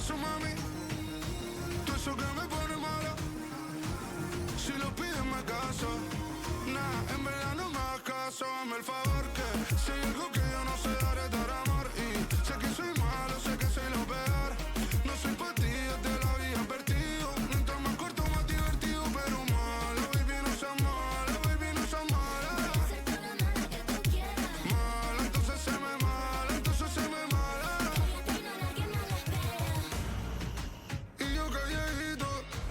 eso, mami. Todo eso que me pone mala. Si lo pides me caso. Nah, en verdad no me hagas caso. Hazme el favor que si hay algo que yo no sé haré dar amor. Y sé que soy malo, sé que soy lo peor. No soy pa' ti, yo te lo había advertido. Mientras más corto más divertido, pero malo, baby, no seas mala, baby, no seas mala. Mala, entonces se me mala, entonces se me mala. Y yo calladito,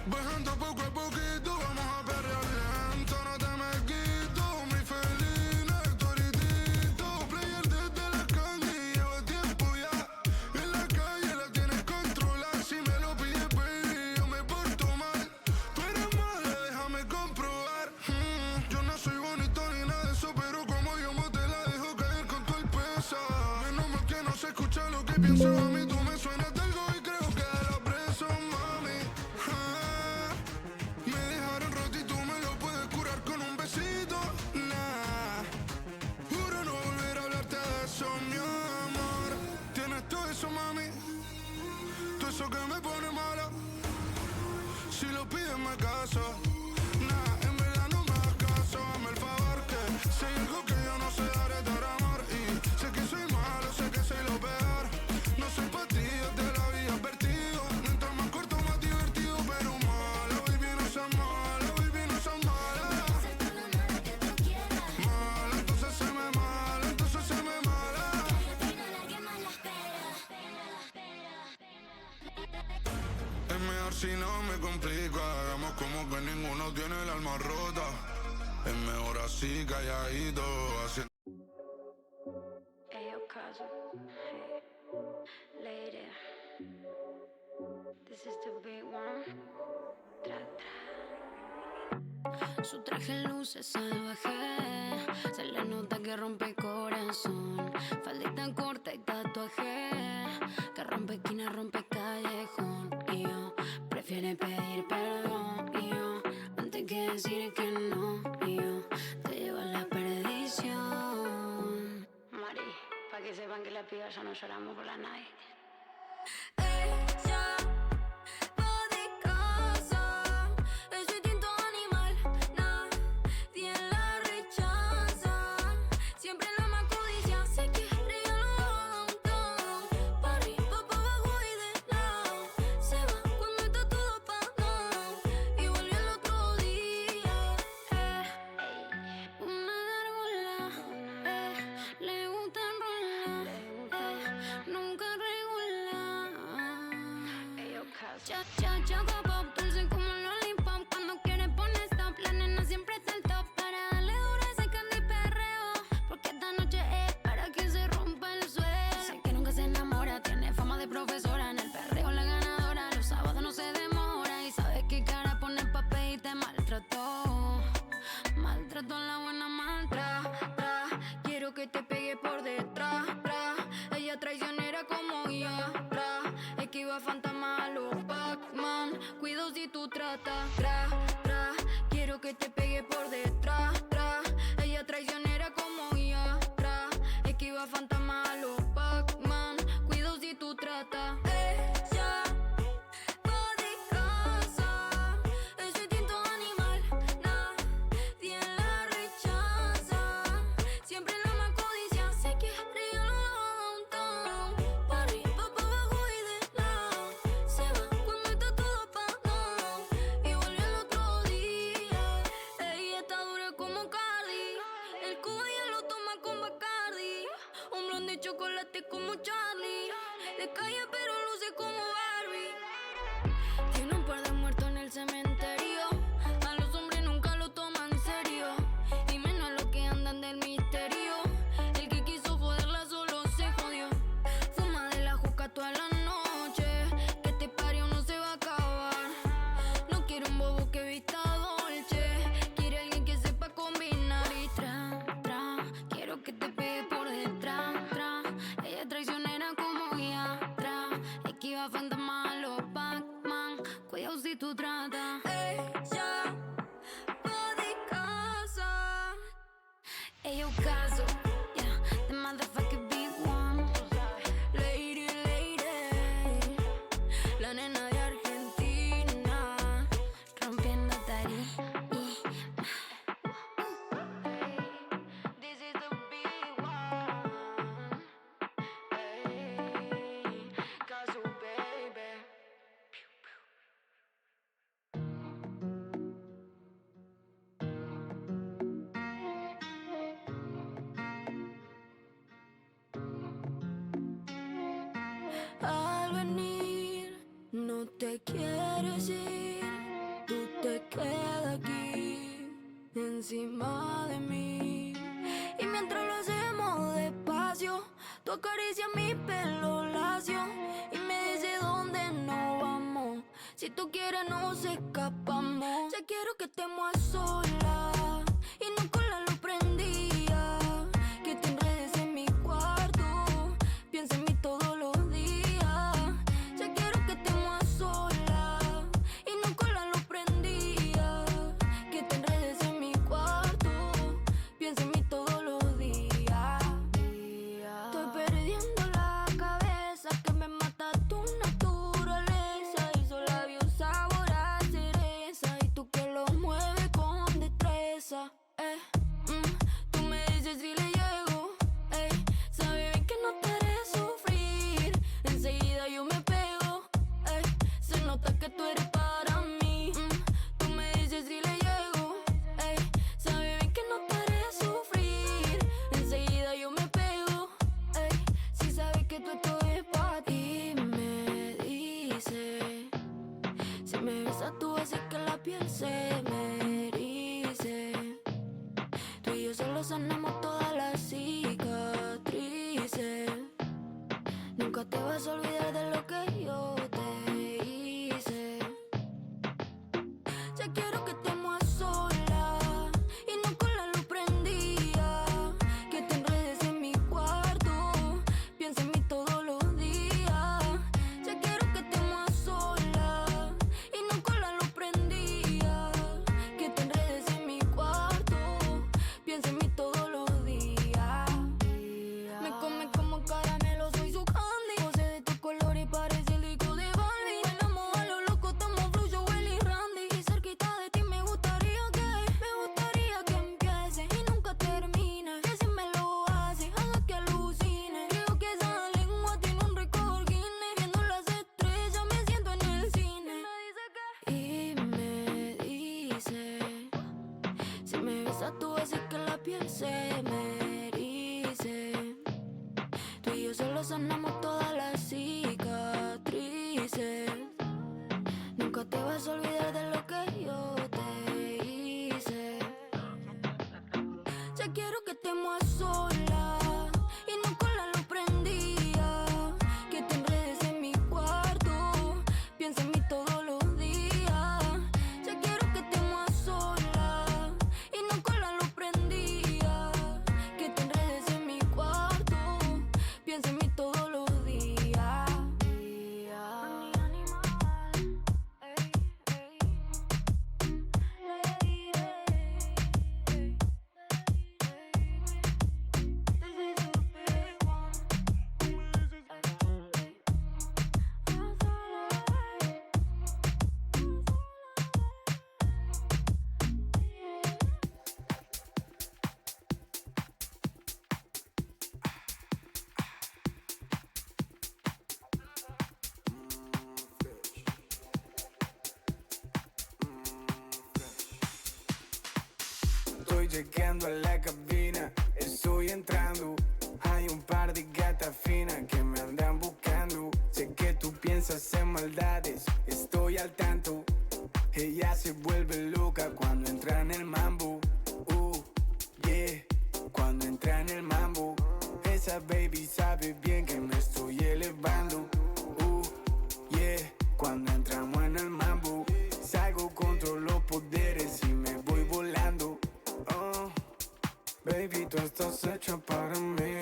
bajando poco a poquito, vamos a perrear lento, no te me quito. Mi felina, el toritito, player desde la calle, llevo tiempo ya. En la calle la tienes controlada, si me lo pides, baby, yo me porto mal. Tú eres mala, déjame comprobar. Yo no soy bonito ni nada de eso, pero como yo te la dejo caer con todo el peso. Menos mal que no se escucha lo que pienso, a mí tú me suenas de algo y creo que de la preso, mami. Me dejaron roto y tú me lo puedes curar con un besito. Nah, juro no volver a hablarte de eso, mi amor. Tienes todo eso, mami. Todo eso que me pone mala. Si lo pides me caso. Nah, en verdad no me hagas caso. Hazme el favor que si hay algo que yo no sé haré dar amor. Y sé que soy malo, sé que soy lo peor. No soy pa' ti, yo te lo había advertido. Mientras más corto más divertido, pero malo, baby, no seas mala, baby, no seas mala. Mala, entonces se me mala, entonces se me mala. Es mejor si no me complico. Hagamos como que ninguno tiene el alma rota. Es mejor así, calladito, haciendo. Ayo, Kazu. Hey. Lady. This is the big one. Tra, tra. Su traje luce salvaje. Se le nota que rompe corazón. Faldita corta y tatuaje. Que rompe esquina, rompe callejón. Y yo prefiere pedir perdón. Y yo antes que decir que no. Y yo te llevo a la perdición. Mari, pa' que sepan que las pibas ya no lloramos por la night. Ella va de casa, ese tinto animal, nadie la rechaza. Siempre la más codicia, se quiere y lo todo. Pa' arriba, pa' abajo y de lado. Se va cuando está todo apagado y vuelve al otro día. Una gárgola, le gusta enrolar, nunca regular. Cha, cha, cha, pop, dulce como lollipop. Cuando quiere pone stop, la nena siempre está al top. Para darle duro ese candy perreo, porque esta noche es para que se rompa el suelo. Sé que nunca se enamora, tiene fama de profesora. En el perreo la ganadora, los sábados no se demora. Y sabes qué cara pone el papel y te maltrató. Maltrató a la buena mantra, tra. Quiero que te pegue por detrás, tra. Ella traicionera como ya, tra. Esquiva fantasma a los Pac-Man. Cuido si tú tratas, tra, tra. Quiero que te pegue por detrás, tra. Ella traicionera como ya, tra. Esquiva fantasma a los Pac-Man. Cuido si tú tratas. Ella va de casa, ese tinto animal, nadie la rechaza. Siempre la más codicia, se quiere y lo downtown. Pa' arriba, pa' abajo y de lado. Se va cuando está todo apagado y vuelve al otro día. Ella está dura como Cardi, el cubo ya lo toma con Bacardi. Un blonde de chocolate como Charlie, de calle pero luce como Barbie. Tiene un par de muertos en el cementerio, a los hombres nunca lo toman serio, y menos a los que andan del misterio. El que quiso joderla solo se jodió. Fuma de la juca toda la noche, que este party no se va a acabar. No quiero un bobo que vista dolce, quiere alguien que sepa combinar. Y tra, tra, quiero que te pegue por detrás, tra. Ella traicionera como ya, tra. Esquiva fantasma a los Pac-Man. Cuidado si tú tratas. Ella va de casa. Ayo, Kazu, yeah, the motherfucking big one. Lady, lady. Al venir, no te quieres ir, tú te quedas aquí, encima de mí. Y mientras lo hacemos despacio, tú acaricias mi pelo lacio y me dices dónde nos vamos. Si tú quieres nos escapamos. Ya quiero que estemos a solas y no con la luz prendida, que te enredes en mi cuarto, piensa en mí todos los días. Ya quiero que estemos a solas y no con la luz prendida, que te enredes en mi cuarto, piensa en mí todos los días. Estoy perdiendo la cabeza, que me mata tu naturaleza, hizo labios sabor a cereza, y tú que lo mueves con destreza. Tú me dices si le llego, sabe bien que no te haré sufrir, enseguida yo me pego, se nota que tú eres para mí. Tú me dices si le llego, sabe bien que no te haré sufrir, enseguida yo me pego, si sabes que tú esto es para ti. Me dice, si me besas tú así que la piel se me erice, tú y yo solo sanamos todas las cicatrices. Nunca te vas a olvidar de lo que yo te hice. Ya quiero que estemos a solas y no con la luz prendida, que te enredes en mi cuarto, piensa en mí todos los días. Ya quiero que estemos a solas y no con la luz prendida, que te enredes en mi cuarto, piensa en mí todos los días. Me come como caramelo, soy su candy, pose de tu color y parece el disco de Barbie. Bailamos a lo loco, estamos fluyo, Willy Randy, y cerquita de ti me gustaría que empiece y nunca termine, que si me lo hace, haga que alucine. Creo que esa lengua tiene un récord Guinness, viendo las estrellas me siento en el cine. Y me dice, si me besas tú así que la piel se me erice, tú y yo solo sanamos todas las cicatrices. Nunca te vas a olvidar de lo que yo te hice. Ya quiero que estemos a solas y no con la luz prendida, que te enredes en mi cuarto, piensa en mí todos los días. Ya quiero que estemos a solas y no con la luz prendida, que te enredes en mi cuarto, piensa en mí todos los días. Estoy llegando a la cabina, estoy entrando. Hay un par de gatas finas que me andan buscando. Sé que tú piensas en maldades, estoy al tanto. Ella se vuelve loca cuando entra en el mambo. Yeah, cuando entra en el mambo. Esa baby sabe bien que me estoy elevando. Yeah, cuando entramos en el mambo, salgo contra los poderes y me voy volando. Baby, tú estás hecha para mí.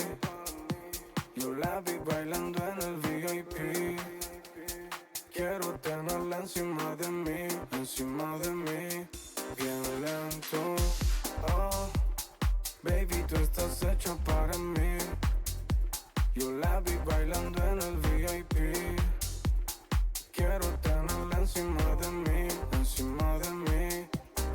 Yo la vi bailando en el VIP. Quiero tenerla encima de mí, bien lento. Baby, tú estás hecha para mí. Yo la vi bailando en el VIP. Quiero tenerla encima de mí,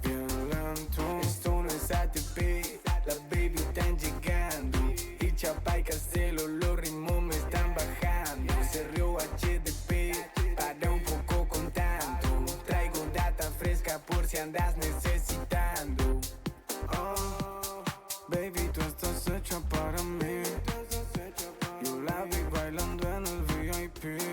bien lento. Esto no es ATP, las baby están llegando. Y Chapa y Castelo, los ritmos me están bajando. Cerreo HDP, para un poco con tanto. Traigo data fresca por si andas necesitando. Baby, tú estás hecha para mí. Yo la vi bailando en el VIP.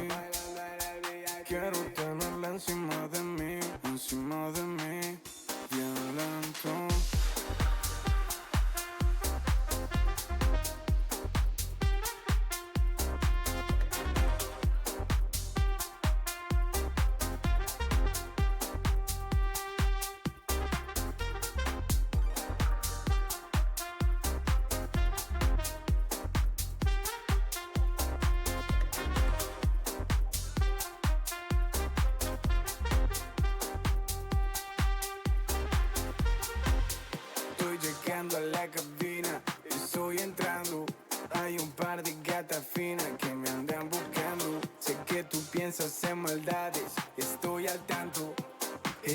piensas en maldades, estoy al tanto.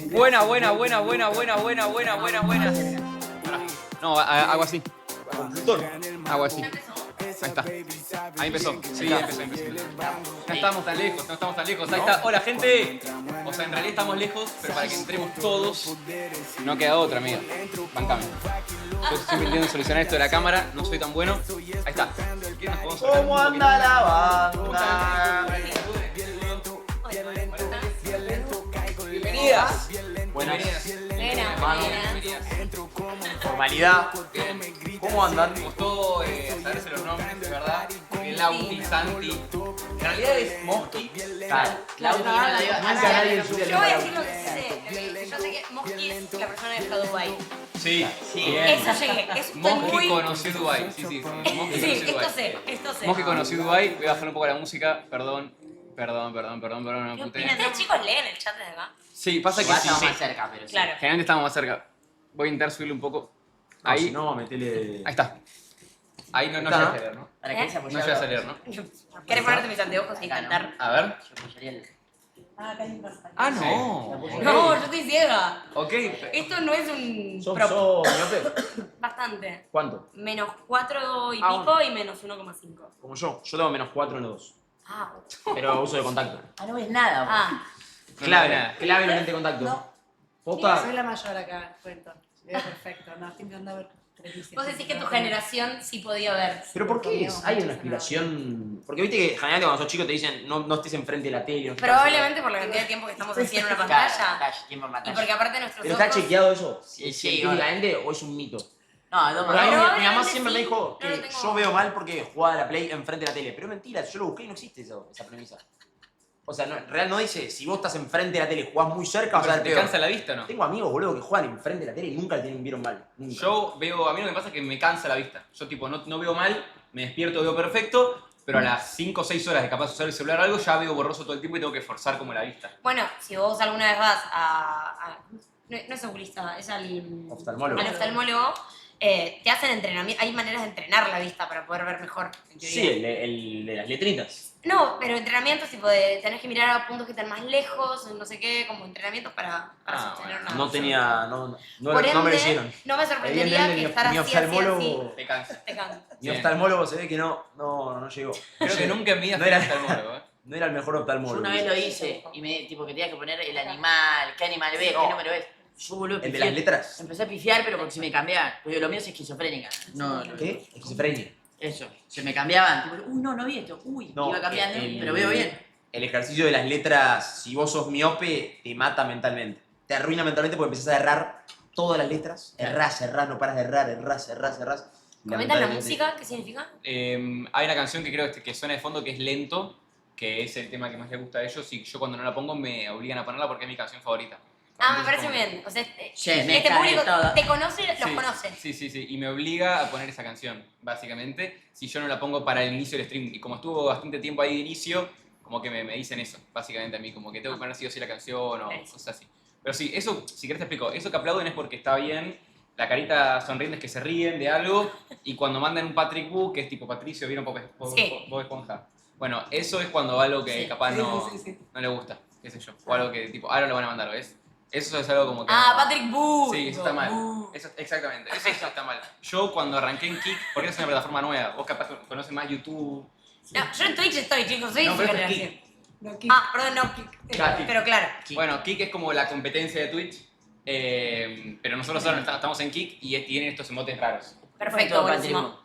Buena. No, hago así. Hago así. Ahí está. Ahí empezó. Sí, empezó. No estamos tan lejos. Ahí está. Hola, gente. O sea, en realidad estamos lejos, pero para que entremos todos, no queda otra, amiga. Bancame. Yo estoy intentando solucionar esto de la cámara, no soy tan bueno. Ahí está. ¿Qué nos podemos hablar? ¿Cómo anda la banda? Bienvenidas. Buenas. Bienvenidas. Formalidad. ¿Cómo andan? Me gustó saberse los nombres, de verdad. Lauti, Santi. En realidad es Mosqui. Claro. Nunca nadie sube el Yo voy a número. decir lo que sé. Yo sé que Mosqui es la persona que fue a Dubai. Sí. Eso llegué. Eso estoy Mosqui muy... conoció Dubai. Sí. Mosqui Sí, conoció esto Dubai. sé. Mosqui conoció Dubai. Voy a bajar un poco la música. Perdón, me ¿Qué puté. opinan? ¿Ustedes chicos leen el chat desde acá? Sí, pasa que Igual sí. estamos más cerca, pero sí. Claro. Generalmente estamos más cerca. Voy a intentar subirle un poco. No, Ahí. si no, metele... Ahí está. Ahí no Está, llega ¿no? a leer, ¿no? Para que se No llega a leer, ¿no? ¿Querés ponerte mis anteojos y cantar? A ver. Yo apoyaría el... Ah, no. No, yo estoy ciega. Ok. Esto no es un ¿Sos prop. miope? Bastante. ¿Cuánto? Menos 4 y Ah, pico y menos 1,5. Como yo. Yo tengo menos 4 en los dos. Ah. Pero uso de contacto. Ah, no ves nada, vos. Ah. Nada. Clave los lentes de contacto. No. Posta. Soy la mayor acá, cuento. Es perfecto, no, estoy intentando ver televisión. Vos decís que tu generación sí podía ver. ¿Pero por qué hay una explicación? Porque viste que generalmente cuando sos chico te dicen no estés enfrente de la tele. no estés- Probablemente por la cantidad de tiempo que estamos así en una pantalla. tiempo en Y pantalla. porque aparte nuestros ¿Pero ojos... está chequeado eso? Sí, ¿Científicamente o es un mito? No, no, Porque a mí Probablemente mi mamá siempre me sí. dijo No que lo tengo. yo veo mal porque jugaba a la Play enfrente de la tele. Pero es mentira, yo lo busqué y no existe esa premisa. O sea, en real no dice, si vos estás enfrente de la tele, jugás muy cerca, o sea, ¿Te cansa la vista o no? Tengo amigos, boludo, que juegan enfrente de la tele y nunca la vieron mal. Nunca. Yo veo, a mí lo que me pasa es que me cansa la vista. Yo tipo no veo mal, me despierto, veo perfecto, pero a las 5 o 6 horas de capaz de usar el celular o algo ya veo borroso todo el tiempo y tengo que forzar como la vista. Bueno, si vos alguna vez vas no es oculista, es al Oftalmólogo. al oftalmólogo, te hacen entrenamiento, hay maneras de entrenar la vista para poder ver mejor, en teoría. Sí, el de las letritas. No, pero entrenamientos tipo de tenés que mirar a puntos que están más lejos, no sé qué, como entrenamientos para sostener una No visión. tenía, Por no me lo ende, hicieron. no me sorprendería que Evidentemente, estar mi así, así, oftalmólogo, Te cansa. así, te cansa. mi Bien. oftalmólogo se ve que no llegó. Creo que nunca en mi vida No fui era- al oftalmólogo, ¿eh? No era el mejor Yo oftalmólogo. una vez lo hice y me tipo que tenía que poner el animal, qué animal ves, No. qué número ves. Yo boludo, El de pifié. las letras. Empecé a pifiar, pero porque se me cambiaban. Porque lo mío es esquizofrénica. No, ¿Qué? Esquizofrenia. Eso. Se me cambiaban. Tipo, no vi esto. Uy, No, iba cambiando, el- pero veo bien. El ejercicio de las letras, si vos sos miope, te mata mentalmente. Te arruina mentalmente porque empezás a errar todas las letras. Errás, no paras de errar. Y ¿Comentan la lamentablemente- música? ¿Qué significa? Hay una canción que creo que suena de fondo que es Lento, que es el tema que más les gusta a ellos y yo cuando no la pongo me obligan a ponerla porque es mi canción favorita. Ah, me Entonces, parece como- bien. O sea, Sí, este mezclan público todo. te conoce, los Sí, conoce. Sí, y me obliga a poner esa canción, básicamente, si yo no la pongo para el inicio del stream. Y como estuvo bastante tiempo ahí de inicio, como que me dicen eso, básicamente a mí, como que tengo que poner sí o sí la canción o Clarísimo. cosas así. Pero sí, eso, si querés te explico, eso que aplauden es porque está bien, la carita sonriente es que se ríen de algo, y cuando mandan un Patrick Wu, que es tipo Patricio, ¿vieron Sí. Bob Esponja? Bueno, eso es cuando algo que Sí. capaz Sí, no, sí, sí. no le gusta, qué sé yo, o algo que tipo, ahora lo van a mandar, ¿ves? Eso es algo como que... Ah, no- Patrick Boo. Sí, eso está mal. Eso, exactamente, eso está mal. Yo cuando arranqué en Kik, porque es una plataforma nueva, vos capaz conoces más YouTube. No, yo en Twitch estoy, chicos, soy No, su pero esto es generación. No, ¿qué? Ah, perdón, no, Kik. Claro, Pero claro. Bueno, Kik es como la competencia de Twitch, pero nosotros ahora estamos en Kik y tienen estos emotes raros. Perfecto, buenísimo.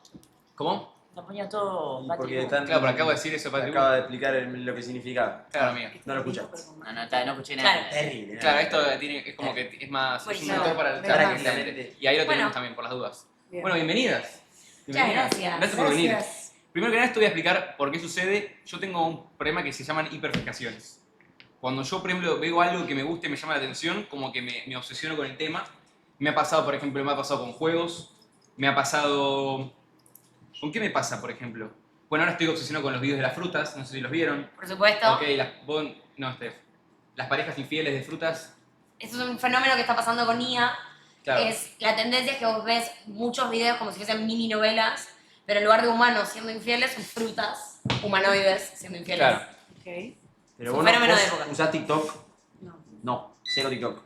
¿Cómo? Lo ponía todo Porque Patrick. están, Claro, pero acabo de decir eso, Patrick. acaba de explicar lo que significa. Claro, amigo. No lo escuchas. No escuché nada. Claro. Terrible. Claro, esto es como que es más... Es un Buenísimo. motor para el Claro, chat, exactamente. exactamente. Y ahí lo tenemos Bueno. también, por las dudas. Bien. Bueno, bienvenidas. Muchas gracias. Gracias por venir. Gracias. Primero que nada te voy a explicar por qué sucede. Yo tengo un problema que se llaman hiperfijaciones. Cuando yo, por ejemplo, veo algo que me gusta y me llama la atención, como que me obsesiono con el tema. Me ha pasado, por ejemplo, con juegos. Me ha pasado... ¿Con qué me pasa, por ejemplo? Bueno, ahora estoy obsesionado con los videos de las frutas, no sé si los vieron. Por supuesto. Ok, las parejas infieles de frutas. Esto es un fenómeno que está pasando con IA. Claro. Es la tendencia es que vos ves muchos videos como si fuesen mini novelas, pero en lugar de humanos siendo infieles, son frutas humanoides siendo infieles. Claro. Ok. Pero Fue vos, un fenómeno vos de época. ¿usás TikTok? No. No, cero TikTok.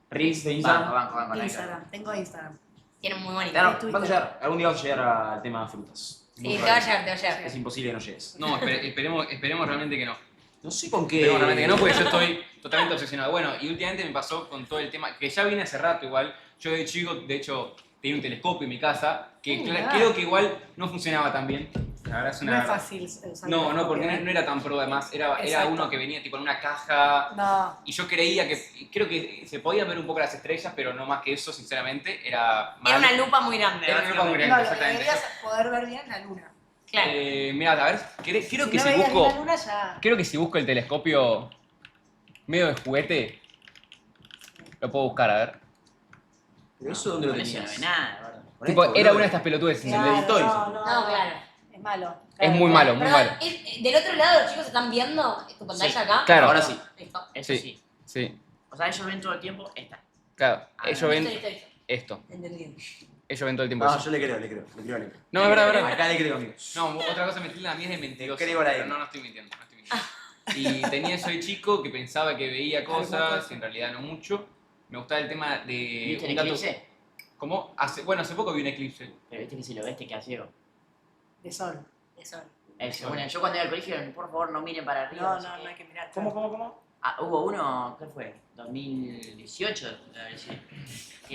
Reels de Banco, Instagram. banco, banco. like. Instagram, tengo Instagram. Tiene muy bonito. Claro, Twitter. vas a llegar, algún día vas a llegar al tema de frutas. Sí, Muy te va a probable. llegar, te va a llegar. Es imposible que no llegues. No, esperemos realmente que no. No sé con qué. Esperemos realmente que no, porque yo estoy totalmente obsesionado. Bueno, y últimamente me pasó con todo el tema, que ya viene hace rato igual. Yo de chico, de hecho, tenía un telescopio en mi casa, que mirá. creo que igual no funcionaba tan bien. La verdad es No una... es fácil usar No, telescopio, porque ¿eh? no era tan pro además, era Exacto. uno que venía tipo en una caja No, y yo creía que, creo que se podían ver un poco las estrellas, pero no más que eso, sinceramente, era Era una mal. lupa muy grande. Era una lupa muy básicamente. grande. no, lo que exactamente. deberías poder ver bien la luna. Claro. Mirá, a ver, creo Si que no si veías bien busco, la luna ya... creo que si busco el telescopio medio de juguete, lo puedo buscar, a ver. ¿Pero eso dónde lo Con eso tenías? no ve nada, gordo. Con Tipo, esto, era boludo. una de estas pelotudes. Claro, el editor hizo. No, claro. Es malo. Es muy malo, muy Perdón, malo. del otro lado los chicos están viendo tu pantalla Sí. acá. Claro. Ahora sí. Listo. Eso Sí. sí. Sí, O sea, ellos ven todo el tiempo esta. claro. Ah, Ellos Listo, ven listo, listo. esto. Entendido. Ellos ven todo el tiempo No, eso. yo le creo, le creo. No, es verdad, es verdad. Acá le creo, amigo. No, otra cosa mentira, a mí es de mentiroso. Te creo la pero M. no estoy mintiendo, no estoy mintiendo. Y tenía eso de chico que pensaba que veía cosas, cosa. en realidad no mucho. Me gustaba el tema de ¿Viste el un dato. eclipse? ¿Cómo? Bueno, hace poco vi un eclipse. Pero viste que si lo ves te quedas ciego. De sol. Eso. Eso, bueno, yo cuando iba al colegio, por favor, no miren para arriba. No, sé no, qué. no hay que mirar. ¿Cómo? Ah, hubo uno, ¿qué fue? 2018, a ver si.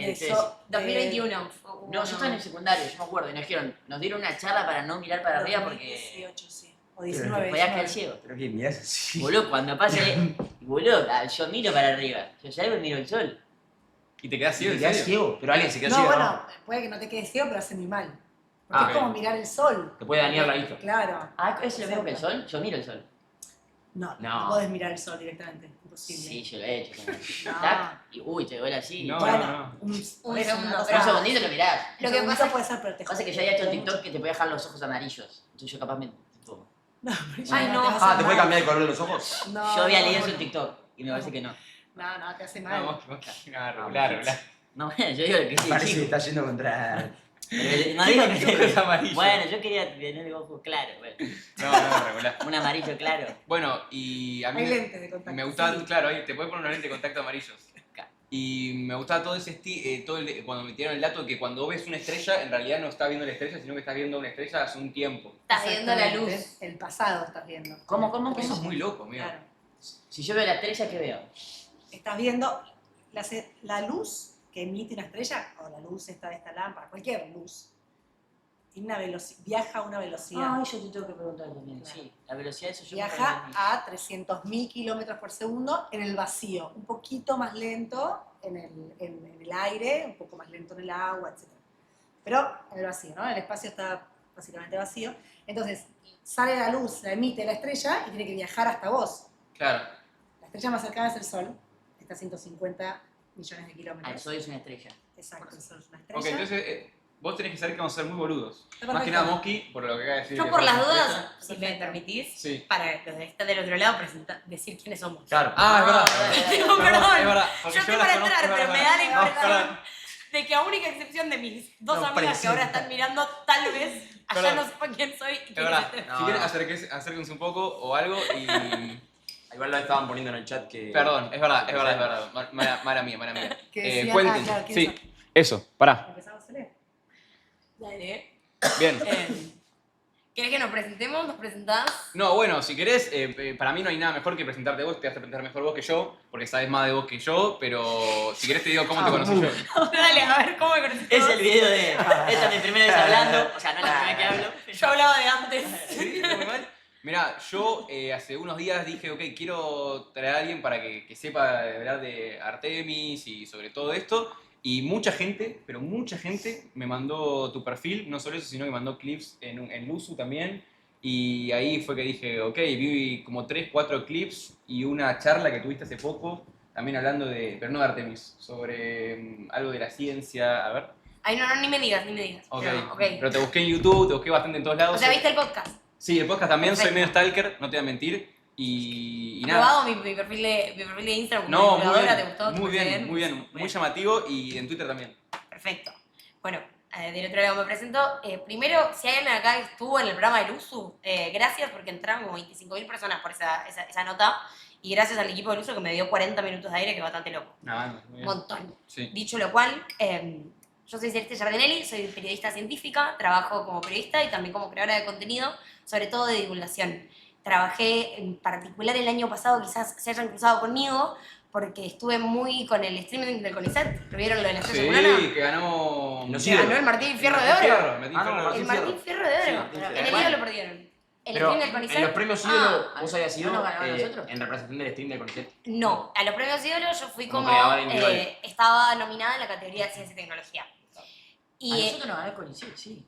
De Ese- sol. 2021. No, yo estaba en el secundario, yo me acuerdo, y nos dijeron, nos dieron una charla para no mirar para arriba porque 18, sí. O Pero 19. te podías quedar 19. ciego. Pero que mirás así. Boludo, cuando pase, boludo, yo miro para arriba, yo ya me miro el sol. ¿Y te quedas ciego? ¿Te ¿En quedás serio? ciego? Pero alguien se quedó No, ciego. bueno, puede que no te quedes ciego, pero hace muy mal. Porque Ah, es como mirar el sol. Te puede dañar la vista. Claro. Ah, ¿es lo mismo que el sol? Yo miro el sol. No, No. no podés mirar el sol directamente. Imposible. Sí, yo lo he hecho. No. Tac, y uy, te duele así. No, Bueno, no. Un segundo, una cosa- pero- un segundito lo mirás. Lo un que segundito pasa puede ser, pero te Pasa que yo jode, había hecho te en duele TikTok que te puede dejar los ojos amarillos. Entonces yo capaz me... tipo, No, pero Ay, ya no. te hace Ah, ¿te puede mal. cambiar el color de los ojos? No, yo había no, leído no. eso en TikTok y me parece que no. No, no, te hace No, mal. regular. No, yo digo que sí, Parece que chico. está yendo contra... Pero no digo que ¿Qué ojos amarillos? Bueno, yo quería tener ojos claros. Bueno, No, regular. un amarillo claro. Bueno, y a mí Hay lentes de contacto. me gustaba, sí. claro, ahí te puedes poner unos lentes de contacto amarillos. Y me gustaba todo ese cuando me tiraron el dato de que cuando ves una estrella, en realidad no estás viendo la estrella, sino que estás viendo una estrella hace un tiempo. Estás viendo la luz. Exactamente. El pasado estás viendo. ¿Cómo? Eso es muy loco, amigo. Claro. Si yo veo la estrella, ¿qué veo? Estás viendo la luz que emite una estrella, o la luz esta de esta lámpara, cualquier luz, tiene una velocidad, viaja a una velocidad. Ah, yo te tengo que preguntar también. Claro. Sí, la velocidad de eso yo Viaja a 300.000 kilómetros por segundo en el vacío, un poquito más lento en el aire, un poco más lento en el agua, etc. Pero en el vacío, ¿no? El espacio está básicamente vacío. Entonces, sale la luz, la emite la estrella y tiene que viajar hasta vos. Claro. La estrella más cercana es el Sol, está a 150 millones de kilómetros. el sol es una estrella. Exacto, el Sol es una estrella. Ok, entonces vos tenés que saber que vamos a ser muy boludos. Está Más que perfecto. nada Mosky, por lo que acaba de decir. Yo que por somos las una dudas, estrella. si me permitís, Sí. para los que están del otro lado, decir quiénes somos. Claro. Ah, es verdad. Digo, perdón. Es verdad. porque Yo estoy las para conozco, entrar, es pero me verdad. da la No, impresión perdón. de que a única excepción de mis dos No, amigas que ahora presenta. están mirando, tal vez allá Perdón. no sepan quién soy y Es quién verdad. es. No, Si quieren, no. acérquense un poco o algo y... Igual lo estaban poniendo en el chat que... Perdón, es verdad. Mala mía. Que decían, Cuenten. claro, ¿quiénes Sí, eso, pará. ¿Empezamos a leer? Dale. Bien. ¿Querés que nos presentemos? ¿Nos presentás? No, bueno, si querés, para mí no hay nada mejor que presentarte vos, te vas a presentar mejor vos que yo, porque sabes más de vos que yo, pero si querés te digo cómo te conocí yo. Dale, a ver, ¿cómo me conociste Es vos? el video de. Esta es mi primera vez hablando. O sea, no es la primera que hablo. Yo hablaba de antes. ¿Sí? ¿Muy mal? Mirá, yo hace unos días dije, ok, quiero traer a alguien para que sepa de verdad de Artemis y sobre todo esto. Y mucha gente, pero mucha gente me mandó tu perfil, no solo eso, sino que mandó clips en Luzu también. Y ahí fue que dije, ok, vi como 3, 4 clips y una charla que tuviste hace poco, también hablando de, pero no de Artemis, sobre algo de la ciencia, a ver. Ay, no, ni me digas. Ok, No, ok. pero te busqué en YouTube, te busqué bastante en todos lados. O sea, ¿viste el podcast? Sí, el podcast también, soy Perfecto. medio stalker, no te voy a mentir. Y nada. ¿Probado mi perfil de Instagram? No, como muy divulgadora? bien, ¿Te gustó? ¿Te muy parece bien, muy bien, muy llamativo y en Twitter también. Perfecto. Bueno, del otro lado me presento. Primero, si hay alguien acá que estuvo en el programa del USU, gracias porque entraron como 25.000 personas por esa nota. Y gracias al equipo del USU que me dio 40 minutos de aire, que es bastante loco. muy Un bien. montón. Sí. Dicho lo cual, yo soy Celeste Giardinelli, soy periodista científica, trabajo como periodista y también como creadora de contenido, sobre todo de divulgación. Trabajé en particular el año pasado, quizás se hayan cruzado conmigo, porque estuve muy con el streaming del CONICET. ¿Lo vieron lo de la estrella polana? Sí, que ganó... Los Que ídolos. ganó el Martín Fierro de Martín Oro. Fierro, Martín Fierro. no, El Martín Fierro de Oro. Sí, En el Fierro. IDO lo perdieron. El Pero stream del CONICET. en los premios Ah, ídolos, vos habías ido ¿no ganó a nosotros? en representación del stream del CONICET. No, a los premios ídolos yo fui Como como. creadora individual. Estaba nominada en la categoría de ciencia y tecnología. A Y. nosotros nos ganó el CONICET, sí.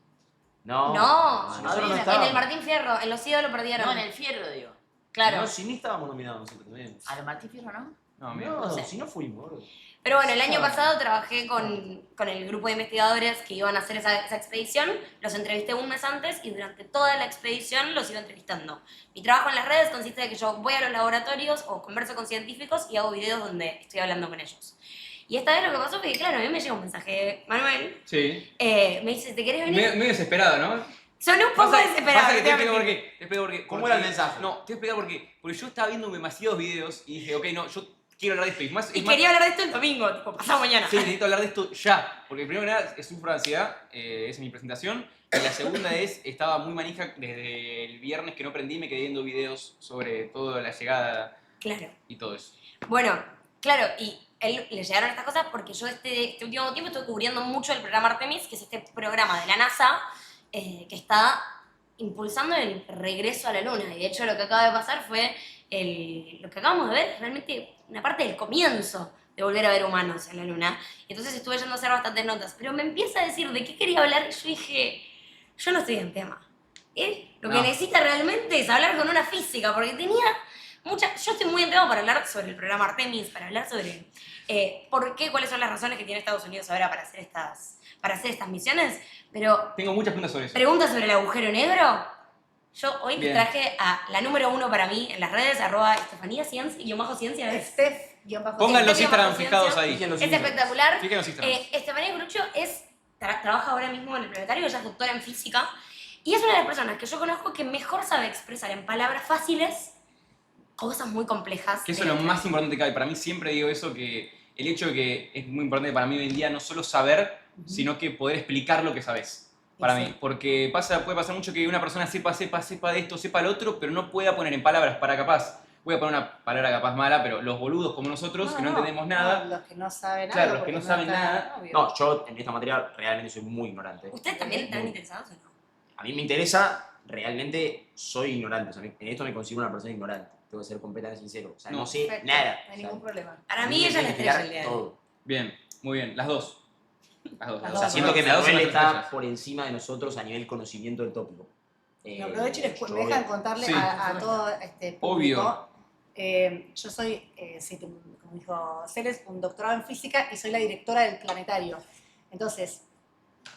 No, No, nosotros no en el estábamos. Martín Fierro, en los ídolos perdieron. No, en el Fierro, digo. Claro. No, si ni estábamos nominados nosotros también. ¿A los Martín Fierro no? No, mira. No, sé. si no fuimos, bro. Pero bueno, el año pasado trabajé con el grupo de investigadores que iban a hacer esa expedición. Los entrevisté un mes antes y durante toda la expedición los iba entrevistando. Mi trabajo en las redes consiste en que yo voy a los laboratorios o converso con científicos y hago videos donde estoy hablando con ellos. Y esta vez lo que pasó fue que, claro, a mí me llega un mensaje, Manuel, Sí. me dice, ¿te querés venir? Medio desesperado, ¿no? Soné un poco desesperado. Pasa que te voy a explico por mentir. qué. Te explico por qué. ¿Cómo Porque- era el mensaje? No, te explico por qué. Porque yo estaba viendo demasiados videos y dije, ok, no, yo quiero hablar de esto. Y quería hablar de esto el domingo, tipo, pasado mañana. Sí, necesito hablar de esto ya. Porque primero que nada, sufro de ansiedad, esa es mi presentación. Y la segunda es, estaba muy manija desde el viernes que no aprendí y me quedé viendo videos sobre toda la llegada Claro. y todo eso. Bueno, claro, y él le llegaron estas cosas porque yo este último tiempo estuve cubriendo mucho el programa Artemis, que es este programa de la NASA que está impulsando el regreso a la Luna. Y de hecho lo que acaba de pasar fue lo que acabamos de ver, realmente una parte del comienzo de volver a ver humanos en la Luna. Y entonces estuve yendo a hacer bastantes notas. Pero me empieza a decir de qué quería hablar y yo dije, yo no estoy en tema. Él lo que No. necesita realmente es hablar con una física, porque tenía yo estoy muy en tema para hablar sobre el programa Artemis, para hablar sobre por qué, cuáles son las razones que tiene Estados Unidos ahora para hacer estas misiones, pero Tengo muchas preguntas sobre eso. preguntas sobre el agujero negro. Yo hoy Bien. traje a la número 1 para mí en las redes, @EstefaniaCiencia, ¿es? Steph-. Pongan los Steph- Instagram Ciencia. fijados ahí. Fijen los Es Instagram. espectacular. Fijen los Instagram. Estefanía Grucho trabaja ahora mismo en el planetario, ella es doctora en física y es una de las personas que yo conozco que mejor sabe expresar en palabras fáciles cosas muy complejas. Que eso es lo más importante que hay. Para mí siempre digo eso, que el hecho de que es muy importante para mí hoy en día no solo saber, sino que poder explicar lo que sabes. Para Sí. mí. Porque puede pasar mucho que una persona sepa de esto, sepa lo otro, pero no pueda poner en palabras para capaz. Voy a poner una palabra capaz mala, pero los boludos como nosotros, que no entendemos nada. Los que no saben Claro, nada. los que no saben nada. No, yo en esta materia realmente soy muy ignorante. ¿Ustedes también están interesados o no? A mí me interesa, realmente soy ignorante. O sea, en esto me considero una persona ignorante. Tengo que ser completamente sincero. O sea, no, No. sé Perfecto, nada. No hay O sea, ningún problema. Para a mí me ella es la tienen que estrella explicar del día de hoy. todo. Bien, muy bien. Las dos. Las dos. Las O dos. sea, siento que Las dos son Manuel nuestras está estrellas. por encima de nosotros a nivel conocimiento del tópico. No, aprovecho y les yo me dejan contarle Sí. a todo este público. Obvio. Yo soy, como dijo Celes, un doctorado en física y soy la directora del planetario. Entonces,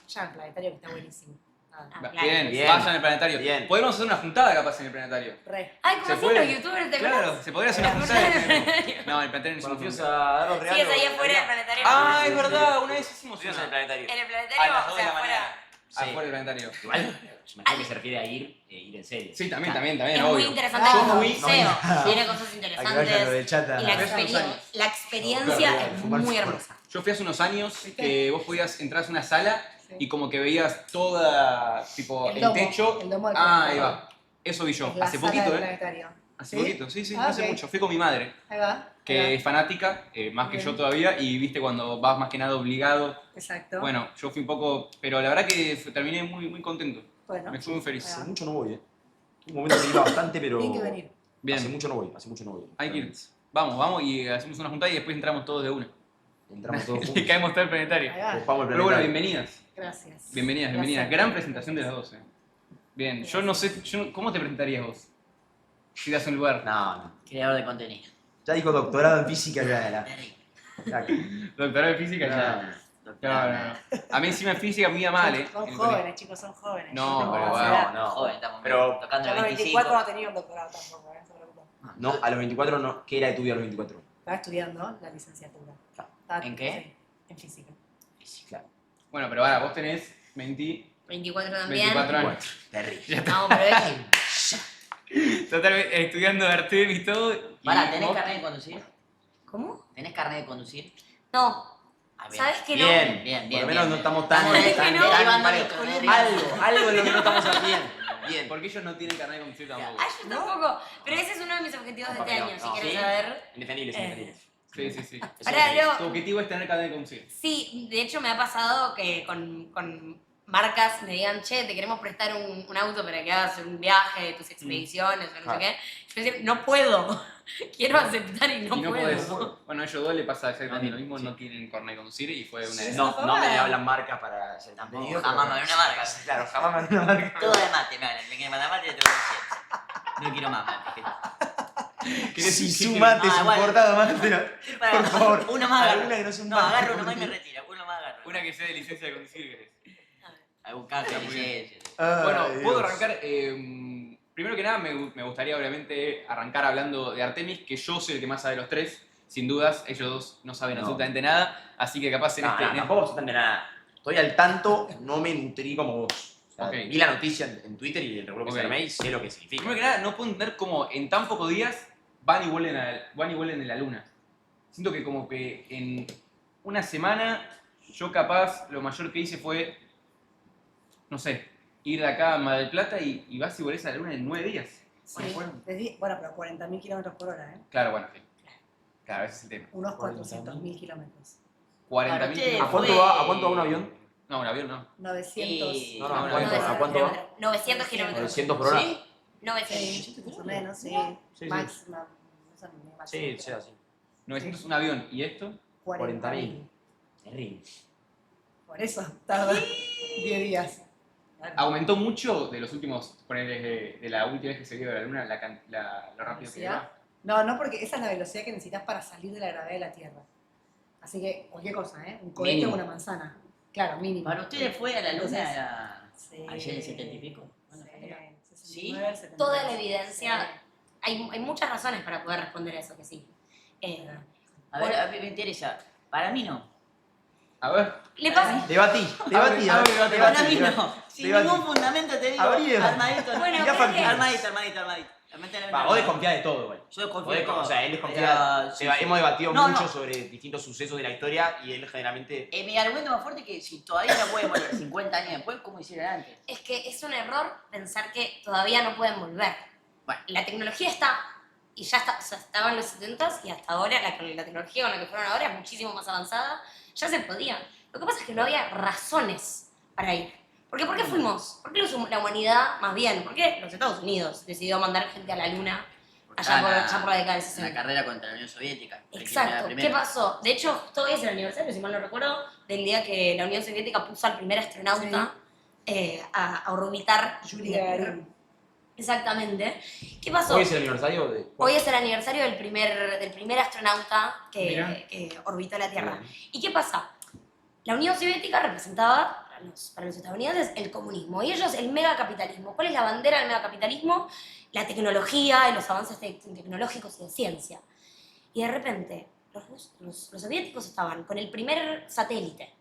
ya el planetario que está buenísimo. Nada. Ah, Bien, claro. Bien. vayan al planetario. Bien. Podemos hacer una juntada capaz en el planetario. Re. Ay, ¿Se ¿cómo hacen puede? los youtubers? ¿Te Claro, acuerdas? se podría hacer una La juntada. juntada del planetario. No, el planetario no es Cuando una fuimos juntada. a dar los Sí, regalos. es ahí afuera del planetario. Ah, es verdad, una vez hicimos Fuimos en el una. planetario. En el A planetario, las o 2 de sea, la afuera. mañana. Sí. Afuera del planetario. Igual, yo imagino que se refiere a ir en serio. Sí, también, Es obvio. muy interesante Yo como fui- museo. no, Tiene cosas interesantes. chat. Y la, Hace unos años. la experiencia es muy hermosa. Yo fui hace unos años ¿Viste? que vos podías entrar a una sala Sí. y como que veías toda, tipo, El el, domo, techo. el domo del Ah, ahí planetario. va. Eso vi yo. Es la Hace sala poquito, del ¿eh? planetario. Hace ¿Sí? poquito, sí, Ah, no hace ok. mucho. Fui con mi madre, Ahí va. que ahí es fanática, más que Bien. yo todavía, y viste cuando vas más que nada obligado. va. Exacto. Bueno, yo fui un poco, pero la verdad que terminé muy, muy contento. Bueno, Me fui muy feliz. Ahí Hace va. mucho no voy, Un momento que iba bastante, pero. tienen que venir. Bien, Hace mucho no voy. hay que ir. Vamos y hacemos una juntada y después entramos todos de una. Entramos todos Y juntos. caemos todo el planetario. Ahí va. Ocupamos el Pero bueno, planetario. bienvenidas. Gracias. Bienvenidas. Gracias. Gran presentación de las dos. Bien, yo no sé, ¿cómo te presentarías vos? Si das un lugar. No. Creador de contenido. Ya dijo doctorado en física, ya era. Doctorado en física ya. No. A mí encima en física me iba mal, Son en el jóvenes, chicos, son jóvenes. No, tengo pero más bueno, edad. no. Joven, estamos Pero- tocando Yo a el los 25. 24 no tenía un doctorado tampoco, no se preocupen. No, a los 24 no. ¿Qué era de tu vida a los 24? Estaba estudiando la licenciatura. Estaba- ¿En qué? Sí, en física. Claro. Bueno, pero ahora vos tenés 24 también. 24 años. Terrible. No, pero es... Totalmente estudiando Artemis y todo. y Para, ¿tenés vos- carnet de conducir? ¿Cómo? ¿Tenés carnet de conducir? No. Ah, bien. ¿Sabes que no? Bien, Bien, Por bien, lo menos bien. no estamos tan... Estamos de- tan- que no. tan Ahí van parejo. dando Algo en lo que no estamos haciendo. Bien. Porque ellos no tienen carnet de conducir tampoco. Ah, yo tampoco. Pero ese es uno de mis objetivos de este No, año, si no, quieres sí. saber. Indefendibles, indefendibles. Sí, sí, sí. Ahora, luego, Tu objetivo es tener carnet de conducir. sí, de hecho me ha pasado que con marcas me digan, che, te queremos prestar un auto para que hagas un viaje de tus expediciones o no Claro. sé qué. Yo decía, no puedo. Quiero aceptar y no, y no puedo. podés. Bueno, a ellos dos le pasa exactamente Ah, lo mismo, sí. no tienen carnet de conducir y fue una de No, no me hablan marcas para hacer Tampoco, contenido, jamás pero- me hablé una marca. Claro, jamás me hablan una marca. Todo de mate, me hablan. Me quieren mandar mate de todo el No quiero más mate. Si su mate, Ah, su igual. importado mate. Por favor, uno más agarro. alguna que no sea un No, mate, agarro uno más y me porque- retiro. Uno más agarro. Una que sea de licencia de conducir, ¿querés? Algún canje, Está muy bien. sí. Bueno, Ay, puedo Dios. arrancar. Primero que nada, me gustaría obviamente arrancar hablando de Artemis, que yo soy el que más sabe de los tres. Sin dudas, ellos dos no saben No. absolutamente nada. Así que capaz en No, este. no, tampoco absolutamente nada. Estoy al tanto, no me nutrí como vos. O sea, Ok. vi la noticia en Twitter y recuerdo que Ok. se armé y sé lo que significa. Primero que nada, no puedo entender cómo en tan pocos días van y vuelven en la luna. Siento que como que en una semana yo capaz lo mayor que hice fue, no sé, ir de acá a Mar del Plata y vas y volvés a la luna en 9 días. Sí, Bueno, bueno, pero 40.000 kilómetros por hora, ¿eh? Claro, bueno, sí. Claro, ese es el tema. Unos 400.000 kilómetros. 40.000 ustedes kilómetros. ¿A cuánto fue- va? ¿A cuánto va un avión? No, un avión no. 900. Y- No, no, No, ¿a cuánto, no, ¿a cuánto va? 900 kilómetros. 900 por hora. ¿Sí? 900. Más o menos, sí. Sí, Max, no sé, máximo, Sí, pero sea así. 900 un avión. ¿Y esto? 40.000. Terrible. Por eso tarda 10 días. Aumentó mucho de los últimos, ponele, de la última vez que se vio de la luna, lo rápido que va. No, no, porque esa es la velocidad que necesitas para salir de la gravedad de la Tierra. Así que cualquier cosa, ¿eh? Un cohete Mínimo. o una manzana. Claro, mínimo. Para ustedes fue a la luna Entonces, ayer en el 70 y pico. Bueno, Sí, ¿Sí? 69, 70. Toda la evidencia, hay muchas razones para poder responder a eso, que sí. A ver, a mí me interesa. Para mí no. A ver. Le pasa... Debatí. Para mí no. Sin Debatí. ningún fundamento te digo. Abrí el- Armadito. Bueno, Mirá, pero Fantino. que- Armadito. Va, vos desconfías de todo, güey. Yo desconfío Vos de todo. o sea, él desconfía. Pero, sí, Hemos debatido No, mucho no. sobre distintos sucesos de la historia y él generalmente. Mi argumento más fuerte es que si todavía no pueden volver 50 años después, ¿cómo hicieron antes? Es que es un error pensar que todavía no pueden volver. Bueno. La tecnología está, y ya está, o sea, estaba en los 70s y hasta ahora la tecnología con la que fueron ahora es muchísimo más avanzada, ya se podía. Lo que pasa es que no había razones para ir. Porque ¿por qué fuimos? ¿Por qué la humanidad, más bien, por qué los Estados Unidos decidió mandar gente a la luna allá por la década del La 60? carrera contra la Unión Soviética. Exacto. ¿Qué pasó? De hecho, justo hoy es el aniversario, si mal no recuerdo, del día que la Unión Soviética puso al primer astronauta a orbitar Yuri la Tierra. Gagarin. Exactamente. ¿Qué pasó? Hoy es el aniversario de. Hoy es el aniversario del primer astronauta Mirá. que orbitó la Tierra. ¿Y qué pasa? La Unión Soviética representaba para los estadounidenses el comunismo y ellos el megacapitalismo. ¿Cuál es la bandera del megacapitalismo? La tecnología y los avances tecnológicos y de ciencia. Y de repente los soviéticos estaban con el primer satélite,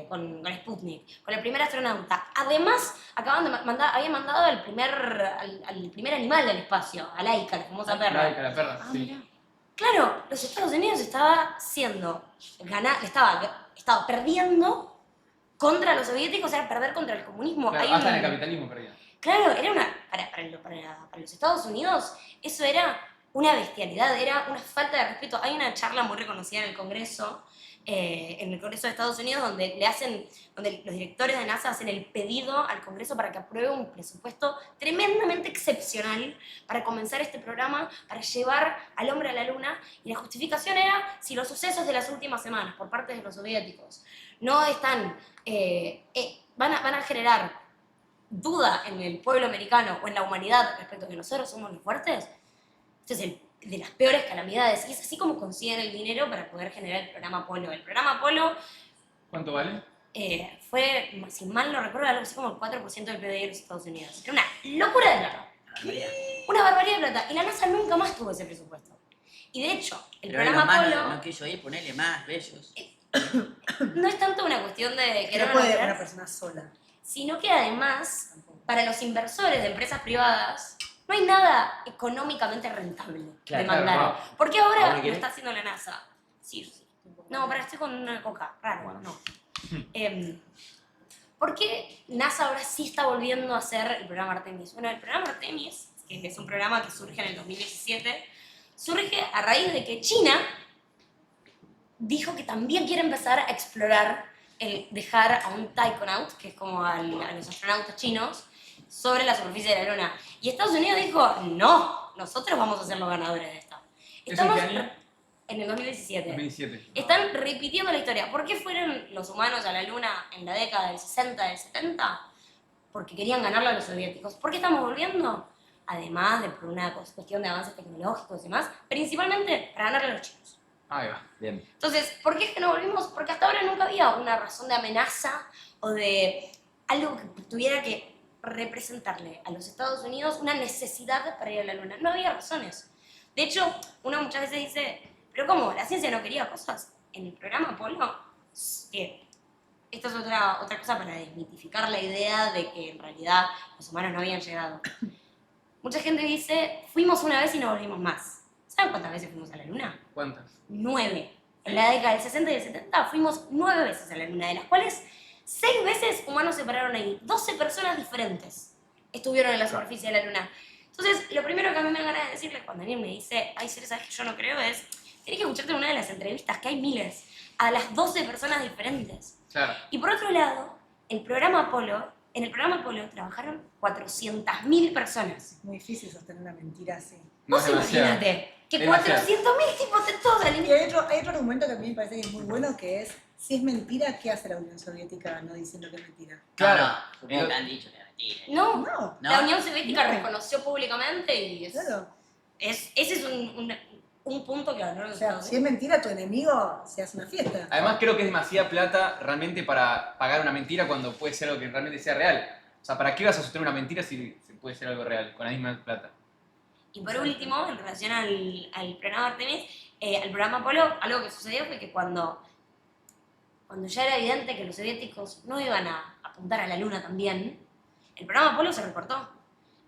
con Sputnik, con el primer astronauta. Además, habían mandado al primer animal del espacio, a Laika, la famosa perra. Laika, la perra, sí. Claro, los Estados Unidos estaba perdiendo contra los soviéticos, era perder contra el comunismo. Claro, Hay hasta un- en el capitalismo perdía. Claro, era para los Estados Unidos eso era una bestialidad, era una falta de respeto. Hay una charla muy reconocida en el Congreso de Estados Unidos donde los directores de NASA hacen el pedido al Congreso para que apruebe un presupuesto tremendamente excepcional para comenzar este programa, para llevar al hombre a la luna, y la justificación era si los sucesos de las últimas semanas por parte de los soviéticos no están, van a generar duda en el pueblo americano o en la humanidad respecto a que nosotros somos los fuertes, este es de las peores calamidades. Y es así como consiguen el dinero para poder generar el programa Apolo. El programa Apolo ¿Cuánto vale? fue, si mal no recuerdo, algo así como el 4% del PBI de los Estados Unidos. Era una locura de plata. Una barbaridad de plata. Y la NASA nunca más tuvo ese presupuesto. Y de hecho, el Pero programa Elon Musk Apolo... no quiso ir, ponerle más besos. no es tanto una cuestión de Que querer no puede lograr, una persona sola. sino que además, para los inversores de empresas privadas, no hay nada económicamente rentable Claro, de mandar. claro, ¿Por qué ahora ¿Aún lo quiere? está haciendo la NASA? Sí. No, pero estoy con una coca, raro, Bueno. no. ¿Por qué NASA ahora sí está volviendo a hacer el programa Artemis? Bueno, el programa Artemis, que es un programa que surge en el 2017, surge a raíz de que China dijo que también quiere empezar a explorar el dejar a un taikonaut, que es como a los astronautas chinos, sobre la superficie de la Luna. Y Estados Unidos dijo, no, nosotros vamos a ser los ganadores de esto. ¿Eso en qué año? En el 2017. 2017. Están repitiendo la historia. ¿Por qué fueron los humanos a la Luna en la década del 60, del 70? Porque querían ganarle a los soviéticos. ¿Por qué estamos volviendo? Además de por una cuestión de avances tecnológicos y demás, principalmente para ganarle a los chinos. Ahí va. Bien. Entonces, ¿por qué es que no volvimos? Porque hasta ahora nunca había una razón de amenaza o de algo que tuviera que representarle a los Estados Unidos una necesidad para ir a la Luna. No había razones. De hecho, uno muchas veces dice, pero ¿cómo? ¿La ciencia no quería cosas? En el programa Apolo, esto es otra cosa para desmitificar la idea de que en realidad los humanos no habían llegado. Mucha gente dice, fuimos una vez y no volvimos más. ¿Saben cuántas veces fuimos a la Luna? ¿Cuántas? 9. En la década del 60 y del 70 fuimos 9 veces a la Luna, de las cuales 6 veces humanos se pararon ahí. 12 personas diferentes estuvieron en la superficie de la Luna. Entonces, lo primero que a mí me dan ganas de decirle cuando alguien me dice, ay, Cere, ¿sabes que yo no creo? Es, tenés que escucharte una de las entrevistas, que hay miles, a las 12 personas diferentes. Claro. Y por otro lado, en el programa Apolo trabajaron 400.000 personas. Es muy difícil sostener una mentira así. No Vos es demasiado. imagínate que Demasiado. 400.000 tipos de todos Y alineados. hay otro argumento que a mí me parece que es muy bueno, que es, si es mentira, ¿qué hace la Unión Soviética no diciendo que es mentira? Claro. No, supongo que han dicho que era mentira. No, No, la No. Unión Soviética No. reconoció públicamente y claro. ese es un punto que ganó O los sea, Estados si es mentira, tu enemigo se hace una fiesta. Además creo que es demasiada plata realmente para pagar una mentira cuando puede ser algo que realmente sea real. O sea, ¿para qué vas a sostener una mentira si puede ser algo real con la misma plata? Y por último, en relación al programa Artemis, al programa Apolo, algo que sucedió fue que cuando ya era evidente que los soviéticos no iban a apuntar a la Luna también, el programa Apolo se recortó.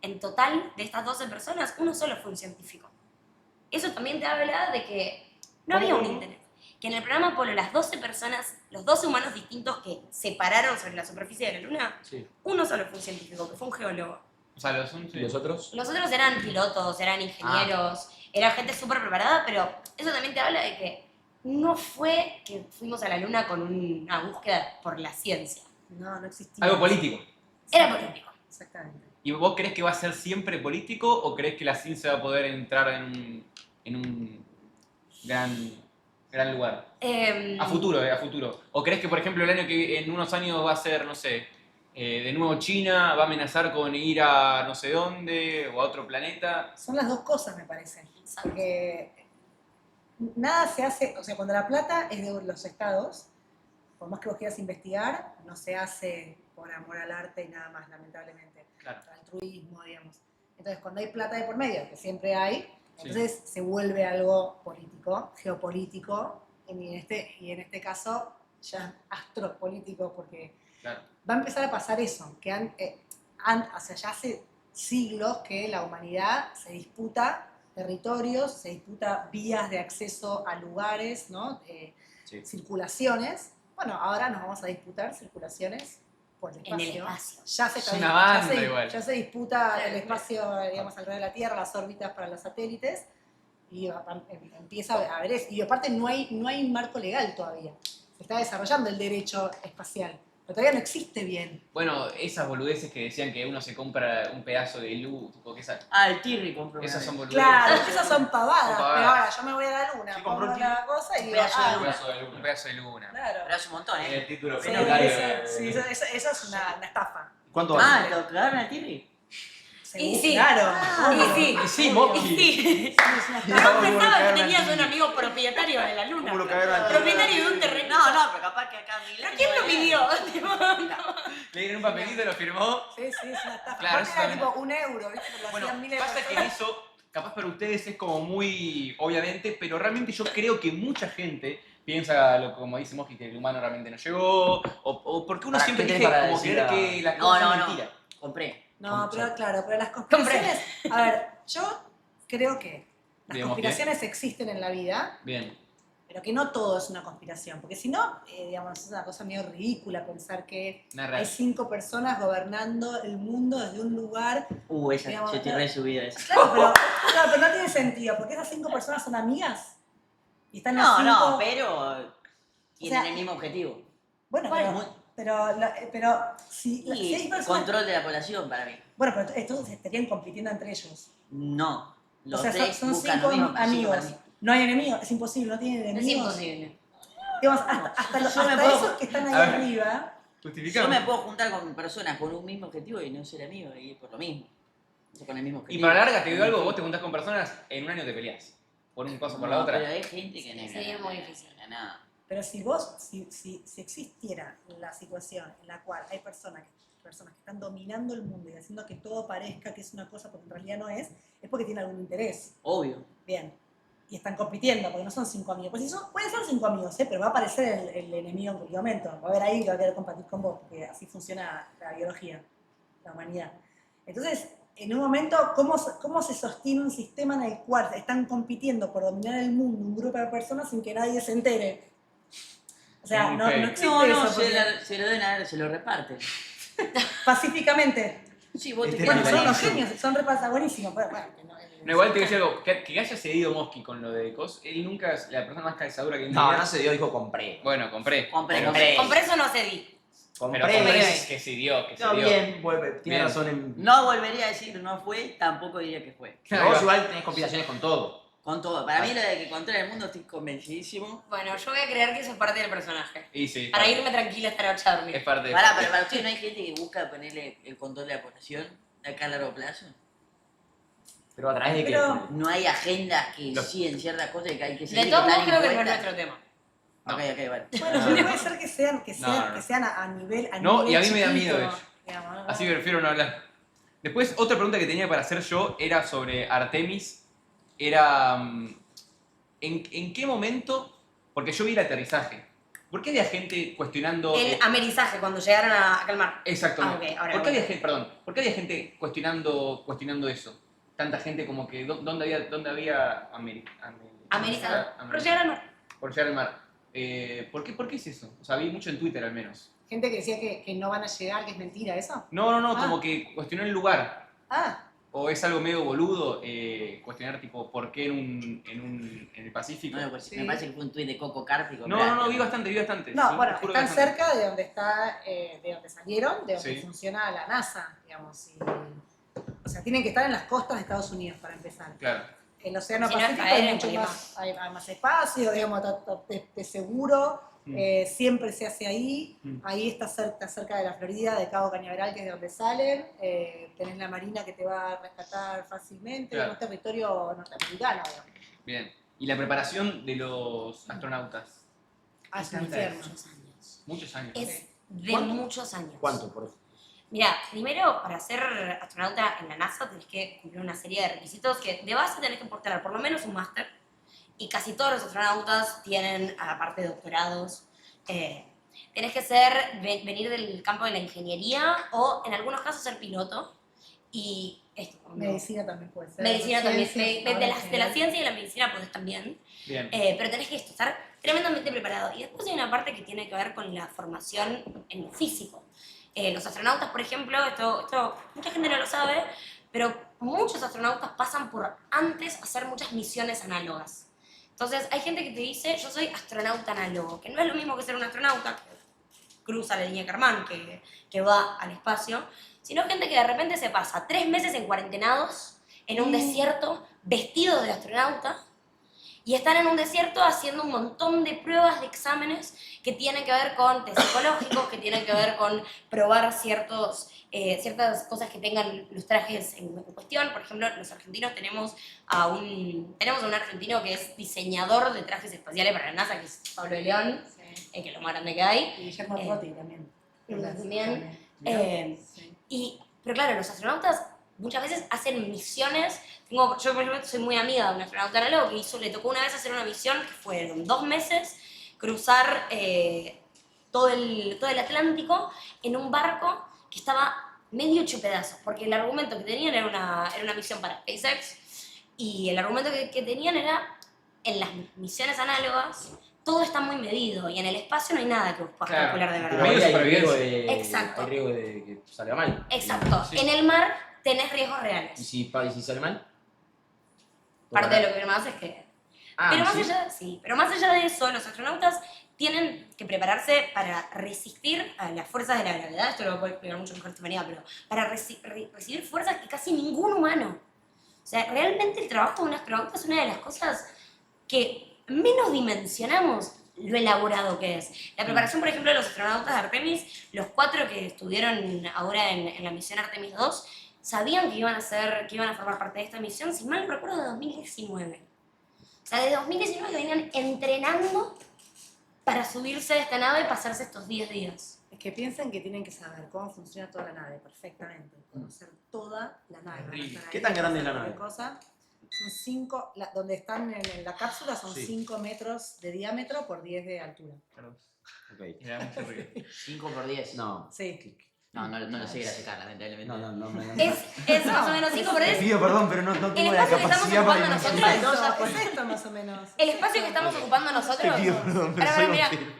En total, de estas 12 personas, uno solo fue un científico. Eso también te habla de que no había un interés. Que en el programa Apolo, las 12 personas, los 12 humanos distintos que se pararon sobre la superficie de la Luna, Sí. uno solo fue un científico, que fue un geólogo. O sea, los ¿Y los otros? Los otros eran pilotos, eran ingenieros, era gente súper preparada, pero eso también te habla de que no fue que fuimos a la Luna con una búsqueda por la ciencia. No, no existía. Algo político. Era político. Exactamente. ¿Y vos crees que va a ser siempre político o crees que la ciencia va a poder entrar en un gran lugar? A futuro, a futuro. ¿O crees que, por ejemplo, el año que en unos años va a ser, no sé, de nuevo China va a amenazar con ir a no sé dónde o a otro planeta? Son las dos cosas, me parece. Exacto. Porque nada se hace, o sea, cuando la plata es de los estados, por más que vos quieras investigar, no se hace por amor al arte y nada más, lamentablemente. Claro. Altruismo, digamos. Entonces, cuando hay plata de por medio, que siempre hay, Sí. entonces se vuelve algo político, geopolítico, y en este caso ya astropolítico, porque Claro. va a empezar a pasar eso, que o sea, ya hace siglos que la humanidad se disputa territorios, se disputa vías de acceso a lugares, ¿no? Sí. Circulaciones. Bueno, ahora nos vamos a disputar circulaciones por el En espacio. el espacio. Ya se, Es una banda igual. ya se disputa Claro. el espacio, digamos, alrededor de la Tierra, las órbitas para los satélites, y empieza a haber eso. Y aparte no hay un marco legal todavía. Se está desarrollando el derecho espacial, pero todavía no existe bien. Bueno, esas boludeces que decían que uno se compra un pedazo de luz, tipo que esas El Tirri compró una esas vez. son boludeces. Claro, esas son pavadas, Son pavadas. pero ahora yo me voy a la luna, Sí, compró pongo un la cosa y un digo, pedazo de ah, luna. Un pedazo de luna. claro. Pero es un montón, En ¿eh? el título Sí, secundario. eso es una estafa. ¿Cuánto vale? ¿lo cagaron al Tirri? Y sí. Claro. Y sí. Y sí, Y Moki. sí. Es una Yo estafa. pensaba que tenías un amigo propietario de la Luna. ¿Cómo lo cagaron al Propietario de un terreno. No, pero capaz que acá en ¿Pero quién lo pidió? Tipo, no. Le dieron un papelito y lo firmó. Sí, es una estafa. Claro, Aparte eso era también. tipo €1, ¿viste? Porque lo Bueno, hacían miles de pasa que personas. eso capaz para ustedes es como muy obviamente, pero realmente yo creo que mucha gente piensa, como dice Mosqui, que el humano realmente no llegó, o porque uno Pará, siempre ¿qué quiere tenés para como decir creer a- que las No, cosas no, son no. mentiras. Compré. No, pero claro, pero las conspiraciones. A ver, yo creo que las Digamos que- conspiraciones existen en la vida, Bien. pero que no todo es una conspiración. Porque si no, digamos, es una cosa medio ridícula pensar que No es hay real. 5 personas gobernando el mundo desde un lugar. Esa, Digamos, yo estoy re subida esa. Claro, pero no tiene sentido, porque esas 5 personas son amigas. Y están las No, 5. no, pero tienen O sea, el mismo objetivo. Bueno, Bueno, pero si Y 6 personas. control de la población para mí. Bueno, pero estos estarían compitiendo entre ellos. No. Los o sea, tres son buscan 5 lo mismo, así que para amigos. mí. No hay enemigos, es imposible, no tienen enemigos. Es imposible. Digamos, hasta Yo me hasta puedo- esos que están ahí A ver. arriba. Justificado. Yo me puedo juntar con personas con un mismo objetivo y no ser amigo, y por lo mismo. O con el mismo Y objetivo. para larga te digo algo, vos te juntás con personas, en un año te peleás. Por un paso por la No, otra. Pero hay gente que no. Sí, es muy difícil. No. Pero si existiera la situación en la cual hay personas que están dominando el mundo y haciendo que todo parezca que es una cosa porque en realidad no es porque tienen algún interés. Obvio. Bien. Y están compitiendo, porque no son 5 amigos. Pues si pueden ser 5 amigos, pero va a aparecer el enemigo en cualquier momento. Va a haber ahí que va a querer compartir con vos, porque así funciona la biología, la humanidad. Entonces, en un momento, ¿cómo se sostiene un sistema en el cual están compitiendo por dominar el mundo un grupo de personas sin que nadie se entere? O sea, no Ok. existe No, eso. porque- se lo den a él, se lo reparten. Pacíficamente. Sí, vos te Este quedas Bueno, nivel. son los buenísimo. genios, son repasa buenísimos. Pero bueno, que no, No, igual te voy a decir algo, que haya cedido Mosqui con lo de Cos, él nunca es la persona más calzadura que No, no se dio, dijo compré. Bueno, compré. Compré, Pero- compré. Compré eso no cedí. Pero Compré. compré que se dio, que se No, dio. bien, vuelve. Tiene Bien. razón en. No volvería a decir no fue, tampoco diría que fue. Pero vos igual tenés conspiraciones con todo. Con todo. Para mí, lo de que controla el mundo, estoy convencidísimo. Bueno, yo voy a creer que eso es parte del personaje. Y sí. Para irme tranquila esta noche a Es dormir. parte de Pará, pero para ustedes no hay gente que busca ponerle el control de la población acá a largo plazo. Pero a través de que. Pero- No hay agendas que Lo- siguen ciertas cosas y que hay que seguir. De todos que modos, están creo que no es impuestas. nuestro tema. Ok, ok, vale. Bueno, pero puede ser que sean, No. que sean a nivel. No, nivel y a mí me da chiquito, miedo eso. digamos, ¿no? Así que prefiero no hablar. Después, otra pregunta que tenía para hacer yo era sobre Artemis. Era. ¿En qué momento? Porque yo vi el aterrizaje. ¿Por qué había gente cuestionando. El amerizaje, cuando llegaron a calmar. Exacto. Ah, ok, ahora ¿Por qué voy. había gente, perdón, ¿por qué había gente cuestionando eso? Tanta gente como que. ¿Dónde había Amerizado. Pero llegaron a mar. Por llegar al mar. ¿Por qué es eso? O sea, vi mucho en Twitter al menos. Gente que decía que no van a llegar, que es mentira eso. No, Ah. como que cuestionó el lugar. Ah, O es algo medio boludo cuestionar tipo por qué en el Pacífico. Bueno, pues Sí. me parece que fue un tuit de Coco Carpi. con No, Blanca, vi bastante. no, sí, bueno, te juro que están bastante. cerca de donde está, de donde salieron, de donde Sí. funciona la NASA, digamos. O sea, tienen que estar en las costas de Estados Unidos para empezar. Claro. El Océano Si no, Pacífico caer hay en mucho clima. más, hay más espacio, digamos, de seguro. Siempre se hace ahí. Mm. Ahí está cerca de la Florida, de Cabo Cañaveral, que es de donde salen. Tenés la marina que te va a rescatar fácilmente. Claro. Es un territorio norteamericano, digamos. Bien. ¿Y la preparación de los astronautas? Ah, es un Tanta infierno. Muchos años. Muchos años. Es de ¿Cuánto? muchos años. ¿Cuánto? Por eso. Mira, primero, para ser astronauta en la NASA tenés que cumplir una serie de requisitos que de base tenés que portar por lo menos un máster. Y casi todos los astronautas tienen, aparte de doctorados, tenés que venir del campo de la ingeniería o en algunos casos ser piloto. Y esto, Medicina también puede ser. medicina también. Ciencias, De la general. ciencia y la medicina podés también. Bien. Pero tenés que estar tremendamente preparado. Y después hay una parte que tiene que ver con la formación en lo físico. Los astronautas, por ejemplo, esto mucha gente no lo sabe, pero muchos astronautas pasan por antes hacer muchas misiones análogas. Entonces, hay gente que te dice, yo soy astronauta análogo, que no es lo mismo que ser un astronauta que cruza la línea Kármán, que va al espacio, sino gente que de repente se pasa 3 meses en cuarentenados, en un desierto, vestido de astronauta, y están en un desierto haciendo un montón de pruebas, de exámenes que tienen que ver con test psicológicos, que tienen que ver con probar ciertas cosas que tengan los trajes en cuestión. Por ejemplo, los argentinos tenemos a un argentino que es diseñador de trajes espaciales para la NASA, que es Pablo de León, que es lo más grande que hay. Y Guillermo Eh, Rotti también. también. Sí. Pero claro, los astronautas muchas veces hacen misiones. Yo, por ejemplo, soy muy amiga de un astronauta análogo que le tocó una vez hacer una misión que fueron 2 meses, cruzar todo el Atlántico en un barco que estaba medio hecho pedazos, porque el argumento que tenían era una misión para SpaceX, y el argumento que tenían era, en las misiones análogas, todo está muy medido, y en el espacio no hay nada que vos puedas calcular de Pero verdad. ahí hay supervivencia. riesgo de, Exacto. hay riesgo de que salga mal. Exacto. Sí. En el mar tenés riesgos ¿Y reales. si sale mal? Parte de lo que más es que... pero más allá de eso, los astronautas tienen que prepararse para resistir a las fuerzas de la gravedad. Esto lo puede explicar mucho mejor Estefanía, pero para recibir fuerzas que casi ningún humano. O sea, realmente el trabajo de un astronauta es una de las cosas que menos dimensionamos lo elaborado que es. La preparación, por ejemplo, de los astronautas de Artemis, los 4 que estuvieron ahora en la misión Artemis 2, sabían que iban a formar parte de esta misión, si mal no recuerdo, de 2019. O sea, de 2019 que venían entrenando para subirse a esta nave y pasarse estos 10 días. Es que piensen que tienen que saber cómo funciona toda la nave perfectamente, conocer toda la nave. Terrible. Para ¿Qué ahí tan grande es la cualquier nave? cosa. Son 5, donde están en la cápsula son Sí. 5 metros de diámetro por 10 de altura. Ok. 5 por 10. No. Sí. No lo sé graficar, lamentablemente. No. Es más o menos 5 por Te 10. pido perdón, pero no El tengo la espacio que estamos capacidad para ocupando nosotros- imaginar. Es esto más o menos. El espacio que estamos ocupando nosotros... Te pido perdón, pero Pará, soy mira. grosero.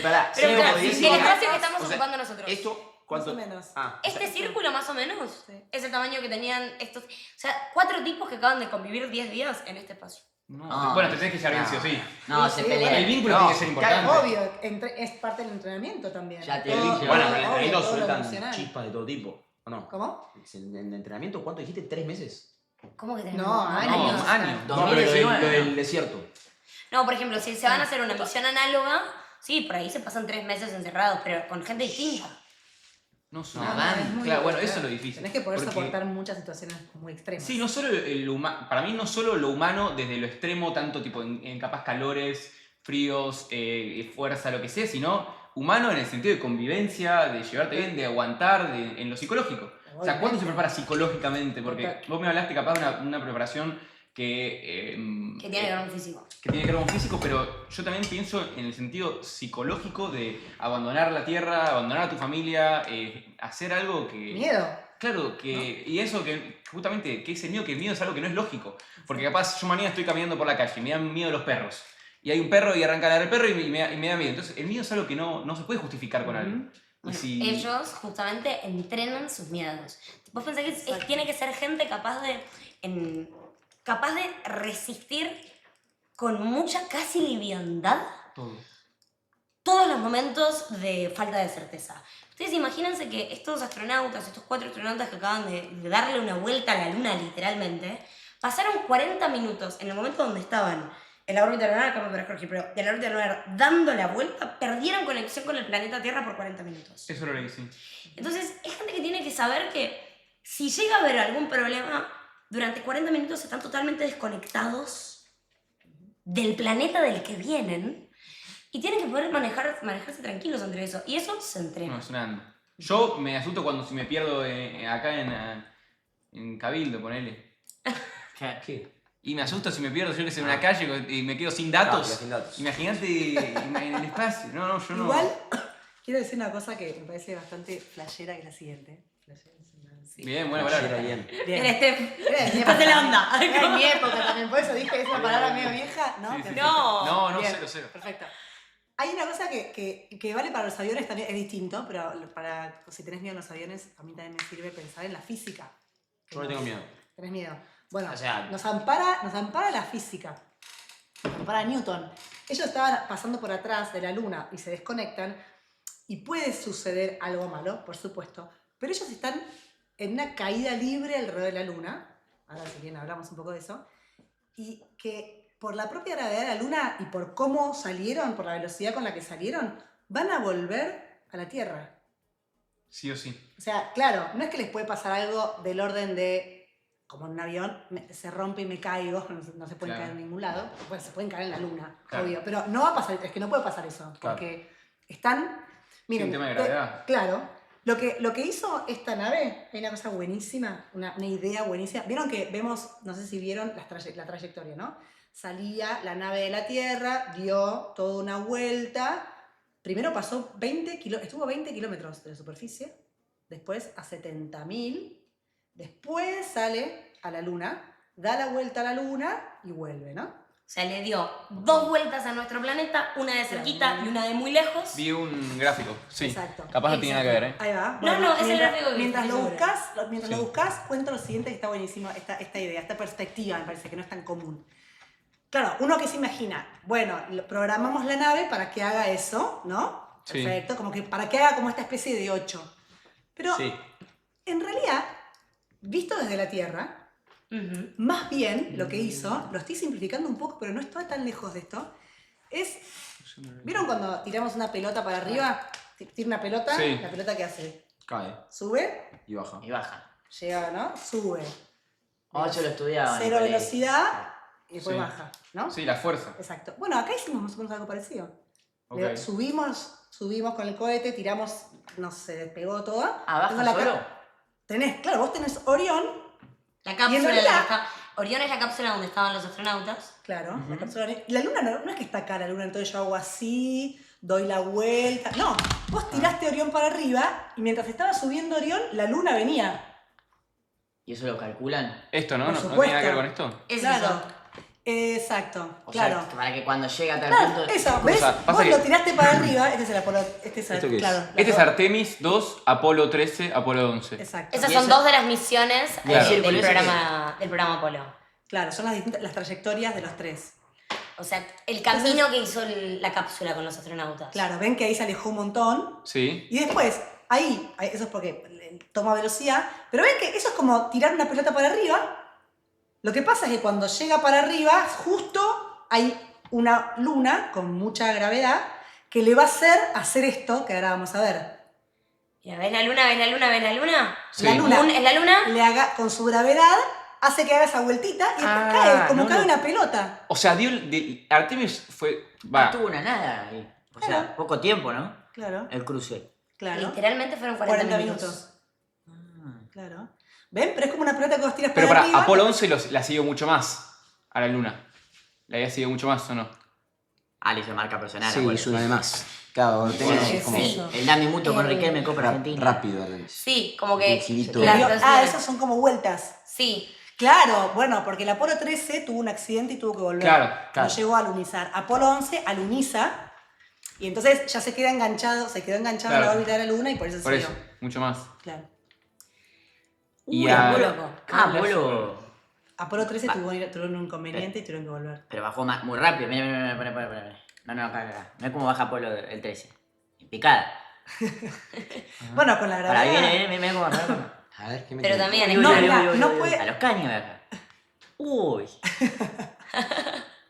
Pará, Pero 5 claro, por 10. el espacio que estamos O sea, ocupando nosotros. ¿Esto cuánto? Más o menos. Ah, Este círculo más o menos Sí. es el tamaño que tenían estos... O sea, 4 tipos que acaban de convivir 10 días en este espacio. No, bueno, te tenés que llevar bien, sí o sí. No, Sí, se sí, pelean. El vínculo No, tiene que ser importante. Obvio, es parte del entrenamiento también. Ya te Todo- dije. Bueno, todo- pero en el obvio, entrenamiento todo lo sueltan emocional. chispas de todo tipo, ¿o no? ¿Cómo? En el entrenamiento, ¿cuánto dijiste? ¿3 meses? ¿Cómo que tenés? No, años. No, años. No, pero lo 2019. del desierto. No, por ejemplo, si se van a hacer una misión análoga, sí, por ahí se pasan 3 meses encerrados, pero con gente distinta. No es No, una no, banda. es muy Claro, bueno, difícil. eso es lo difícil. Tenés que poder Porque- soportar muchas situaciones muy extremas. Sí, no solo para mí no solo lo humano desde lo extremo, tanto tipo en capaz calores, fríos, fuerza, lo que sea, sino humano en el sentido de convivencia, de llevarte bien, de aguantar, en lo psicológico. O sea, ¿cuánto se prepara psicológicamente? Porque Total. vos me hablaste capaz de una preparación que... Que tiene que ver con físico. que tiene que ver con físico, pero yo también pienso en el sentido psicológico de abandonar la tierra, abandonar a tu familia, hacer algo que... Miedo. Claro, y eso que justamente, que es el miedo, que el miedo es algo que no es lógico. Porque capaz yo mañana estoy caminando por la calle y me dan miedo los perros. Y hay un perro y arranca a ladrar el perro y me da miedo. Entonces el miedo es algo que no se puede justificar con algo. Y Bueno, si... ellos justamente entrenan sus miedos. Vos pensás que tiene que ser gente capaz de resistir con mucha casi liviandad Todo. todos los momentos de falta de certeza. Ustedes imagínense que estos 4 astronautas que acaban de darle una vuelta a la Luna literalmente, pasaron 40 minutos en el momento donde estaban en la órbita lunar, acá me parece corregir, pero en la órbita lunar dando la vuelta, perdieron conexión con el planeta Tierra por 40 minutos. Eso lo leí, sí. Entonces, es gente que tiene que saber que si llega a haber algún problema, durante 40 minutos están totalmente desconectados del planeta del que vienen y tienen que poder manejarse tranquilos entre eso. Y eso se No, entrena. es una anda. Yo me asusto cuando si me pierdo acá en Cabildo, ponele. ¿Qué? Y me asusto si me pierdo, yo que sé, en una calle y me quedo sin datos. Claro, sin datos. Imagínate en el espacio. No, yo no. Igual, quiero decir una cosa que me parece bastante flashera, que es la siguiente. Flashera es una- sí. Bien, buena Ayer palabra. bien. En este... Era de mi Pase la época. onda. Era de mi época también, por eso dije esa palabra medio vieja. No, Sí, sí. perfecto. No. Bien. Cero. Perfecto. Hay una cosa que vale para los aviones también, es distinto, pero para si tenés miedo a los aviones, a mí también me sirve pensar en la física. Yo no tengo miedo. ¿Tenés miedo? Bueno, O sea- nos ampara la física. Nos ampara Newton. Ellos estaban pasando por atrás de la luna y se desconectan y puede suceder algo malo, por supuesto, pero ellos están en una caída libre alrededor de la luna, ahora si bien hablamos un poco de eso, y que por la propia gravedad de la luna y por cómo salieron, por la velocidad con la que salieron, van a volver a la Tierra. Sí o sí. O sea, claro, no es que les puede pasar algo del orden de, como en un avión, se rompe y me caigo, no se pueden Claro. caer en ningún lado, pues se pueden caer en la luna, Claro. obvio, pero no va a pasar, es que no puede pasar eso, Claro. porque están, miren, un tema de gravedad. claro, Lo que hizo esta nave, hay una cosa buenísima, una idea buenísima. Vieron que vemos, no sé si vieron la trayectoria, ¿no? Salía la nave de la Tierra, dio toda una vuelta. Primero pasó estuvo 20 kilómetros de la superficie, después a 70.000, después sale a la Luna, da la vuelta a la Luna y vuelve, ¿no? O sea, le dio 2 vueltas a nuestro planeta, una de cerquita y una de muy lejos. Vi un gráfico, sí. Exacto. Capaz no tiene nada que ver, ¿eh? Ahí va. No, es el gráfico que Mientras lo estoy buscas, Sí. cuento lo siguiente que está buenísimo, esta idea, esta perspectiva, me parece que no es tan común. Claro, uno que se imagina, bueno, programamos la nave para que haga eso, ¿no? Sí. Perfecto, como que para que haga como esta especie de 8. Pero Sí. en realidad, visto desde la Tierra, más bien lo que hizo, lo estoy simplificando un poco, pero no estoy tan lejos de esto, es, ¿vieron cuando tiramos una pelota para arriba? Tira una pelota, Sí. la pelota ¿qué hace? Cae Sube, y baja. Y baja. llega, ¿no? Sube. Yo lo estudiaba. en el Cero colegio. velocidad y después Sí. baja, ¿no? Sí, la fuerza. Exacto. Bueno, acá hicimos más o menos algo parecido. Ok. Subimos con el cohete, tiramos, no sé, despegó todo. ¿Baja Tengo la solo? Claro, vos tenés Orión, La cápsula, realidad- Orión es la cápsula donde estaban los astronautas. claro, la cápsula Orión. La Luna no es que está acá la Luna, entonces yo hago así, doy la vuelta. No, vos tiraste Orión para arriba y mientras estaba subiendo Orión, la Luna venía. ¿Y eso lo calculan? Esto, ¿no? Por ¿No tiene supuesto. nada que ver con esto? Es Claro. eso. Exacto, O claro. sea, para que cuando llegue a tal Claro, punto... eso, ¿ves? sea, pasa Vos que- lo tiraste para arriba, este es el Apolo, ¿Esto qué es? claro. Este es Artemis 2, Apolo 13, Apolo 11. Exacto. Esas Y son eso- 2 de las misiones Claro. Sí, del, ese programa Apolo. Claro, son las trayectorias de los 3. O sea, el camino que hizo la cápsula con los astronautas. Claro, ven que ahí se alejó un montón. Sí. Y después, eso es porque toma velocidad, pero ven que eso es como tirar una pelota para arriba. Lo que pasa es que cuando llega para arriba, justo hay una luna con mucha gravedad que le va a hacer esto que ahora vamos a ver. Mira, ¿ves la luna? ¿Ves la luna? ¿Ves la luna? Sí. La luna Moon es la luna. le haga, con su gravedad, hace que haga esa vueltita y después cae, como no, cae no. una pelota. O sea, Artemis fue. No tuvo una nada ahí. O sea, Claro. poco tiempo, ¿no? Claro, El cruce. claro. Literalmente fueron 40 minutos. Claro. ¿Ven? Pero es como una pelota que vos tiras Pero para para arriba. Apolo 11 la siguió mucho más a la Luna. La había seguido mucho más, ¿o no? Le hizo marca personal. Sí, Apolo. es una de más. Claro, tenés Sí, como sí. El Dami Muto con Riquelme, Copa ra- Argentina. rápido. Artemis. Sí, como que. Un girito. Esos son como vueltas. Sí. Claro, bueno, porque el Apolo 13 tuvo un accidente y tuvo que volver. Claro. No llegó a alunizar. Apolo 11 aluniza y entonces ya se quedó enganchado Claro. en la órbita de la Luna y por eso Por se eso, dio. mucho más. Claro. Y Uy, a- muy loco. Apolo. Apolo 13 tuvieron un inconveniente y tuvieron que volver. Pero bajó muy rápido. Mira. No, acá. Mira cómo baja Apolo el 13. En picada. Bueno, con la Ahora gravedad. viene, mira cómo baja. A ver, ¿qué me Pero queda? también No, es mira, Uy, no uy, puede- A los caños baja. Uy.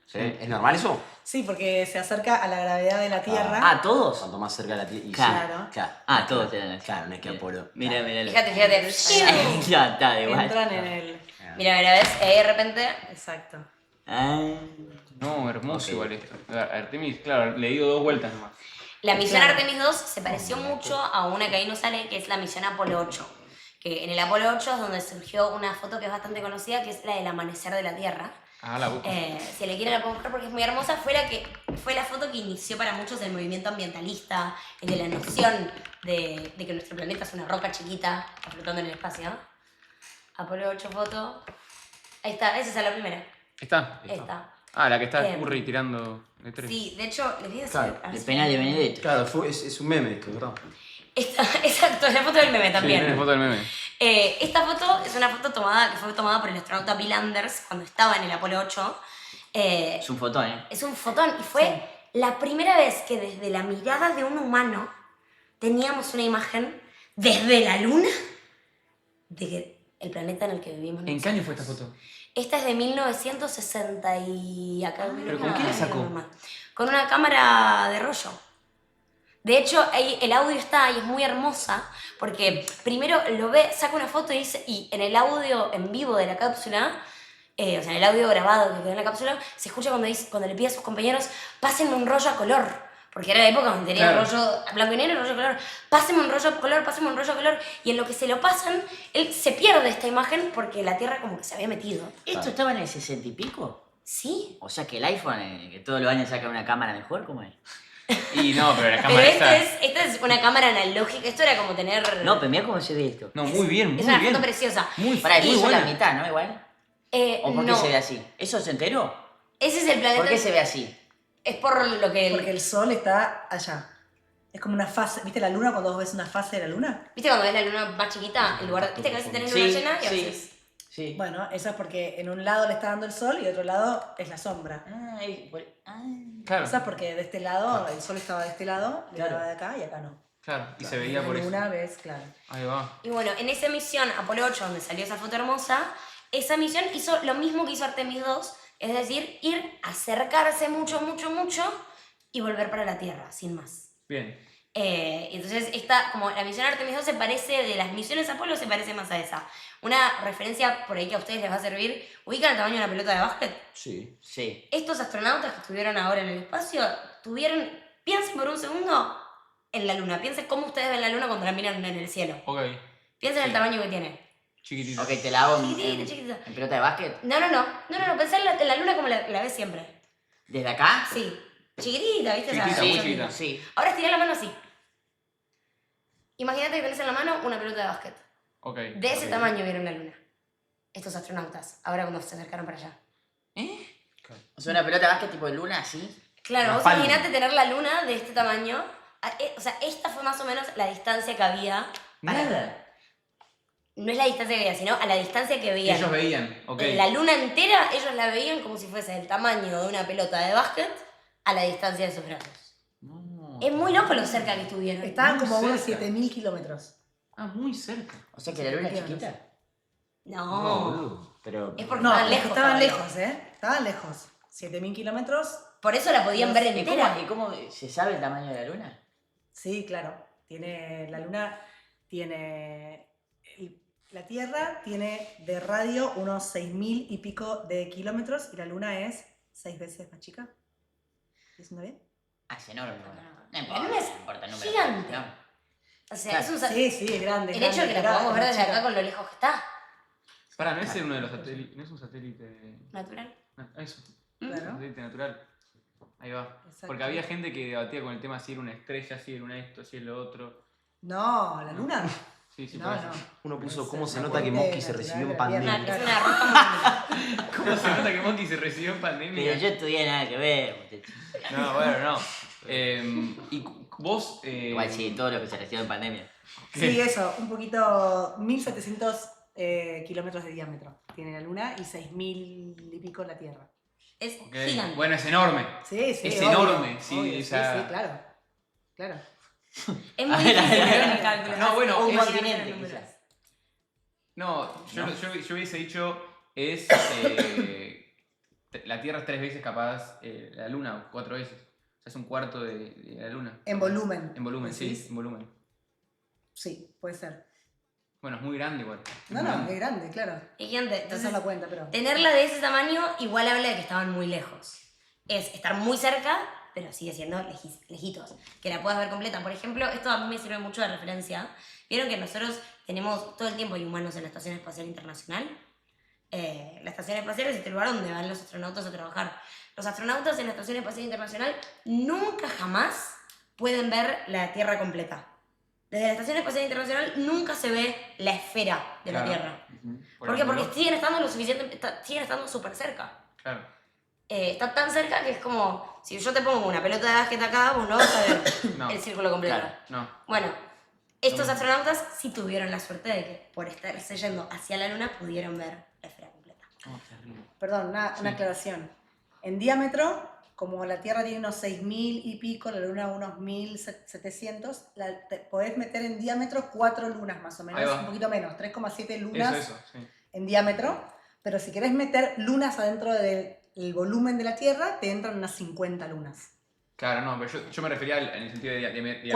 ¿Sí? ¿Es normal eso? Sí, porque se acerca a la gravedad de la Tierra. ¿Todos? Cuanto más cerca de la Tierra. Claro. Claro. Todos tienen. Claro, no es que Apolo. Mira. Fíjate. Ya está, igual. Entran en el. Mira, ¿ves? Y ahí de repente. Exacto. No, hermoso Ok. igual esto. Artemis, claro, le dio 2 vueltas nomás. La misión Claro. Artemis 2 se pareció mucho a una que ahí no sale, que es la misión Apolo 8. Que en el Apolo 8 es donde surgió una foto que es bastante conocida, que es la del amanecer de la Tierra. Ah, la boca. Si le quieren la puedo buscar porque es muy hermosa. Fue la foto que inició para muchos el movimiento ambientalista, el de la noción de que nuestro planeta es una roca chiquita flotando en el espacio. Apolo 8 foto. Ahí está, esa es la primera. ¿Está? Esta. Ah, la que está Em, Curry tirando de 3. Sí, de hecho, les voy a decir. Claro, a ver El si- penal de Benedetto. Claro, es un meme esto, ¿verdad? Exacto, es la foto del meme también. Sí, tiene foto del meme. Esta foto es una foto que fue tomada por el astronauta Bill Anders cuando estaba en el Apolo 8. Es un fotón, ¿eh? Es un fotón y fue la primera vez que desde la mirada de un humano teníamos una imagen desde la Luna de que el planeta en el que vivimos. ¿En qué año fue esta foto? Esta es de 1960 y acá. ¿Pero con quién la sacó? Con una cámara de rollo. De hecho, ahí el audio está y es muy hermosa porque primero lo ve, saca una foto y dice, y en el audio en vivo de la cápsula, o sea, en el audio grabado que quedó en la cápsula, se escucha cuando le pide a sus compañeros, pásenme un rollo a color, Porque era la época donde tenía Claro. rollo blanco y negro, rollo color. Páseme un rollo color, páseme un rollo color. Y en lo que se lo pasan, él se pierde esta imagen porque la Tierra como que se había metido. ¿Esto estaba en el 60 y pico? ¿Sí? O sea que el iPhone, que todos los años saca una cámara mejor, ¿cómo es? Y no, pero la Pero cámara esta es una cámara analógica. Esto era como tener... No, pero mira cómo se ve esto. No, muy bien, muy es una bien. foto preciosa. Muy, Para el muy hizo la buena. mitad, ¿no? Igual. ¿O por qué No, se ve así? ¿Eso se enteró? ese es el planeta... ¿Por qué se ve así? Es por lo que... Porque el sol está allá. Es como una fase. ¿Viste la luna cuando vos ves una fase de la luna? ¿Viste cuando ves la luna más chiquita? En lugar de... ¿Viste que a veces tenés luna llena y a veces... Sí. Bueno, eso es porque en un lado le está dando el sol y otro lado es la sombra. Claro, Eso es porque de este lado, el sol estaba de este lado, le Claro. daba de acá y acá no. claro. Y se veía por eso. Una vez, claro. Ahí va. Y bueno, en esa misión Apolo 8, donde salió esa foto hermosa, esa misión hizo lo mismo que hizo Artemis 2, es decir, ir, acercarse mucho, mucho, mucho y volver para la Tierra, sin más. Bien. Entonces, como la misión Artemis 2 se parece, de las misiones Apolo se parece más a esa. Una referencia por ahí que a ustedes les va a servir, ¿ubican el tamaño de una pelota de básquet? Sí. Sí. Estos astronautas que estuvieron ahora en el espacio piensen por un segundo en la Luna, piensen cómo ustedes ven la Luna cuando la miran en el cielo. Ok. Piensen en el tamaño que tiene. Chiquitito. Ok, te la hago Chiquitito, chiquitito. en pelota de básquet. No, pensá en la Luna como la ves siempre. ¿Desde acá? Sí, chiquitita, ¿viste? Chiquitita, Esa- muy esa chiquita. misma. Sí. Ahora estirá la mano así. Imagínate que tenés en la mano una pelota de básquet. Ok. De ese tamaño vieron la Luna. Estos astronautas, ahora cuando se acercaron para allá. O sea, una pelota de básquet tipo de luna, así. Claro, Una vos palma. imaginate tener la Luna de este tamaño. O sea, esta fue más o menos la distancia que había. Nada. No es la distancia que había, sino a la distancia que veían. Ellos veían, ok. La Luna entera, ellos la veían como si fuese el tamaño de una pelota de básquet a la distancia de sus brazos. No. Es muy loco lo cerca que estuvieron. Estaban Muy como a unos cerca. 7000 kilómetros. Ah, muy cerca. O sea que la luna es chiquita. No. Pero. Es porque No, estaban lejos. estaban todavía. lejos, ¿eh? Estaban lejos. 7000 kilómetros. Por eso la podían ver ¿Y entera. cómo se sabe el tamaño de la luna? Sí, claro. La luna tiene... La Tierra tiene de radio unos 6000 y pico de kilómetros y la luna es 6 veces más chica. ¿Está bien? Ah, es enorme. La No luna es importa el número. gigante. No. O sea, es un Sí, sí, es grande. el hecho de que la podamos ver desde acá con lo lejos que está. Para, no es uno de los satélites. No es un satélite. Natural. Eso. Claro. Un satélite natural. Ahí va. Exacto. Porque había gente que debatía con el tema si era una estrella, si era una esto, si era lo otro. No, la luna. Sí, sí, No, por eso. no. Uno puso Es cómo se una nota que fuente Mosky se natural recibió en de la Tierra. pandemia. Es una ropa muy- ¿Cómo se nota que Monkey se recibió en pandemia? Pero yo estudié nada que ver, muchachos. No, bueno, no. Y vos. Igual sí, todo lo que se recibió en pandemia. Sí, eso, un poquito, 1700 kilómetros de diámetro tiene la luna y 6000 y pico la Tierra. Es Ok. gigante. Bueno, es enorme. Sí, sí. Es obvio, enorme, sí, obvio, o sea- sí, claro. Claro. Es muy difícil hacer el cálculo. No, bueno, Un es- continente, números. quizás. No, yo hubiese dicho es la Tierra es 3 veces capaz la Luna, o 4 veces. O sea, es un cuarto de la Luna. En volumen. En volumen, sí, ¿Decís? en volumen. Sí, puede ser. Bueno, es muy grande igual. No, no, es grande, claro. Es gigante. Entonces Entonces, la cuenta, pero. tenerla de ese tamaño igual habla de que estaban muy lejos. Es estar muy cerca, pero sigue siendo lejitos. Que la puedas ver completa. Por ejemplo, esto a mí me sirve mucho de referencia. Vieron que nosotros tenemos todo el tiempo hay humanos en la Estación Espacial Internacional. La Estación Espacial es este lugar donde van los astronautas a trabajar. Los astronautas en la Estación Espacial Internacional nunca jamás pueden ver la Tierra completa. Desde la Estación Espacial Internacional nunca se ve la esfera de la Claro. Tierra. Por ¿Por qué? Porque ejemplo. siguen estando lo suficiente, siguen estando súper cerca. Claro. Está tan cerca que es como, si yo te pongo una pelota de básquet acá, vos no vas a ver No. el círculo completo. Claro. No. Bueno, estos astronautas sí tuvieron la suerte de que por estarse yendo hacia la Luna pudieron ver la esfera completa. Oh, terrible. Perdón, una aclaración. En diámetro, como la Tierra tiene unos 6000 y pico, la Luna unos 1700, podés meter en diámetro 4 lunas más o Ahí menos, va. un poquito menos, 3,7 lunas Eso, sí. en diámetro. Pero si querés meter lunas adentro del volumen de la Tierra, te entran unas 50 lunas. Claro, no, pero yo me refería en el sentido de diámetro.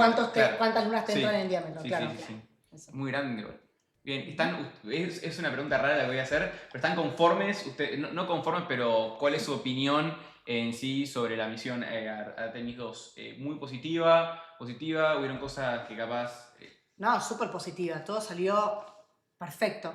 ¿Cuántas lunas te Sí. entran en diámetro? Sí, Claro. sí, sí. Eso. Muy grande igual. Bien, es una pregunta rara la que voy a hacer, pero ¿están conformes? No conformes, pero ¿cuál es su opinión en sí sobre la misión Artemis 2? ¿Muy positiva? ¿Hubieron cosas que capaz...? No, súper positiva. Todo salió perfecto.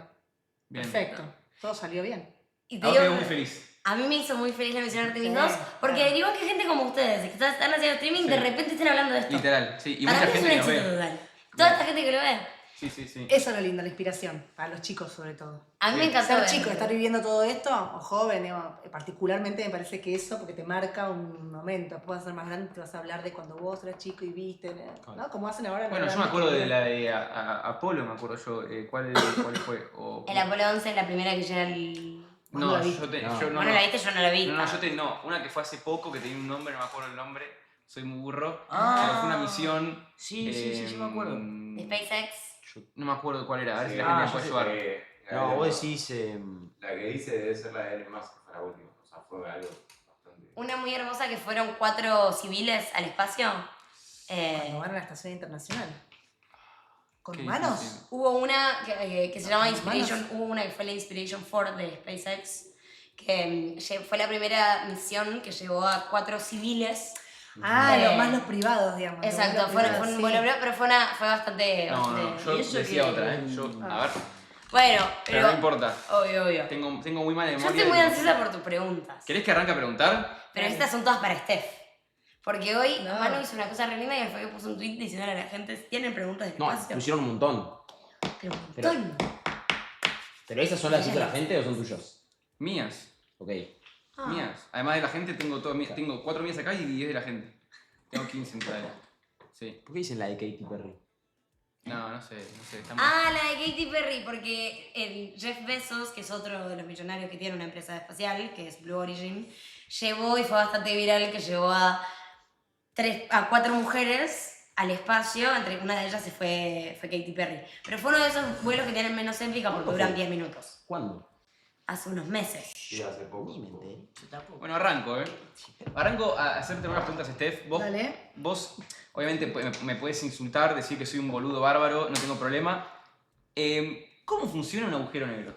Bien. Perfecto. Todo salió bien. Y te Ahora digo, quedo muy feliz. a mí me hizo muy feliz la misión Artemis Sí, 2, porque claro. igual que gente como ustedes, que están haciendo streaming, Sí. de repente estén hablando de esto. Literal, sí. Y Para mucha mí es un gente que lo éxito ve. total. Toda esta gente que lo ve. Sí, sí, sí. Eso es lo lindo, la inspiración. Para los chicos, sobre todo. A mí me Bien. encantó Ser ver. chico, estar viviendo todo esto, o joven, digamos, particularmente me parece que eso, porque te marca un momento. Después vas a ser más grande, te vas a hablar de cuando vos eras chico y viste, ¿no? Como hacen ahora. Bueno, yo me acuerdo de la de Apolo, me acuerdo yo. ¿Cuál fue? El Apolo 11 es la primera que llega al... Vos No, no la viste. yo ¿Vos no la viste? Yo no la vi. No, una que fue hace poco, que tenía un nombre, no me acuerdo el nombre, soy muy burro. Ah. Pero fue una misión... Sí, me acuerdo. De SpaceX. No me acuerdo cuál era, a ver si Sí. la gente me yo puede sé ayudar. No, vos decís. La que dice debe ser la de Elon Musk, que fue la última. O sea, fue algo bastante. Una muy hermosa que fueron 4 civiles al espacio. Cuando van a la estación internacional. ¿Con Qué humanos? difícil. Hubo una que se llama ¿Con Inspiration, humanos? hubo una que fue la Inspiration 4 de SpaceX, que fue la primera misión que llevó a 4 civiles. Ah, Eh, más los privados, digamos. Exacto, los fue privados, un sí. vuelo breve, pero fue bastante... No, bastante- yo ¿Y eso decía qué? otra, Yo, a ver, Bueno, pero no importa. Obvio. Tengo muy mala Yo memoria. estoy muy y- ansiosa por tus preguntas. ¿Querés que arranque a preguntar? Pero estas son todas para Steph. Porque hoy No. Manu hizo una cosa re linda y fue que puso un tweet diciéndole a la gente, ¿tienen preguntas de No, espacio? pusieron un montón. Pero un pero- montón. ¿Pero esas son las que hizo la gente o son tuyos? Mías. Ok. Ah. Mías. Además de la gente, tengo 4 mías acá y 10 de la gente. Tengo 15 en total. Sí. ¿Por qué dicen la de Katy Perry? No sé. Está muy... Ah, la de Katy Perry, porque el Jeff Bezos, que es otro de los millonarios que tiene una empresa espacial, que es Blue Origin, llevó, y fue bastante viral, que llevó a 4 mujeres al espacio, entre una de ellas se fue Katy Perry. Pero fue uno de esos vuelos que tienen menos épica porque ¿Cuándo duran fue? 10 minutos. ¿Cuándo? Hace unos meses. Sí, hace poco. Ni me enteré. Yo tampoco. Bueno, arranco, Arranco a hacerte unas preguntas, Steph. Dale. Vos obviamente, me puedes insultar, decir que soy un boludo bárbaro, no tengo problema. ¿Cómo funciona un agujero negro?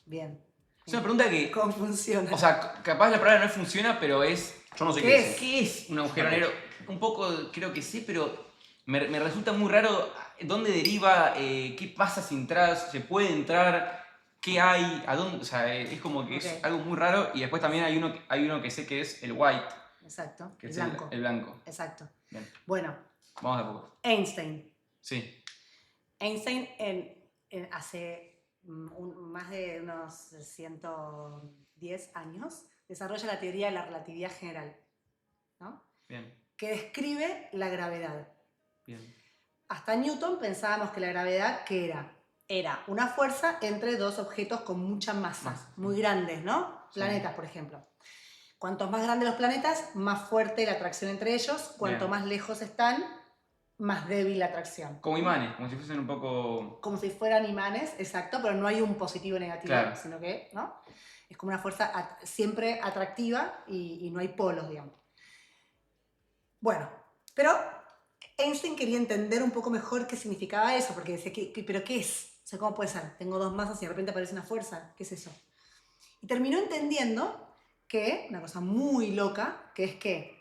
Bien. Es una pregunta que... ¿Cómo funciona? O sea, capaz la palabra no funciona, pero es... Yo no sé ¿Qué qué es? es. ¿Qué es un agujero negro? Un poco creo que sí, pero me resulta muy raro dónde deriva, qué pasa si entras, se puede entrar, qué hay, a dónde, o sea, es como que Ok. es algo muy raro. Y después también hay uno que sé que es el white, Exacto. que El es blanco. el blanco. Exacto. Bien, Bueno, vamos de a poco. Einstein. Sí, Einstein hace más de unos 110 años desarrolla la teoría de la relatividad general, ¿no? bien, Que describe la gravedad. bien. Hasta Newton pensábamos que la gravedad, ¿qué era? Era una fuerza entre dos objetos con mucha masa, Masa. muy grandes, ¿no? Sí. Planetas, por ejemplo. Cuantos más grandes los planetas, más fuerte la atracción entre ellos. Cuanto Bien. más lejos están, más débil la atracción. Como imanes, como si fuesen un poco... Como si fueran imanes, exacto, pero no hay un positivo y negativo, Claro. sino que, ¿no? Es como una fuerza siempre atractiva y no hay polos, digamos. Bueno, pero Einstein quería entender un poco mejor qué significaba eso, porque decía, ¿pero qué es? O sea, ¿cómo puede ser? Tengo dos masas y de repente aparece una fuerza, ¿qué es eso? Y terminó entendiendo que, una cosa muy loca, que es que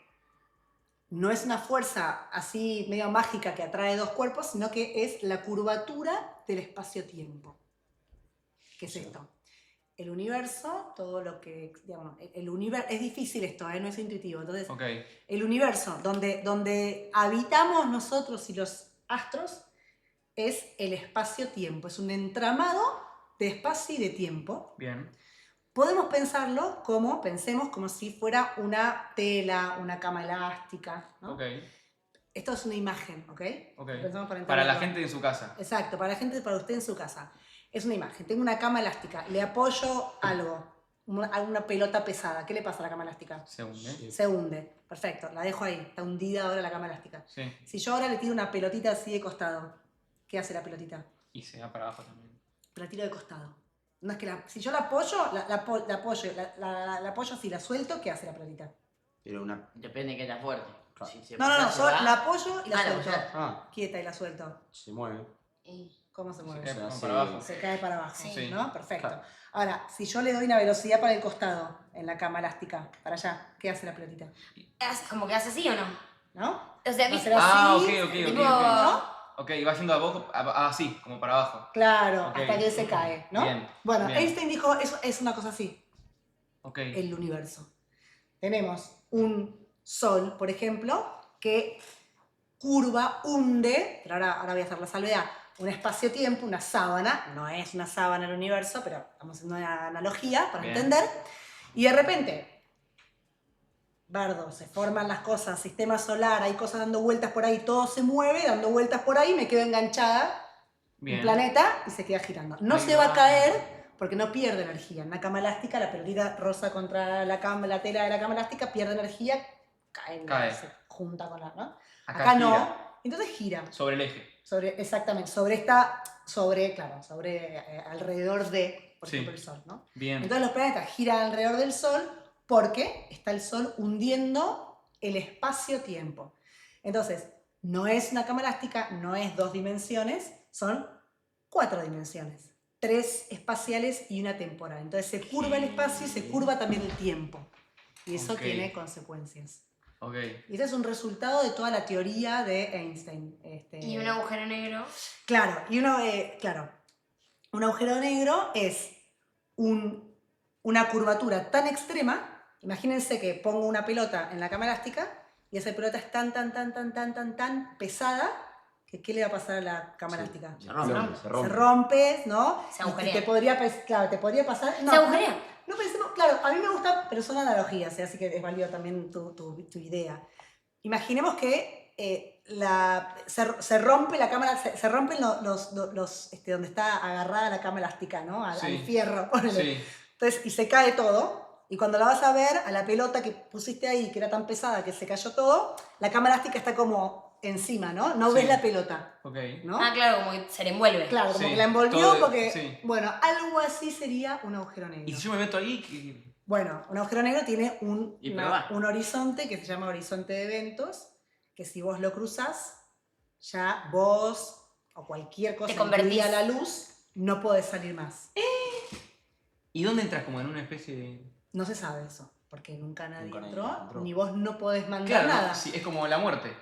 no es una fuerza así medio mágica que atrae dos cuerpos, sino que es la curvatura del espacio-tiempo. ¿Qué es esto? El universo, todo lo que, digamos, el universo, es difícil esto, no es intuitivo. Entonces, Ok, el universo donde habitamos nosotros y los astros es el espacio-tiempo, es un entramado de espacio y de tiempo. bien, Podemos pensemos como si fuera una tela, una cama elástica, ¿no? ok, Esto es una imagen, ¿ok? ok. Pensamos Para la entenderlo. gente en su casa. Exacto, para la gente, para usted en su casa. Es una imagen. Tengo una cama elástica, le apoyo algo, una pelota pesada. ¿Qué le pasa a la cama elástica? Según, Se hunde. Perfecto, la dejo ahí. Está hundida ahora la cama elástica. Sí. Si yo ahora le tiro una pelotita así de costado, ¿qué hace la pelotita? Y se va para abajo también. La tiro de costado. No es que si yo la apoyo, la apoyo así, la suelto, ¿qué hace la pelotita? Pero una. Depende de que está fuerte. Si se No, pasa, se va. la apoyo y la Ah, la suelto. apoyás. Ah, Quieta y la suelto. se mueve. Y ¿Cómo se mueve? cae sea, como sí. para abajo. Se cae para abajo, Sí. ¿no? Perfecto. Claro. Ahora, si yo le doy una velocidad para el costado en la cama elástica, para allá, ¿qué hace la pelotita? Como que hace así o no. ¿No? O sea, Va a ¿viste? ser así, Ah, ok, ok, tipo- ok. ¿no? Ok, va yendo a abajo, así, como para abajo. Claro, Ok. hasta que se cae, ¿no? Bien, Bueno, bien. Einstein dijo, eso es una cosa así, Ok. el universo. Tenemos un sol, por ejemplo, que curva, hunde, pero ahora voy a hacer la salvedad, un espacio-tiempo, una sábana, no es una sábana el universo, pero estamos haciendo una analogía para Bien. entender, y de repente, bardo, se forman las cosas, sistema solar, hay cosas dando vueltas por ahí, todo se mueve, dando vueltas por ahí, me quedo enganchada, Bien. un planeta, y se queda girando. No Ahí se va a va. caer porque no pierde energía. En una cama elástica, la pelotita rosa contra la tela de la cama elástica pierde energía, Cae. se junta con la, ¿no? Acá Acá gira. no. Entonces gira. Sobre el eje. Exactamente, alrededor de, por Sí. ejemplo, el Sol, ¿no? Bien. Entonces los planetas giran alrededor del Sol porque está el Sol hundiendo el espacio-tiempo. Entonces, no es una cama elástica, no es 2 dimensiones, son 4 dimensiones. 3 espaciales y una temporal. Entonces se curva el espacio y se curva también el tiempo. Y eso Ok. tiene consecuencias. Ok. Y ese es un resultado de toda la teoría de Einstein. Y un agujero negro. Claro, un agujero negro es una curvatura tan extrema. Imagínense que pongo una pelota en la cama elástica y esa pelota es tan pesada que ¿qué le va a pasar a la cama elástica? Se rompe, ¿no? Se rompe, ¿no? Se agujerea. Y te podría pasar. No, ¿Se agujerea? no pensemos, claro, a mí me gusta, pero son analogías, así que es válido también tu idea. Imaginemos que se rompe la cámara, se rompen los donde está agarrada la cama elástica, ¿no? Al Sí. fierro, ponele. Sí. Entonces, y se cae todo. Y cuando la vas a ver, a la pelota que pusiste ahí, que era tan pesada que se cayó todo, la cama elástica está como encima, ¿no? No Sí. ves la pelota, Ok. ¿no? Ah, claro, como que se le envuelve. Claro, como Sí, que la envolvió todo- porque, sí. bueno, algo así sería un agujero negro. Y si yo me meto ahí, ¿qué? Bueno, un agujero negro tiene Y probá. un horizonte que se llama horizonte de eventos, que si vos lo cruzás, ya vos o cualquier cosa Te convertís. incluida la luz, no podés salir más. ¿Y dónde entras? Como en una especie de. No se sabe eso, porque nunca nadie Nunca nadie entró, entró. ni vos no podés mandar Claro, nada. ¿no? Sí, es como la muerte.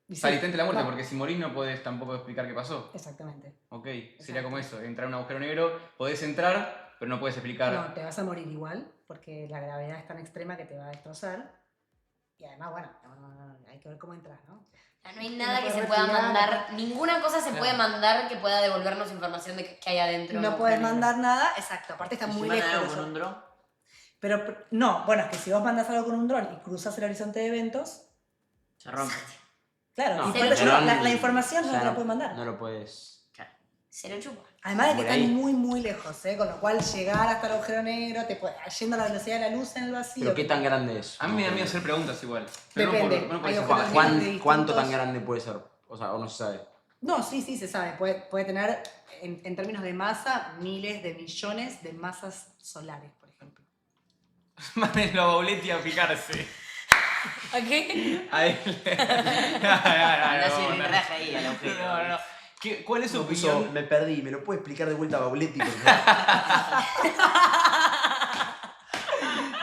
Y sí, Saliste ante la muerte, claro, porque si morís no podés tampoco explicar qué pasó. Exactamente. Ok, sería como eso, entrar a un agujero negro, podés entrar, pero no podés explicar. No, te vas a morir igual, porque la gravedad es tan extrema que te va a destrozar. Y además, bueno, no, hay que ver cómo entras, ¿no? No hay nada que puedes se pueda respirar, mandar, ninguna cosa se Claro. puede mandar que pueda devolvernos información de que hay adentro. No puedes mandar nada, exacto, aparte está ¿Y si muy mandan lejos. algo de con eso. un dron? Pero no, bueno, es que si vos mandás algo con un dron y cruzas el horizonte de eventos, Se rompe. claro, No, y pero aparte el la dron información no ya te la puede mandar. No lo puedes. Se lo chupa. Además de que Por están ahí. muy, muy lejos, ¿eh? Con lo cual llegar hasta el agujero negro, yendo a la velocidad de la luz en el vacío. ¿Pero qué tan grande es? A mí me da miedo hacer preguntas igual. Pero Depende, no por hay ese objetos juego. gigantes. ¿Cuánto tan distintos. grande puede ser? O sea, o no se sabe. No, sí, se sabe. Puede tener, en términos de masa, miles de millones de masas solares, por ejemplo. Mándenlo a Bauletti a fijarse. ¿A qué? A él. Anda así, no, no. raja ahí al agujero. No, no. ¿Cuál es su Me puso, opinión? me perdí, ¿me lo puede explicar de vuelta a Bauletti? Por favor?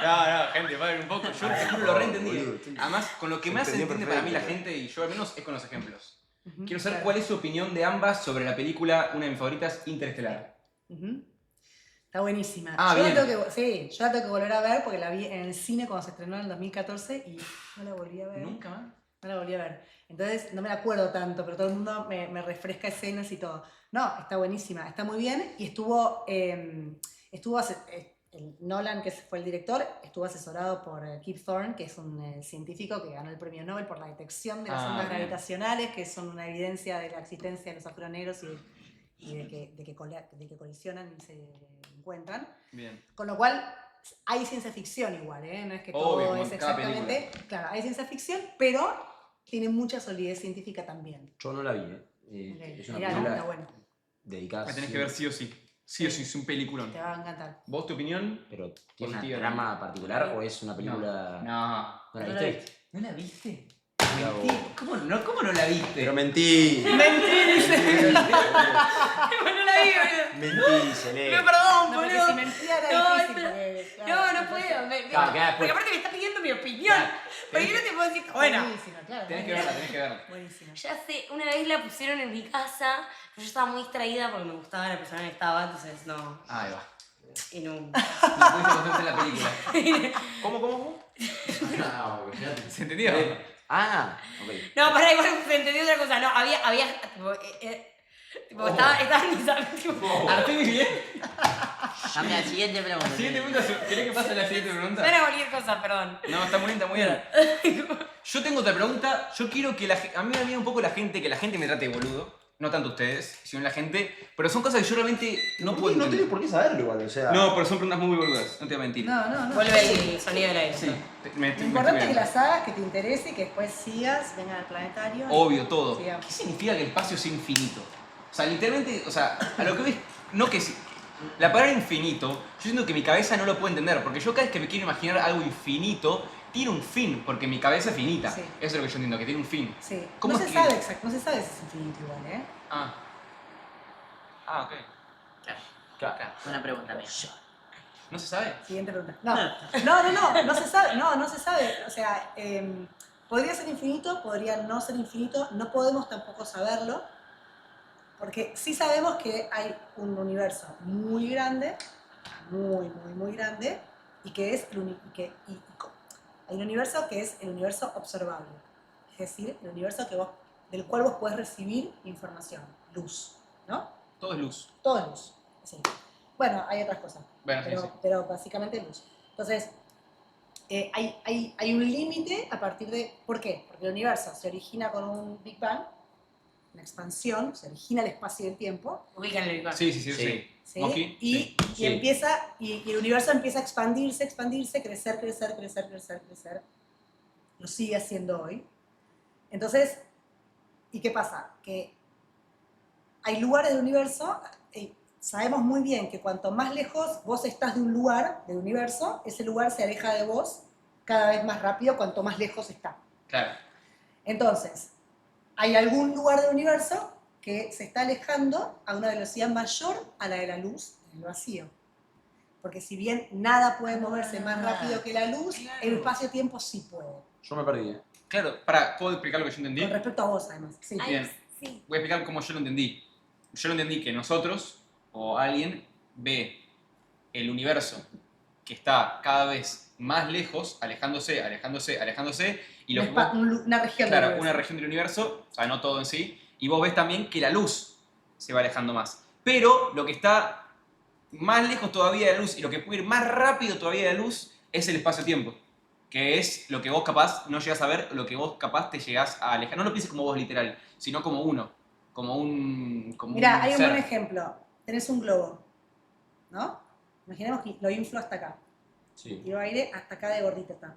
No, gente, paren un poco. Yo te juro lo reentendí. Boludo, estoy- Además, con lo que se más se entendió entiende para mí la perfecto. gente, y yo al menos, es con los ejemplos. Ujú, Quiero saber claro. cuál es su opinión de ambas sobre la película, una de mis favoritas, Interestelar. Ujú. Está buenísima. Ah, yo bien. La tengo que, yo la tengo que volver a ver porque la vi en el cine cuando se estrenó en el 2014 y no la volví a ver. ¿Nunca más? No la volví a ver. Entonces no me la acuerdo tanto, pero todo el mundo me refresca escenas y todo. No, está buenísima, está muy bien y el Nolan, que fue el director, estuvo asesorado por Kip Thorne, que es un científico que ganó el premio Nobel por la detección de las Ah, ondas bien. gravitacionales, que son una evidencia de la existencia de los agujeros negros y de que colisionan y se encuentran. Bien. Con lo cual, hay ciencia ficción igual, ¿eh? No es que Obvio, todo como es en cada exactamente. Claro, hay ciencia ficción, pero tiene mucha solidez científica también. Yo no la vi, Ok, Es una mirá, película está bueno. dedicada La tenés sí, que ver sí o sí. Sí o sí, es un peliculón. Te va a encantar. ¿Vos tu opinión? Pero ¿tiene una Positiva. trama particular o es una película...? No. ¿No la No la viste? ¿No la viste? ¿Cómo no la viste? Pero mentí. Mentira, dice. No la vi, boludo. Mentí, Celeste. No, perdón, No, porque boludo. si mentía era No, difícil. pero- Porque, No, claro, no puedo. Claro, queda Porque después. aparte me está pidiendo mi opinión. Claro. Porque yo no te puedo decir, bueno, Buenísimo, claro. Tenés que verla, tenés que verla. Buenísimo. ya sé, una vez la pusieron en mi casa, pero yo estaba muy distraída porque me gustaba la persona que estaba, entonces no. Ahí va. Y no. No pudiste concentrarte en la película. ¿Cómo? Ah, porque ya te- ¿Se entendió? Ah, ok. No, pará, igual se entendió otra cosa. No, había tipo, estaba en mis amigos. Tipo, Artemis, bien. Dame la siguiente pregunta. Siguiente pregunta. ¿Querés que pase a la siguiente pregunta? no era cualquier cosa, perdón. No, está muy bien, está muy bien. Yo tengo otra pregunta. Yo quiero que a mí me da miedo un poco que la gente me trate de boludo. No tanto ustedes, sino la gente. Pero son cosas que yo realmente no puedo No entender. tenés por qué saberlo igual, o sea. No, pero son preguntas muy boludas. No te voy a mentir. No. Vuelve el sonido del aire. Sí. Lo importante es que las hagas, que te interese y que después sigas, vengan al planetario. Obvio, todo. Sigamos. ¿Qué significa que el espacio sea infinito? O sea, literalmente, o sea, a lo que ves, no que si. La palabra infinito, yo siento que mi cabeza no lo puede entender, porque yo cada vez que me quiero imaginar algo infinito, tiene un fin, porque mi cabeza es finita. Sí. Eso es lo que yo entiendo, que tiene un fin. Sí. ¿Cómo No es se que- sabe exacto, no se sabe si es infinito igual, ¿eh? Ah. Ah, ok. Claro. Buena pregunta, amigo. ¿No se sabe? Siguiente pregunta. No se sabe, no se sabe. O sea, podría ser infinito, podría no ser infinito, no podemos tampoco saberlo, porque sí sabemos que hay un universo muy grande, muy grande, y que es hay un universo que es el universo observable, es decir, el universo del cual vos podés recibir información, luz, ¿no? Todo es luz. Todo es luz. Sí. Bueno, hay otras cosas, Bueno, sí, pero, sí. pero básicamente luz. Entonces, hay un límite a partir de... ¿Por qué? Porque el universo se origina con un Big Bang, una expansión, se origina el espacio y el tiempo, Ubican el icono. Sí. Sí. ¿sí? Monkey, Y sí. y el universo empieza a expandirse, crecer. Lo sigue haciendo hoy. Entonces, ¿y qué pasa? Que hay lugares del universo, sabemos muy bien que cuanto más lejos vos estás de un lugar del universo, ese lugar se aleja de vos cada vez más rápido cuanto más lejos está. Claro. Entonces, hay algún lugar del universo que se está alejando a una velocidad mayor a la de la luz en el vacío. Porque si bien nada puede moverse más rápido que la luz, el espacio-tiempo sí puede. Yo me perdí, ¿eh? Claro, ¿puedo explicar lo que yo entendí? Con respecto a vos, además. Sí. Ay, Bien. sí. Voy a explicar cómo yo lo entendí. Yo lo entendí que nosotros, o alguien, ve el universo que está cada vez más lejos, alejándose, y lo que vos- Una región del claro, universo. una región del universo, o sea, no todo en sí, y vos ves también que la luz se va alejando más. Pero lo que está más lejos todavía de la luz y lo que puede ir más rápido todavía de la luz es el espacio-tiempo, que es lo que vos capaz no llegas a ver, lo que vos capaz te llegás a alejar. No lo pienses como vos literal, sino como uno, como un Mirá, hay un ser. buen ejemplo. Tenés un globo, ¿no? Imaginemos que lo inflo hasta acá. Sí. Tiro aire hasta acá de gordito está.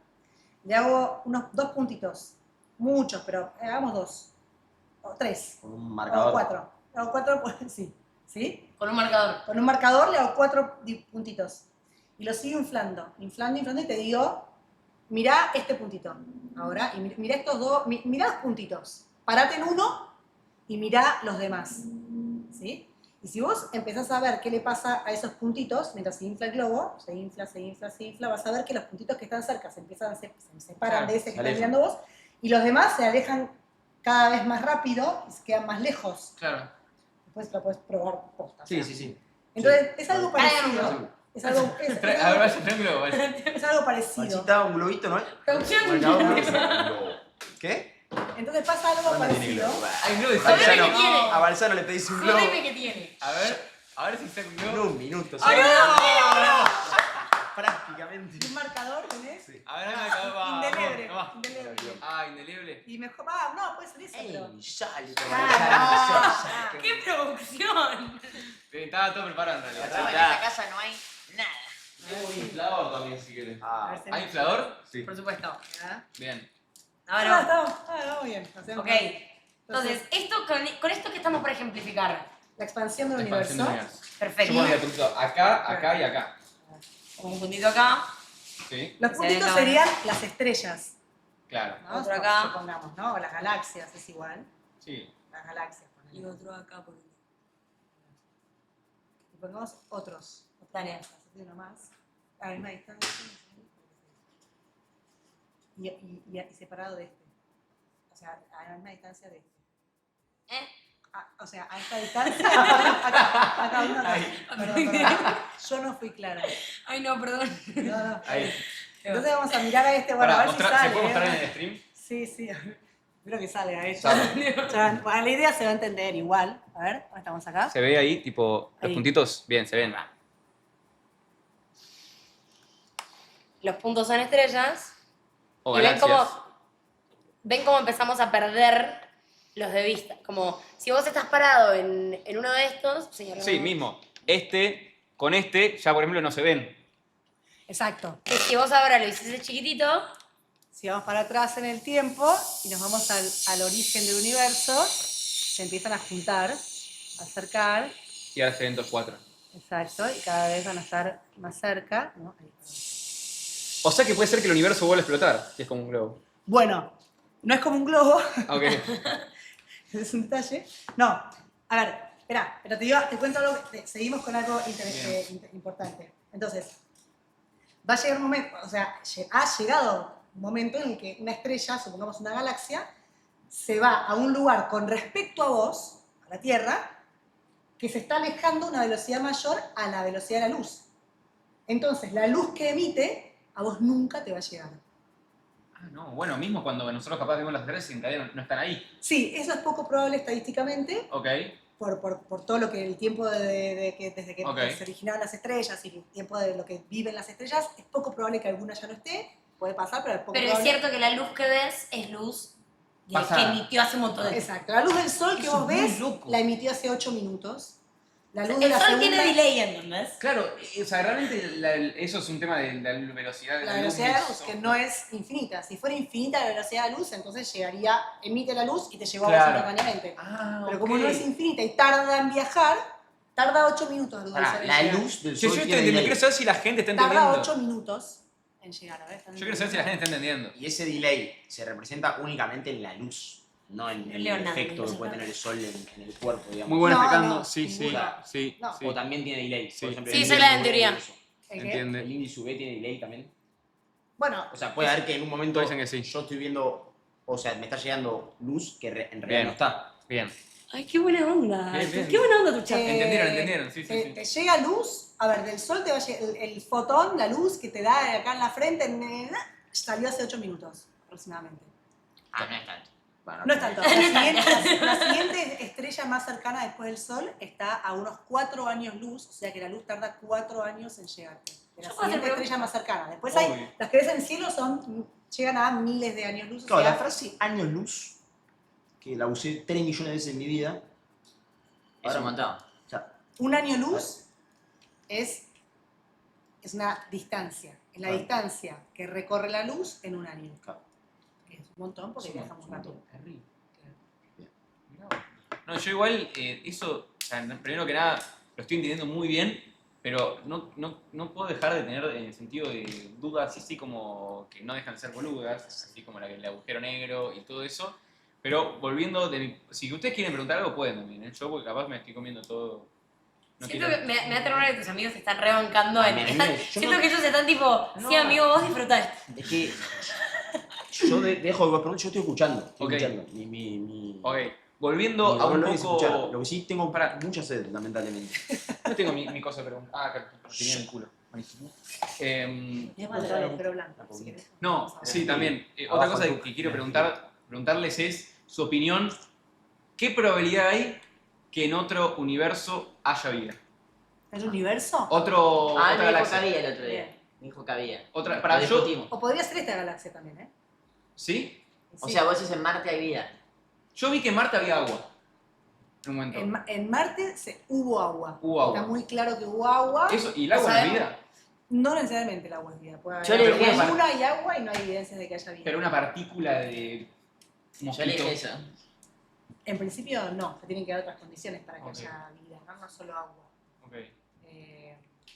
Le hago unos 2 puntitos. Muchos, pero hagamos 2. O 3. Con un O marcador. 4. Le hago 4, pues sí. ¿Sí? Con un marcador. Con un marcador le hago 4 puntitos. Y lo sigo inflando y te digo, mirá este puntito. Ahora, y mirá estos dos, mirá los puntitos. Parate en uno y mirá los demás. ¿Sí? Y si vos empezás a ver qué le pasa a esos puntitos, mientras se infla el globo, se infla, vas a ver que los puntitos que están cerca se separan Claro, de ese se que estás alejan. mirando vos, y los demás se alejan cada vez más rápido y se quedan más lejos. Claro. Después lo puedes probar posta. Sí. Entonces, es algo Hagan parecido. uno. Es algo, A ver, vaya, triángulo, vaya. es algo parecido. Pancita, un globito, ¿no? ¿Qué? Entonces pasa algo parecido. Ay, no, de A ver qué Balsano, tiene. a Balsano le pedís un globo. Dime qué tiene. A ver si saca un En globo. un minuto. ¡Ay, ¿sí? Prácticamente. Un marcador tenés. A ver, me acabo, va. Indeleble. Va. Indeleble. Ah, indeleble. Y mejor, no, puede ser eso, pero. Sale, ¡Qué producción! Estaba todo preparado en realidad. En esta casa no hay nada. Tengo un inflador también, si querés. A ver si ¿Hay inflador? Sí. Por supuesto. ¿Ah? Bien. Ahora. Estamos bien. Hacemos Ok. Entonces, con esto que estamos por ejemplificar. la expansión del La expansión del universo. universo. Perfecto. Yo pondría el puntito acá y acá. Como un puntito acá. ¿Sí? Los Se puntitos deja- serían las estrellas. Claro. ¿no? Otro acá. Supongamos, ¿no? O las galaxias es igual. Sí. Las galaxias. ponele. Y otro acá por Y pongamos otros. Dale. Hacete uno más. A la misma distancia. Y separado de este. O sea, a la misma distancia de este. O sea, a esta distancia. Acá uno. Perdón. Yo no fui clara. Ay, no, perdón. No. Ahí. Entonces vamos a mirar a este. Bueno, a ver si sale. ¿Se puede mostrar en el stream? Sí. Espero que salga ahí. Sale. Bueno, la idea se va a entender igual. A ver, ¿dónde estamos acá? ¿Se ve ahí, tipo, los Ahí. puntitos? Bien, se ven. Los puntos son estrellas. O Y galaxias. ven cómo empezamos a perder los de vista. Como si vos estás parado en uno de estos, señor. Sí, mismo. Con este, ya por ejemplo no se ven. Exacto. Que si vos ahora lo hiciste chiquitito, Si vamos para atrás en el tiempo y nos vamos al origen del universo, se empiezan a juntar, a acercar. Y ahora se ven 2-4. Exacto, y cada vez van a estar más cerca. ¿No? Ahí, perdón. O sea que puede ser que el universo vuelva a explotar, si es como un globo. Bueno, no es como un globo, Ok. es un detalle. No, a ver, espera, pero te cuento algo, seguimos con algo importante. Entonces, va a llegar un momento, o sea, ha llegado un momento en el que una estrella, supongamos una galaxia, se va a un lugar con respecto a vos, a la Tierra, que se está alejando a una velocidad mayor a la velocidad de la luz. Entonces, la luz que emite, a vos nunca te va a llegar. Ah, no, bueno, mismo cuando nosotros capaz vemos las estrellas y en realidad no están ahí. Sí, eso es poco probable estadísticamente, Ok. por todo lo que el tiempo desde que Ok. se originaron las estrellas y el tiempo de lo que viven las estrellas, es poco probable que alguna ya no esté, puede pasar, pero es poco pero es probable. cierto que la luz que ves es luz Pasa- que emitió hace un montón de tiempo. Exacto, la luz del sol que Eso vos es muy ves, loco. la emitió hace 8 minutos. La luz de El la sol segunda, tiene delay, ¿entendés? Claro, o sea, realmente eso es un tema de la velocidad de la la luz. velocidad de la luz, eso. que no es infinita. Si fuera infinita la velocidad de la luz, entonces emite la luz y te llegó a Claro. vos instantáneamente. Ah, Pero ok. como no es infinita y tarda en viajar, tarda 8 minutos la luz del Pará, sol en la llegar. luz del Sí, sol yo estoy tiene entendiendo, delay. quiero saber si la gente está Tarda entendiendo. 8 minutos en llegar. A ver, ¿están Yo quiero saber si la gente está entendiendo. Y ese delay se representa únicamente en la luz, no en el Leonardo, efecto que no puede sé. tener el sol en el cuerpo, digamos. Muy bueno No, explicando. no, Sí, sí, ninguna. sí, No. sí. O también tiene delay. Sí. Por ejemplo, Sí, el soy Indie la de teoría. Sube, ¿El qué? Entiende. El Indie Sube tiene delay también. Bueno, O sea, puede haber que en un momento Dicen que sí. yo estoy viendo, o sea, me está llegando luz que en realidad Bien. no está. Bien. Ay, qué buena onda. Bien, bien. Qué buena onda tu chat. Entendieron, sí, sí, sí. Te llega luz, a ver, del sol te va a llegar el fotón, la luz que te da acá en la frente, salió hace 8 minutos aproximadamente. Ah, no es tanto. Bueno, No es tanto. La siguiente estrella más cercana después del Sol está a unos 4 años luz, o sea que la luz tarda 4 años en llegarte. De la Yo puedo hacer siguiente preguntas. estrella más cercana. Después Obvio. hay, las que ves en el cielo llegan a miles de años luz. O Claro, sea, la frase años luz, que la usé 3 millones de veces en mi vida. Es un montón. O sea, un año luz es una distancia. Es la Claro. distancia que recorre la luz en un año. Claro. Que es un montón porque viaja muy rápido. No, yo igual, eso, o sea, primero que nada, lo estoy entendiendo muy bien, pero no puedo dejar de tener en el sentido de dudas así como que no dejan de ser boludas, así como el agujero negro y todo eso. Pero volviendo si ustedes quieren preguntar algo, pueden también, ¿eh? Yo porque capaz me estoy comiendo todo. No Siento quiero- que me da ternura que tus amigos se están rebancando. A mí, yo Siento no- que ellos están tipo, sí No. amigo, vos disfrutá esto. es que yo dejo de vos preguntar, yo estoy escuchando. Estoy Ok. escuchando. Mi Ok, volviendo a un dolor es escuchar. poco... Lo que sí tengo Pará. mucha sed, lamentablemente. No tengo mi cosa de preguntar. Ah, acá, lo tenía en el culo. Buenísimo. Es contra el agujero blanco. Si querés. No, Vamos a ver. sí, también. Abajo Otra cosa el que quiero preguntarles es su opinión. ¿Qué probabilidad hay que en otro universo haya vida? ¿El universo? Otra Ah, me dijo que galaxia. había el otro día. Bien. Me dijo que había. Otra, para Lo yo. discutimos. O podría ser esta galaxia también, ¿eh? ¿Sí? O Sí. sea, vos decís en Marte hay vida. Yo vi que en Marte había agua. En un momento. En Marte hubo agua. Hubo agua. Está muy claro que hubo agua. Eso, ¿y el agua no es ¿Sabemos? vida? No necesariamente el agua es vida. Puede haber Yo le agua. dije En eso. una hay agua y no hay evidencias de que haya vida. Pero una partícula de Yo mosquito. le dije eso. En principio no, se tienen que dar otras condiciones para que Ok. haya vida, no solo agua. Ok.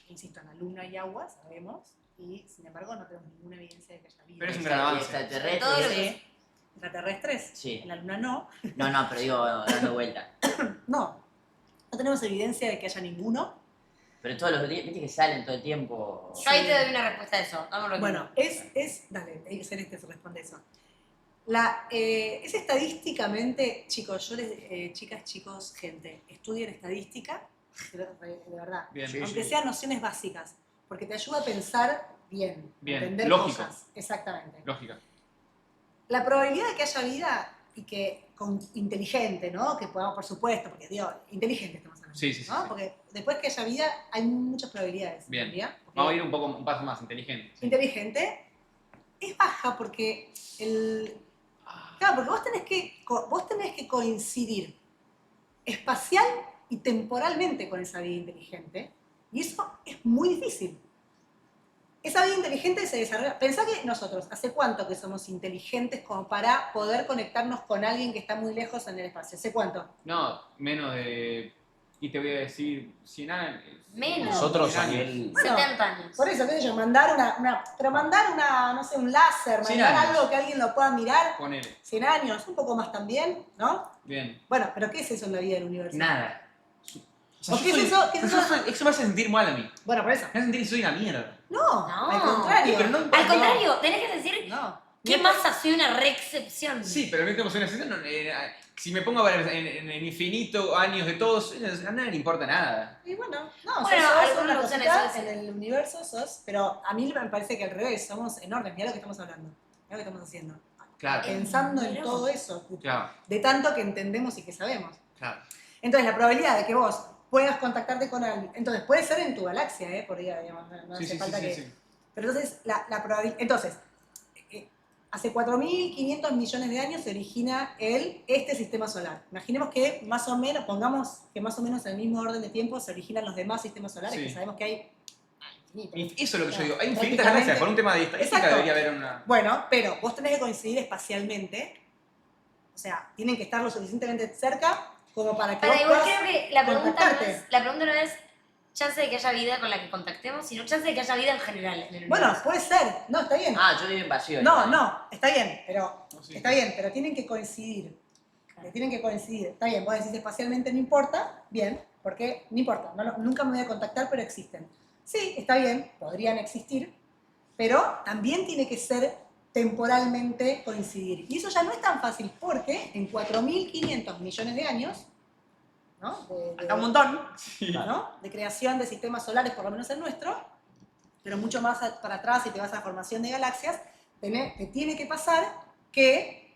Insisto, en la Luna hay agua, sabemos, y sin embargo no tenemos ninguna evidencia de que haya vida. Pero es un gran avance. Extraterrestres. Todo lo que Sí. Extraterrestres. Sí. En la luna no. No, pero digo, dando vuelta. No. No tenemos evidencia de que haya ninguno. Pero todos los días, viste que salen todo el tiempo. Yo ahí te doy una respuesta a eso. Dame Bueno, dale, Celeste se responde eso. Es estadísticamente, chicos, chicas, chicos, gente, estudien estadística, de verdad. Bien. Aunque sean nociones básicas, porque te ayuda a pensar bien, Bien, entender lógico. cosas. Exactamente. Lógica. La probabilidad de que haya vida y que inteligente, ¿no? Que podamos, por supuesto, porque digo, inteligente estamos hablando. Sí, sí, sí, ¿no? sí. Porque después que haya vida hay muchas probabilidades. Bien. ¿Verdad? Porque Vamos a ir un paso más inteligente. inteligente es baja porque claro, porque vos tenés que coincidir espacial y temporalmente con esa vida inteligente, y eso es muy difícil. Esa vida inteligente se desarrolla. Pensá que nosotros, ¿hace cuánto que somos inteligentes como para poder conectarnos con alguien que está muy lejos en el espacio? ¿Hace cuánto? No, menos de... Y te voy a decir 100 años. Menos. Nosotros 100 a años. nivel... Bueno, 70 años. Por eso, qué sé yo, mandar no sé, un láser, 100 mandar años. algo que alguien lo pueda mirar, Ponele. 100 años, un poco más también, ¿no? Bien. Bueno, pero ¿qué es eso en la vida del universo? Nada. ¿O qué es eso? ¿Qué es eso? Eso me hace sentir mal a mí. Bueno, por eso. Me hace sentir que soy una mierda. No, No. al contrario. Pero no- Al contrario, tenés que decir No. qué masa soy una reexcepción. Sí, pero no tenemos una sensación. Si me pongo a ver en el infinito años de todos, a nadie le importa nada. Y bueno, Bueno, sos algunos una lo usan cosita eso, sí. en el universo, pero a mí me parece que al revés, somos enormes, mirá lo que estamos hablando, mirá lo que estamos haciendo. Claro, Pensando en Mirá. todo eso, claro, de tanto que entendemos y que sabemos. claro. Entonces, la probabilidad de que vos puedas contactarte con alguien, entonces puede ser en tu galaxia, por día, digamos, no Sí, hace sí, falta sí, que... sí. Pero entonces, la probabilidad... Entonces, hace 4.500 millones de años se origina este sistema solar. Imaginemos que más o menos, pongamos que más o menos en el mismo orden de tiempo se originan los demás sistemas solares, Sí. que sabemos que hay infinitos. Eso es lo que yo digo. Hay infinitas Prácticamente- galaxias. Por un tema de estadística Exacto. debería haber una. Bueno, pero vos tenés que coincidir espacialmente, o sea, tienen que estar lo suficientemente cerca como para que Pero vos igual puedas creo que la contactarte. pregunta no es chance de que haya vida con la que contactemos, sino chance de que haya vida en general en el Bueno, universo. puede ser, no, está bien. Ah, yo vivo en vacío. No, no, está bien, pero No, sí. está bien, pero tienen que coincidir. Tienen que coincidir. Está bien, vos decís espacialmente no importa, bien, porque no importa, nunca me voy a contactar, pero existen. Sí, está bien, podrían existir, pero también tiene que ser temporalmente coincidir. Y eso ya no es tan fácil, porque en 4.500 millones de años, ¿no? Acá un montón, ¿no? De creación de sistemas solares, por lo menos el nuestro, pero mucho más para atrás, si te vas a la formación de galaxias, te tiene que pasar que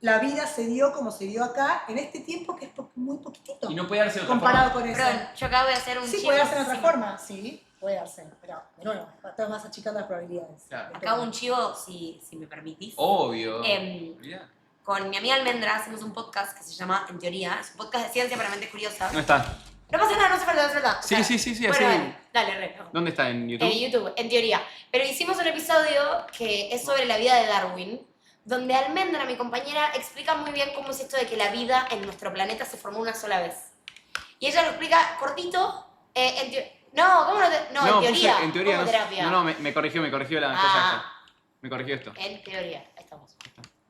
la vida se dio como se dio acá, en este tiempo que es muy poquitito, Y no puede darse de otra comparado forma. con eso. Perdón, yo acabo de hacer un Sí, chivo. puede darse de otra sí. forma, sí, puede darse, pero de nuevo, estás más achicando las probabilidades. Claro. Acá hago un chivo, si me permitís. Obvio. Em, Con mi amiga Almendra hacemos un podcast que se llama En Teoría. Es un podcast de ciencia para mentes curiosas. No está. No pasa nada, no hace falta, no hace falta. Sí, sí, sí, sí, Bueno, así. dale, re. no. ¿Dónde está? ¿En YouTube? En YouTube, en teoría. Pero hicimos un episodio que es sobre la vida de Darwin, donde Almendra, mi compañera, explica muy bien cómo es esto de que la vida en nuestro planeta se formó una sola vez. Y ella lo explica cortito. No, ¿cómo no? No, en teoría. puse en teoría. como No, terapia. no, me corrigió la Ah. Me corrigió esto. En teoría, ahí estamos.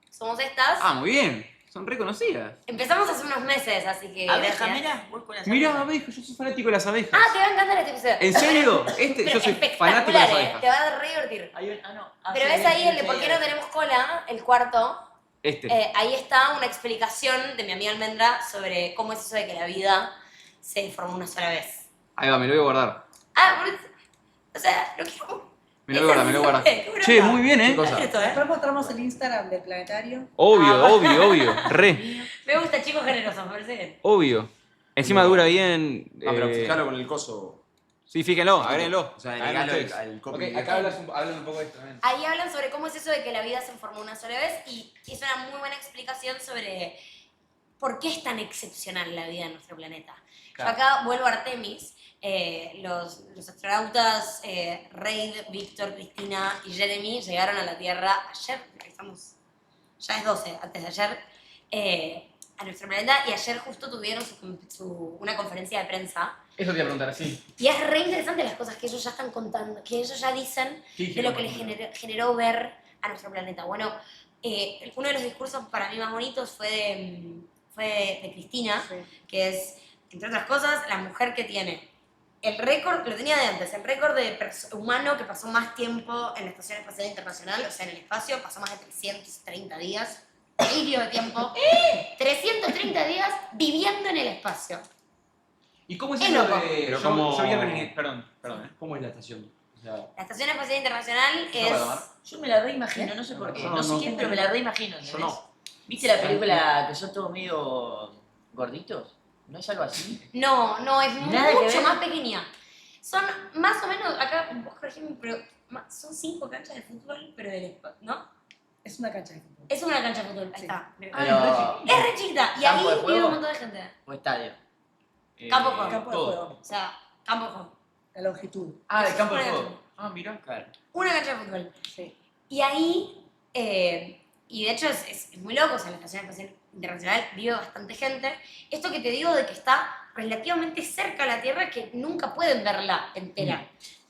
Somos estas. Ah, muy bien. Son reconocidas. Empezamos hace unos meses, así que. Abeja, gracias. mira, voy con las Mirá, abejas. abejas, yo soy fanático de las abejas. Ah, te va a encantar este episodio. ¿En serio? Pero Yo soy espectacular, fanático de las Te abejas. va a re divertir. Hay un, no. Pero sí, ves ahí el de sí, por qué no tenemos cola, el cuarto. Ahí está una explicación de mi amiga Almendra sobre cómo es eso de que la vida se formó una sola vez. Ahí va, me lo voy a guardar. Ah, o sea, lo quiero. Me lo voy a guardar, me lo voy a guardar. Qué broma. Che, muy bien, ¿eh? ¿Qué cosa? Esto, Después mostramos el Instagram del planetario. Obvio, Ah, obvio. Re, Me gusta, chicos generosos, me parece bien. obvio. Encima dura bien. Ah, pero fijalo con el coso. Sí, fíjenlo, agréguenlo. O sea, Agregalo agregalo ustedes. al copy. Ok, acá hablan un poco de esto también. Ahí hablan sobre cómo es eso de que la vida se formó una sola vez y es una muy buena explicación sobre por qué es tan excepcional la vida en nuestro planeta. Claro. Yo acá vuelvo a Artemis. Los astronautas Reid, Víctor, Cristina y Jeremy llegaron a la Tierra ayer, estamos, ya es 12, antes de ayer, a nuestro planeta y ayer justo tuvieron una conferencia de prensa. Eso te iba a preguntar, sí. Y es re interesante las cosas que ellos ya están contando, que ellos ya dicen de lo que les generó ver a nuestro planeta. Bueno, uno de los discursos para mí más bonitos fue de Cristina, Sí. que es, entre otras cosas, la mujer que tiene el récord, lo tenía de antes, el récord de humano que pasó más tiempo en la Estación Espacial Internacional, o sea, en el espacio, pasó más de 330 días, delirio de tiempo, 330 días viviendo en el espacio. ¿Y cómo es Es eso loco. de...? Pero yo ¿cómo- vi algo en... Perdón. ¿Cómo es la estación? O sea, La Estación Espacial Internacional ¿No va a tomar? es... Yo me la reimagino, no sé por qué. Yo No sé no. quién, pero me la reimagino. yo no. ¿Viste la película que son todos medio gorditos? ¿No es algo así? No, es Nada que mucho ver. más pequeña. Son más o menos, acá vos corregime, pero son 5 canchas de fútbol, pero del espacio, ¿no? Es una cancha de fútbol. Es una cancha de fútbol, ahí Sí. está. Pero, Es re chiquita, y ¿Campo de ahí vive juego? un montón de gente. ¿O estadio? Campo de juego. Campo de todo. juego. O sea, campo de juego. La longitud. Ah, Eso el campo de es una juego. Ah, mira. Claro. Una cancha de fútbol. Sí. Y ahí, y de hecho es muy loco, o sea, la Estación Espacial Internacional vive bastante gente. Esto que te digo de que está relativamente cerca a la Tierra, que nunca pueden verla entera.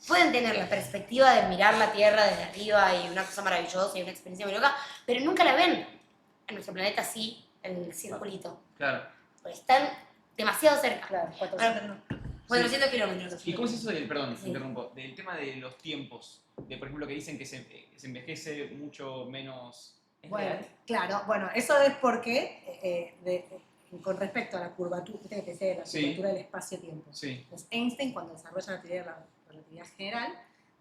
Pueden tener la perspectiva de mirar la Tierra desde arriba y una cosa maravillosa y una experiencia muy loca, pero nunca la ven. En nuestro planeta sí, el circulito. Claro. Porque están demasiado cerca. Claro, 400 no. 400 kilómetros. ¿Y cómo es eso del, perdón, Sí. interrumpo, del tema de los tiempos? De, por ejemplo, que dicen que se envejece mucho menos... ¿Es Bueno, real? claro, bueno, eso es porque con respecto a la curvatura, ¿viste que te decía de la Sí. curvatura del espacio-tiempo? Sí. Entonces, Einstein, cuando desarrolla la teoría de la relatividad general,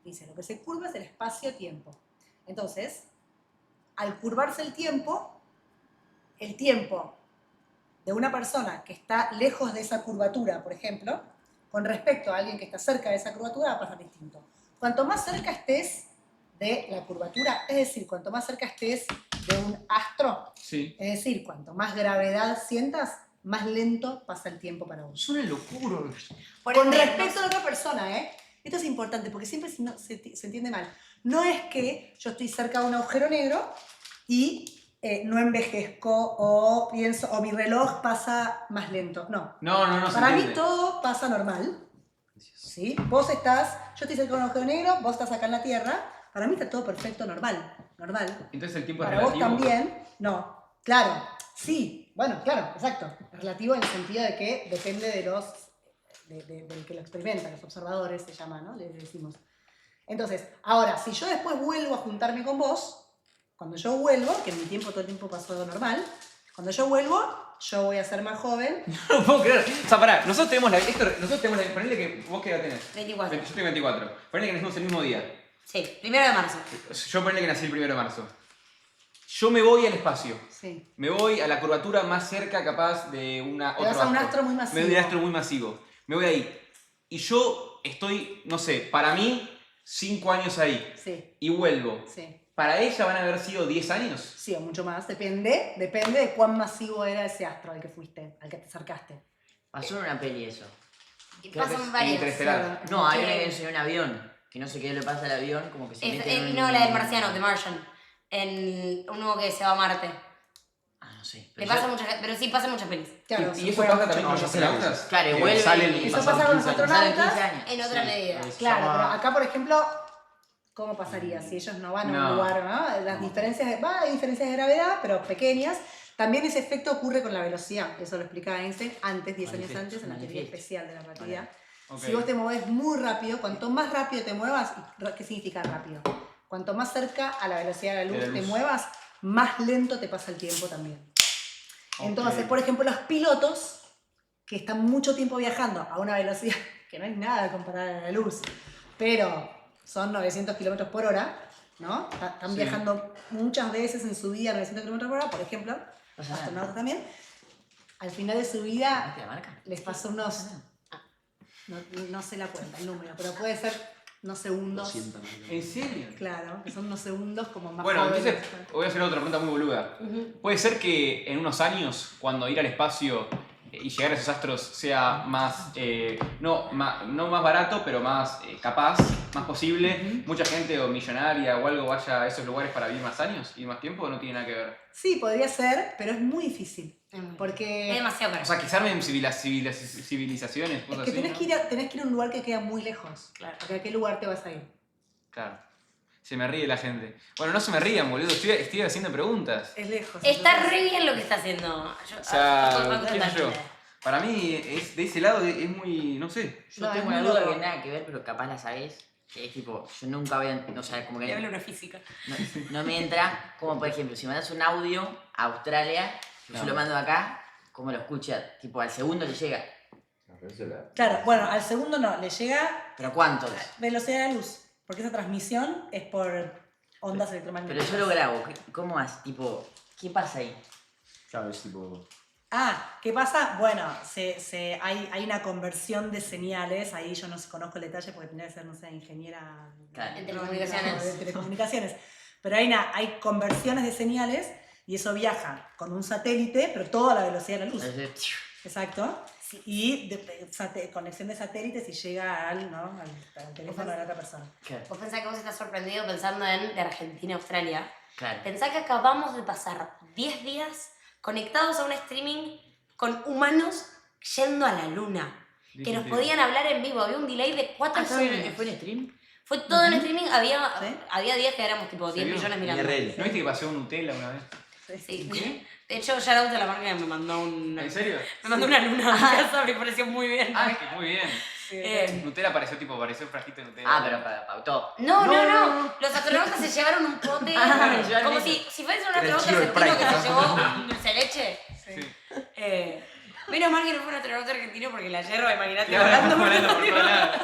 dice, lo que se curva es el espacio-tiempo. Entonces, al curvarse el tiempo de una persona que está lejos de esa curvatura, por ejemplo, con respecto a alguien que está cerca de esa curvatura, va a pasar distinto. Cuanto más cerca estés de la curvatura, es decir, cuanto más cerca estés de un astro, Sí. es decir, cuanto más gravedad sientas, más lento pasa el tiempo para vos. Es una locura. Por Con ende, respecto a otra persona, ¿eh? Esto es importante porque siempre se entiende mal. No es que yo estoy cerca de un agujero negro y no envejezco o pienso, o mi reloj pasa más lento. No. No, se Para mí entiende. todo pasa normal. ¿Sí? Vos estás, yo estoy cerca de un agujero negro, vos estás acá en la Tierra. Para mí está todo perfecto, normal. Entonces el tiempo es Para vos relativo. también, no. Claro, sí, bueno, claro, exacto. Es relativo en el sentido de que depende de los, del que lo experimenta, los observadores se llama, ¿no? Le decimos. Entonces, ahora, si yo después vuelvo a juntarme con vos, cuando yo vuelvo, que en mi tiempo todo el tiempo pasó normal, cuando yo vuelvo, yo voy a ser más joven. No lo puedo creer. O sea, pará, nosotros tenemos la... Ponele que vos qué edad tenés. 24. Yo tengo 24. Ponele que nacimos el mismo día. Sí, 1 de marzo. Yo ponele que nací el 1 de marzo. Yo me voy al espacio. Sí. Me voy a la curvatura más cerca capaz de una Te vas a un astro muy Me masivo. voy a un astro muy masivo. Me voy ahí. Y yo estoy, no sé, para mí, 5 años ahí. Sí, Y vuelvo. sí. ¿Para ella van a haber sido 10 años? Sí, o mucho más. Depende de cuán masivo era ese astro al que fuiste, al que te acercaste. Pasó en una peli eso. Y Creo que pasan es varias. Interestelar. No, hay Sí. una que enseñó un avión. Que no sé qué le pasa al avión, como que se mete en un... No, la del marciano, The Martian. En uno que se va a Marte. Ah, no sé. Le Pero pasa ya- mucha gente, pero sí pasa mucha pelis. Claro, ¿Y se eso fue pasa mucho también con más. los astronautas? Claro, Que vuelve salen y- Eso pasan pasa con los 15 años. Salen astronautas. 15 años. En otra Sí. medida. Claro, pero acá, por ejemplo, ¿cómo pasaría si ellos no van a No. un lugar, ¿no? Las diferencias, hay diferencias de gravedad, pero pequeñas. También ese efecto ocurre con la velocidad. Eso lo explicaba Einstein antes, 10 años Manifiesto, antes, en la teoría manifiesto. especial de la relatividad. Ok. Si vos te movés muy rápido, cuanto más rápido te muevas, ¿qué significa rápido? Cuanto más cerca a la velocidad de la luz De la te luz. muevas, más lento te pasa el tiempo también. Ok. Entonces, por ejemplo, los pilotos que están mucho tiempo viajando a una velocidad que no es nada comparada a la luz, pero son 900 kilómetros por hora, ¿no? Están Sí. viajando muchas veces en su vida 900 kilómetros por hora, por ejemplo, los Pasa nada. astronautas también. Al final de su vida ¿Viste la marca? les pasó unos, no sé la cuenta, el número, pero puede ser unos segundos. ¿En serio? Claro, que son unos segundos como más Bueno, jóvenes. entonces voy a hacer otra pregunta muy boluda. Ujú. ¿Puede ser que en unos años, cuando ir al espacio y llegar a esos astros sea más, no más barato, pero más capaz, más posible, mucha gente o millonaria o algo vaya a esos lugares para vivir más años y más tiempo, no tiene nada que ver. Sí, podría ser, pero es muy difícil. Es Porque demasiado caro. O sea, que se armen civilizaciones, es cosas que así, tenés, ¿no? tenés que ir a un lugar que queda muy lejos. Claro. Porque ¿a qué lugar te vas a ir? Claro. Se me ríe la gente. Bueno, no se me rían, boludo. Estoy haciendo preguntas. Es lejos. Está entonces- re bien lo que está haciendo. O sea, qué sé yo. Para mí, de ese lado es muy, no sé. Yo No, tengo es una muy duda loco. que nada que ver, pero capaz la sabés. Que es tipo, yo nunca voy a. O sea, como Le que. hablo una física. No me entra. Como por ejemplo, si mandas un audio a Australia, yo No. lo mando acá, ¿cómo lo escucha? Tipo, al segundo le llega. Claro, bueno, al segundo no, le llega ¿Pero cuántos? velocidad de la luz. Porque esa transmisión es por ondas Pero electromagnéticas. yo lo grabo. ¿Cómo haces? Tipo, ¿qué pasa ahí? Claro, es tipo. Ah, ¿qué pasa? Bueno, hay una conversión de señales, ahí yo no conozco el detalle porque tendría que ser, no sé, ingeniera Claro. En telecomunicaciones. de telecomunicaciones. Pero hay conversiones de señales y eso viaja con un satélite, pero toda la velocidad de la luz. Entonces, Exacto. Y conexión de satélites y llega al teléfono de la otra persona. claro. Vos pensás que vos estás sorprendido pensando en de Argentina a Australia. Claro. Pensá que acabamos de pasar 10 días conectados a un streaming con humanos yendo a la luna. Que nos podían hablar en vivo. Había un delay de 4 segundos. ¿Fue en stream? Fue todo en streaming. ¿Sí? Había días que éramos tipo 10 ¿Serio? millones mirando. IRL. ¿No viste que pasó un Nutella una vez? Sí. De hecho, shout out a la marca que me mandó ¿En serio? me mandó una luna a mi casa, me pareció muy bien. Ah, es que muy bien. Eh, Nutella pareció un frasquito de Nutella. Ah, pero pautó. No. Los astronautas se llevaron un pote. Ah, como llevaron si fuese un Era el astronauta chivo del argentino que Pride. se llevó un dulce de leche. Sí. Menos mal que no fue un astronauta argentino porque la yerba, imagínate, Claro, volando volando por todos lados.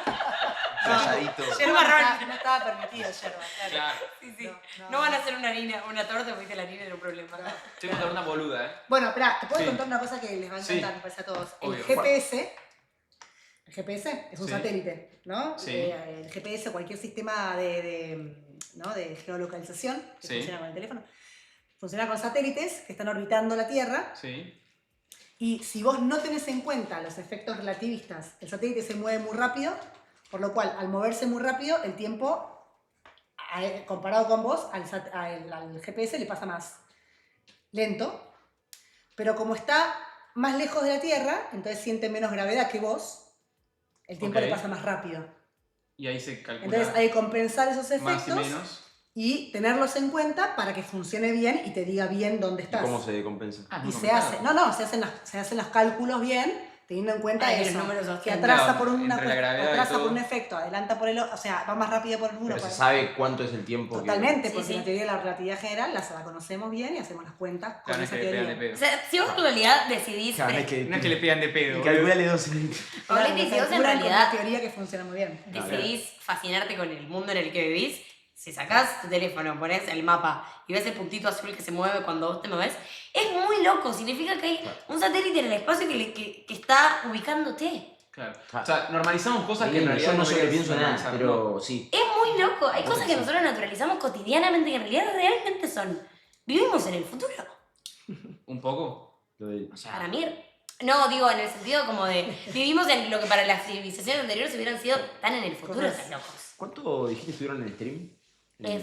Calladito. Yerba No ron. estaba permitido yerba, claro. Claro. Sí. No van a hacer una harina, una torta porque la harina era un problema. Estoy contando una boluda, ¿eh? Bueno, espera, te puedo Sí. contar una cosa que les va a Sí. encantar, me parece a todos. Obvio. El GPS es un Sí. satélite, ¿no? Sí. El GPS, cualquier sistema de geolocalización que Sí. funciona con el teléfono, funciona con satélites que están orbitando la Tierra. Sí. Y si vos no tenés en cuenta los efectos relativistas, el satélite se mueve muy rápido, por lo cual al moverse muy rápido, el tiempo, comparado con vos, al GPS le pasa más lento. Pero como está más lejos de la Tierra, entonces siente menos gravedad que vos, el tiempo Ok. le pasa más rápido. Y ahí se calcula Entonces hay que compensar esos más y efectos menos. y tenerlos en cuenta para que funcione bien y te diga bien dónde ¿Y estás. cómo se compensa? Ah, Y muy se complicado. hace, se hacen los cálculos bien, teniendo en cuenta Ay, eso, los números que oscilan. atrasa Claro, por una entre la gravedad y atrasa todo. por un efecto, adelanta por el otro, o sea, va más rápido por uno. Pero por- se sabe cuánto es el tiempo. Totalmente, Sí, porque sí. la teoría de la relatividad general la conocemos bien y hacemos las cuentas con Claro, no es esa que le pegan de teoría. O pedo. sea, si vos en realidad decidís... Claro, no es que, No es que le pegan de pedo. boludo. calculale 12 minutos. Claro, Pablete, lo si vos en calculan con realidad una teoría que funciona muy bien. decidís fascinarte con el mundo en el que vivís, si sacás tu teléfono, pones el mapa y ves el puntito azul que se mueve cuando vos te mueves, es muy loco. Significa que hay un satélite en el espacio que está ubicándote. Claro. O sea, normalizamos cosas que en realidad Yo no sé qué deberían pienso nada, normalizar, pero sí. Es muy loco. Hay cosas que nosotros naturalizamos cotidianamente que en realidad realmente son. Vivimos en el futuro. ¿no? Un poco. Lo del- O sea, Para mí. No, digo, en el sentido como de. Vivimos en lo que para las civilizaciones anteriores hubieran sido tan en el futuro, Correcto. tan locos. ¿Cuánto dijiste estuvieron en el stream?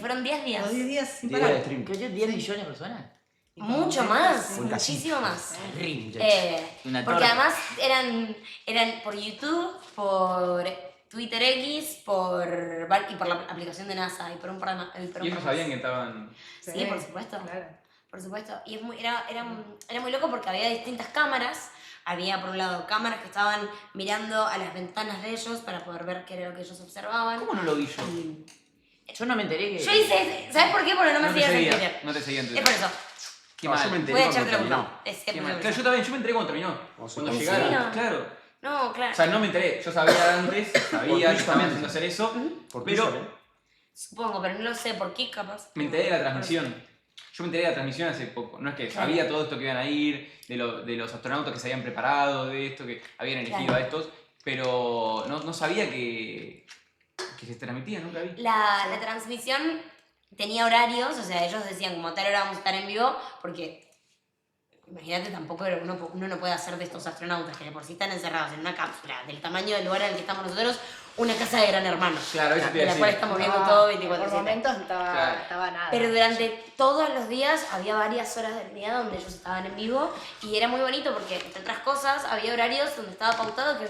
Fueron 10 días. Los 10 días sin 10 días de parar. stream. ¿qué yo 10 millones de personas? Mucho más, Fue casi. muchísimo más. Terrible, muchachos. Una Porque torta. además eran por YouTube, por Twitter X, y por la aplicación de NASA y por un programa. Y ellos sabían que estaban. Sí, por supuesto. Claro. Por supuesto. Y era muy loco porque había distintas cámaras. Había, por un lado, cámaras que estaban mirando a las ventanas de ellos para poder ver qué era lo que ellos observaban. ¿Cómo no lo vi yo? Y Yo no me enteré que. yo hice... ¿Sabes por qué? Porque no me No te seguías en seguía. Twitter. No te seguía en Es Twitter. por eso. Qué No, yo mal. me enteré Voy a cuando echarte la terminó. culpa. Es Qué por mal. eso. Claro, yo también, yo me enteré cuando terminó. Vamos a Cuando ¿En llegaron. serio? Claro. No, claro. O sea, no me enteré. Yo sabía antes, sabía que Twitch estaban también. haciendo hacer eso, Por pero Twitter, ¿eh? Supongo, pero no lo sé por qué, capaz. me enteré de la transmisión. Yo me enteré de la transmisión hace poco. No es que sabía todo esto que iban a ir, de los astronautas que se habían preparado, de esto, que habían elegido Claro. a estos, pero no sabía que se transmitía, nunca vi. La transmisión tenía horarios, o sea, ellos decían como a tal hora vamos a estar en vivo, porque imagínate, tampoco uno no puede hacer de estos astronautas que de por sí están encerrados en una cápsula del tamaño del lugar en el que estamos nosotros, una casa de Gran Hermano. Claro, eso te iba de a la cual decir. estamos viendo todo 24/7. Por momentos Claro. estaba nada. Pero durante todos los días había varias horas del día donde ellos estaban en vivo y era muy bonito porque, entre otras cosas, había horarios donde estaba pautado que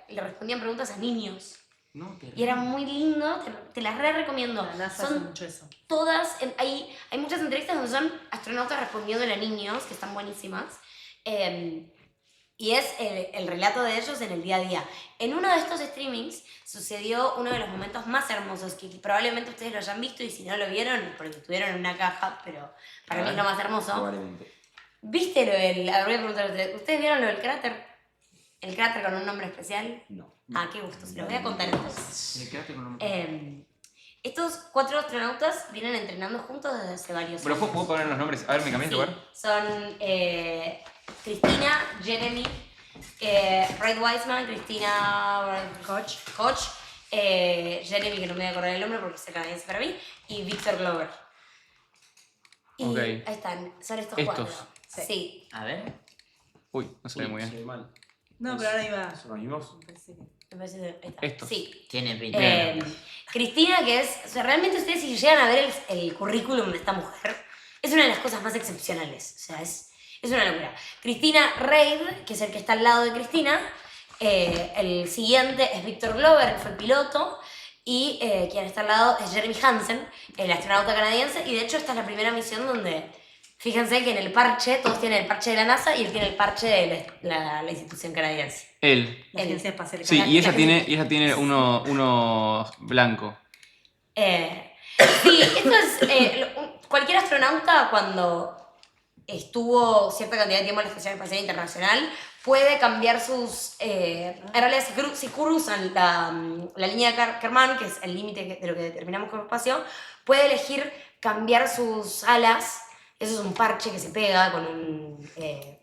le respondían preguntas a niños. No, Y era muy lindo, te las recomiendo. La NASA hace Son mucho eso. todas, hay muchas entrevistas donde son astronautas respondiendo a niños, que están buenísimas. Y es el relato de ellos en el día a día. En uno de estos streamings sucedió uno de los momentos más hermosos, que probablemente ustedes lo hayan visto y si no lo vieron, porque estuvieron en una caja, pero para mí es lo más hermoso. Probablemente. ¿Viste lo del... A ver, voy a preguntar a ustedes. ¿Ustedes vieron lo del cráter? ¿El cráter con un nombre especial? No. Ah, qué gusto, se los voy a contar entonces. Estos 4 astronautas vienen entrenando juntos desde hace varios ¿Pero años. puedo poner los nombres? A ver, ¿me cambié de lugar? Son Cristina, Jeremy, Red Wiseman, Cristina Koch, Jeremy, que no me voy a acordar el nombre porque es canadiense para mí, y Victor Glover. Y Ok. ahí están, son estos Estos. 4. Sí. A ver. Uy, no se ve muy Se bien. ve mal. No, pero ahora iba. ¿Son los mismos? Me parece que ahí está. Estos. Sí. Tiene pinta. Cristina, que es, o sea, realmente ustedes si llegan a ver el currículum de esta mujer, es una de las cosas más excepcionales, o sea, es una locura. Cristina Reid, que es el que está al lado de Cristina, el siguiente es Victor Glover, que fue el piloto, y quien está al lado es Jeremy Hansen, el astronauta canadiense, y de hecho esta es la primera misión donde, fíjense que en el parche, todos tienen el parche de la NASA y él tiene el parche de la institución canadiense. Él. La Agencia Espacial Sí, Canadiense. y ella tiene uno blanco. Sí, esto es. Cualquier astronauta, cuando estuvo cierta cantidad de tiempo en la Estación Espacial Internacional, puede cambiar sus. En realidad, si cruzan la línea de Kármán, que es el límite de lo que determinamos como espacio, puede elegir cambiar sus alas. Eso es un parche que se pega con un.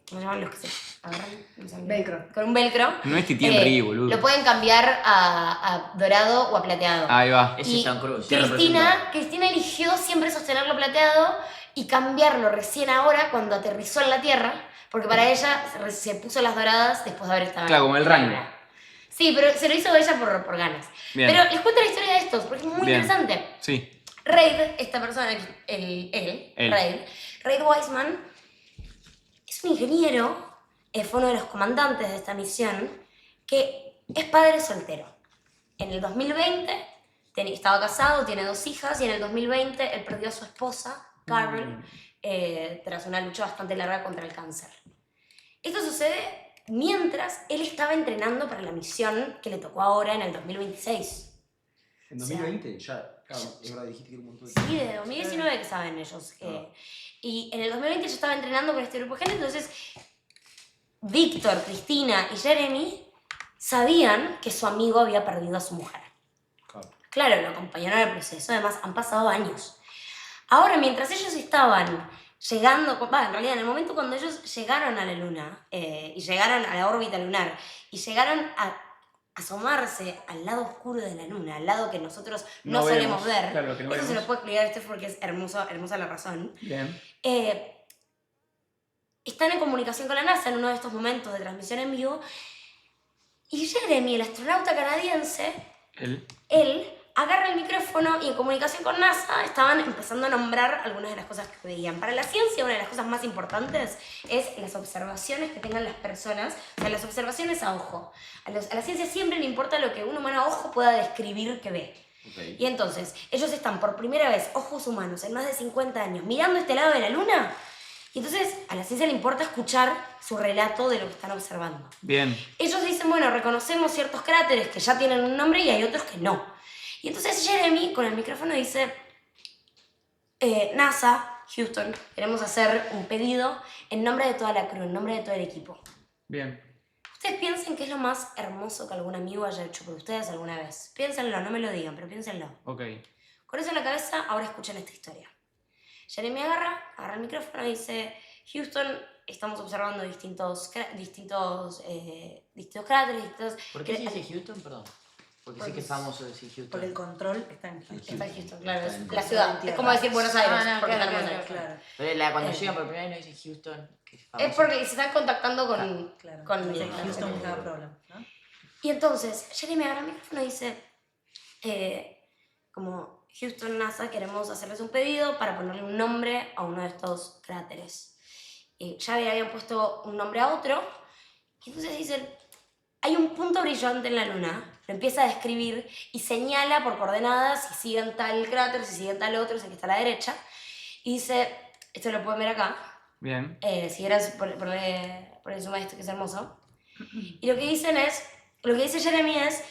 ¿Cómo se llaman los que se agarran? No sé. Velcro. Con un velcro. No es Titi Henry, boludo. Lo pueden cambiar a dorado o a plateado. Ahí va. Ese Y es Tom Cruise. ¿Qué representa? Cristina eligió siempre sostenerlo plateado y cambiarlo recién ahora cuando aterrizó en la Tierra, porque para ella se puso las doradas después de haber estado Claro, como el rango. Sí, pero se lo hizo ella por ganas. Bien. Pero les cuento la historia de estos, porque es muy Bien. interesante. Sí. Reid, esta persona, Reid Wiseman, es un ingeniero, fue uno de los comandantes de esta misión, que es padre soltero. En el 2020 estaba casado, tiene 2 hijas, y en el 2020 él perdió a su esposa, Carol, tras una lucha bastante larga contra el cáncer. Esto sucede mientras él estaba entrenando para la misión que le tocó ahora en el 2026. En 2020, ya. Claro, es verdad, dijiste que era un montón de Sí, de 2019 que saben ellos. Y en el 2020 yo estaba entrenando con este grupo de gente, entonces Víctor, Cristina y Jeremy sabían que su amigo había perdido a su mujer. Claro, lo acompañaron en el proceso, además han pasado años. Ahora, mientras ellos estaban llegando, en realidad en el momento cuando ellos llegaron a la Luna, y llegaron a la órbita lunar, y llegaron a asomarse al lado oscuro de la Luna, al lado que nosotros no solemos vemos. ver, Claro, que no eso se vemos. lo puede explicar este porque es hermosa la razón. Bien. Están en comunicación con la NASA en uno de estos momentos de transmisión en vivo, y Jeremy, el astronauta canadiense, él agarra el micrófono y en comunicación con NASA estaban empezando a nombrar algunas de las cosas que veían. Para la ciencia, una de las cosas más importantes es las observaciones que tengan las personas, o sea, las observaciones a ojo. A la ciencia siempre le importa lo que un humano a ojo pueda describir que ve. Okay. Y entonces, ellos están por primera vez, ojos humanos, en más de 50 años, mirando este lado de la Luna, y entonces a la ciencia le importa escuchar su relato de lo que están observando. Bien. Ellos dicen, bueno, reconocemos ciertos cráteres que ya tienen un nombre y hay otros que no. Y entonces Jeremy con el micrófono dice, NASA, Houston, queremos hacer un pedido en nombre de toda la crew, en nombre de todo el equipo. Bien. Ustedes piensen qué es lo más hermoso que algún amigo haya hecho por ustedes alguna vez. Piénsenlo, no me lo digan, pero piénsenlo. Ok. Con eso en la cabeza, ahora escuchen esta historia. Jeremy agarra el micrófono y dice, Houston, estamos observando distintos cráteres, ¿Por qué se dice Houston? Perdón. Porque sé que es famoso decir Houston. Porque el control está en Houston. Está en Houston, claro, Está en es la ciudad. Es como decir Buenos Aires, Ah, no, porque claro, está en Buenos claro, Aires. Pero cuando llegan por primera vez no dicen Houston, que es famoso. Es porque se están contactando con... Claro. Con Con el- Houston without problem, ¿no? Y entonces, Jeremy agarra el micrófono y dice, como Houston NASA, queremos hacerles un pedido para ponerle un nombre a uno de estos cráteres. Ya habían puesto un nombre a otro, y entonces dicen, hay un punto brillante en la luna, lo empieza a describir y señala por coordenadas si siguen tal cráter, si siguen tal otro, es el que está a la derecha, y dice, esto lo pueden ver acá, Bien. si quieres ponerle suma esto que es hermoso. Y lo que dicen es, lo que dice Jeremy es,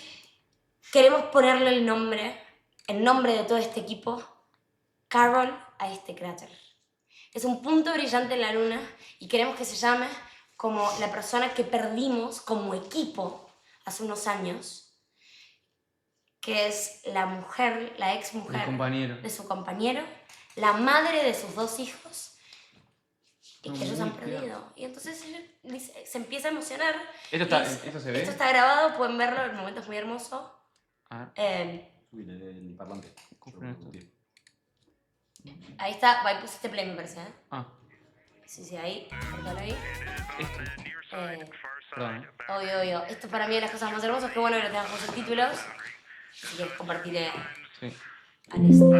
queremos ponerle el nombre de todo este equipo, Carol, a este cráter. Es un punto brillante en la luna y queremos que se llame como la persona que perdimos como equipo hace unos años, que es la mujer, la ex mujer El compañero. de su compañero, la madre de sus 2 hijos, y No, que ellos muy han perdido. Y entonces él dice- se empieza a emocionar. ¿Esto, está, Y dice, ¿Esto se ve? Esto está grabado, pueden verlo, el momento es muy hermoso. Ah, Subile el parlante. ¿cómo esto? Ahí está, ahí pusiste play me parece, ¿eh? Ah, Sí, ahí, cortalo ahí. este. Perdón. Obvio. Esto para mí es de las cosas más hermosas, que bueno que lo tengas con subtítulos. Si quieres compartiré Sí. a listo.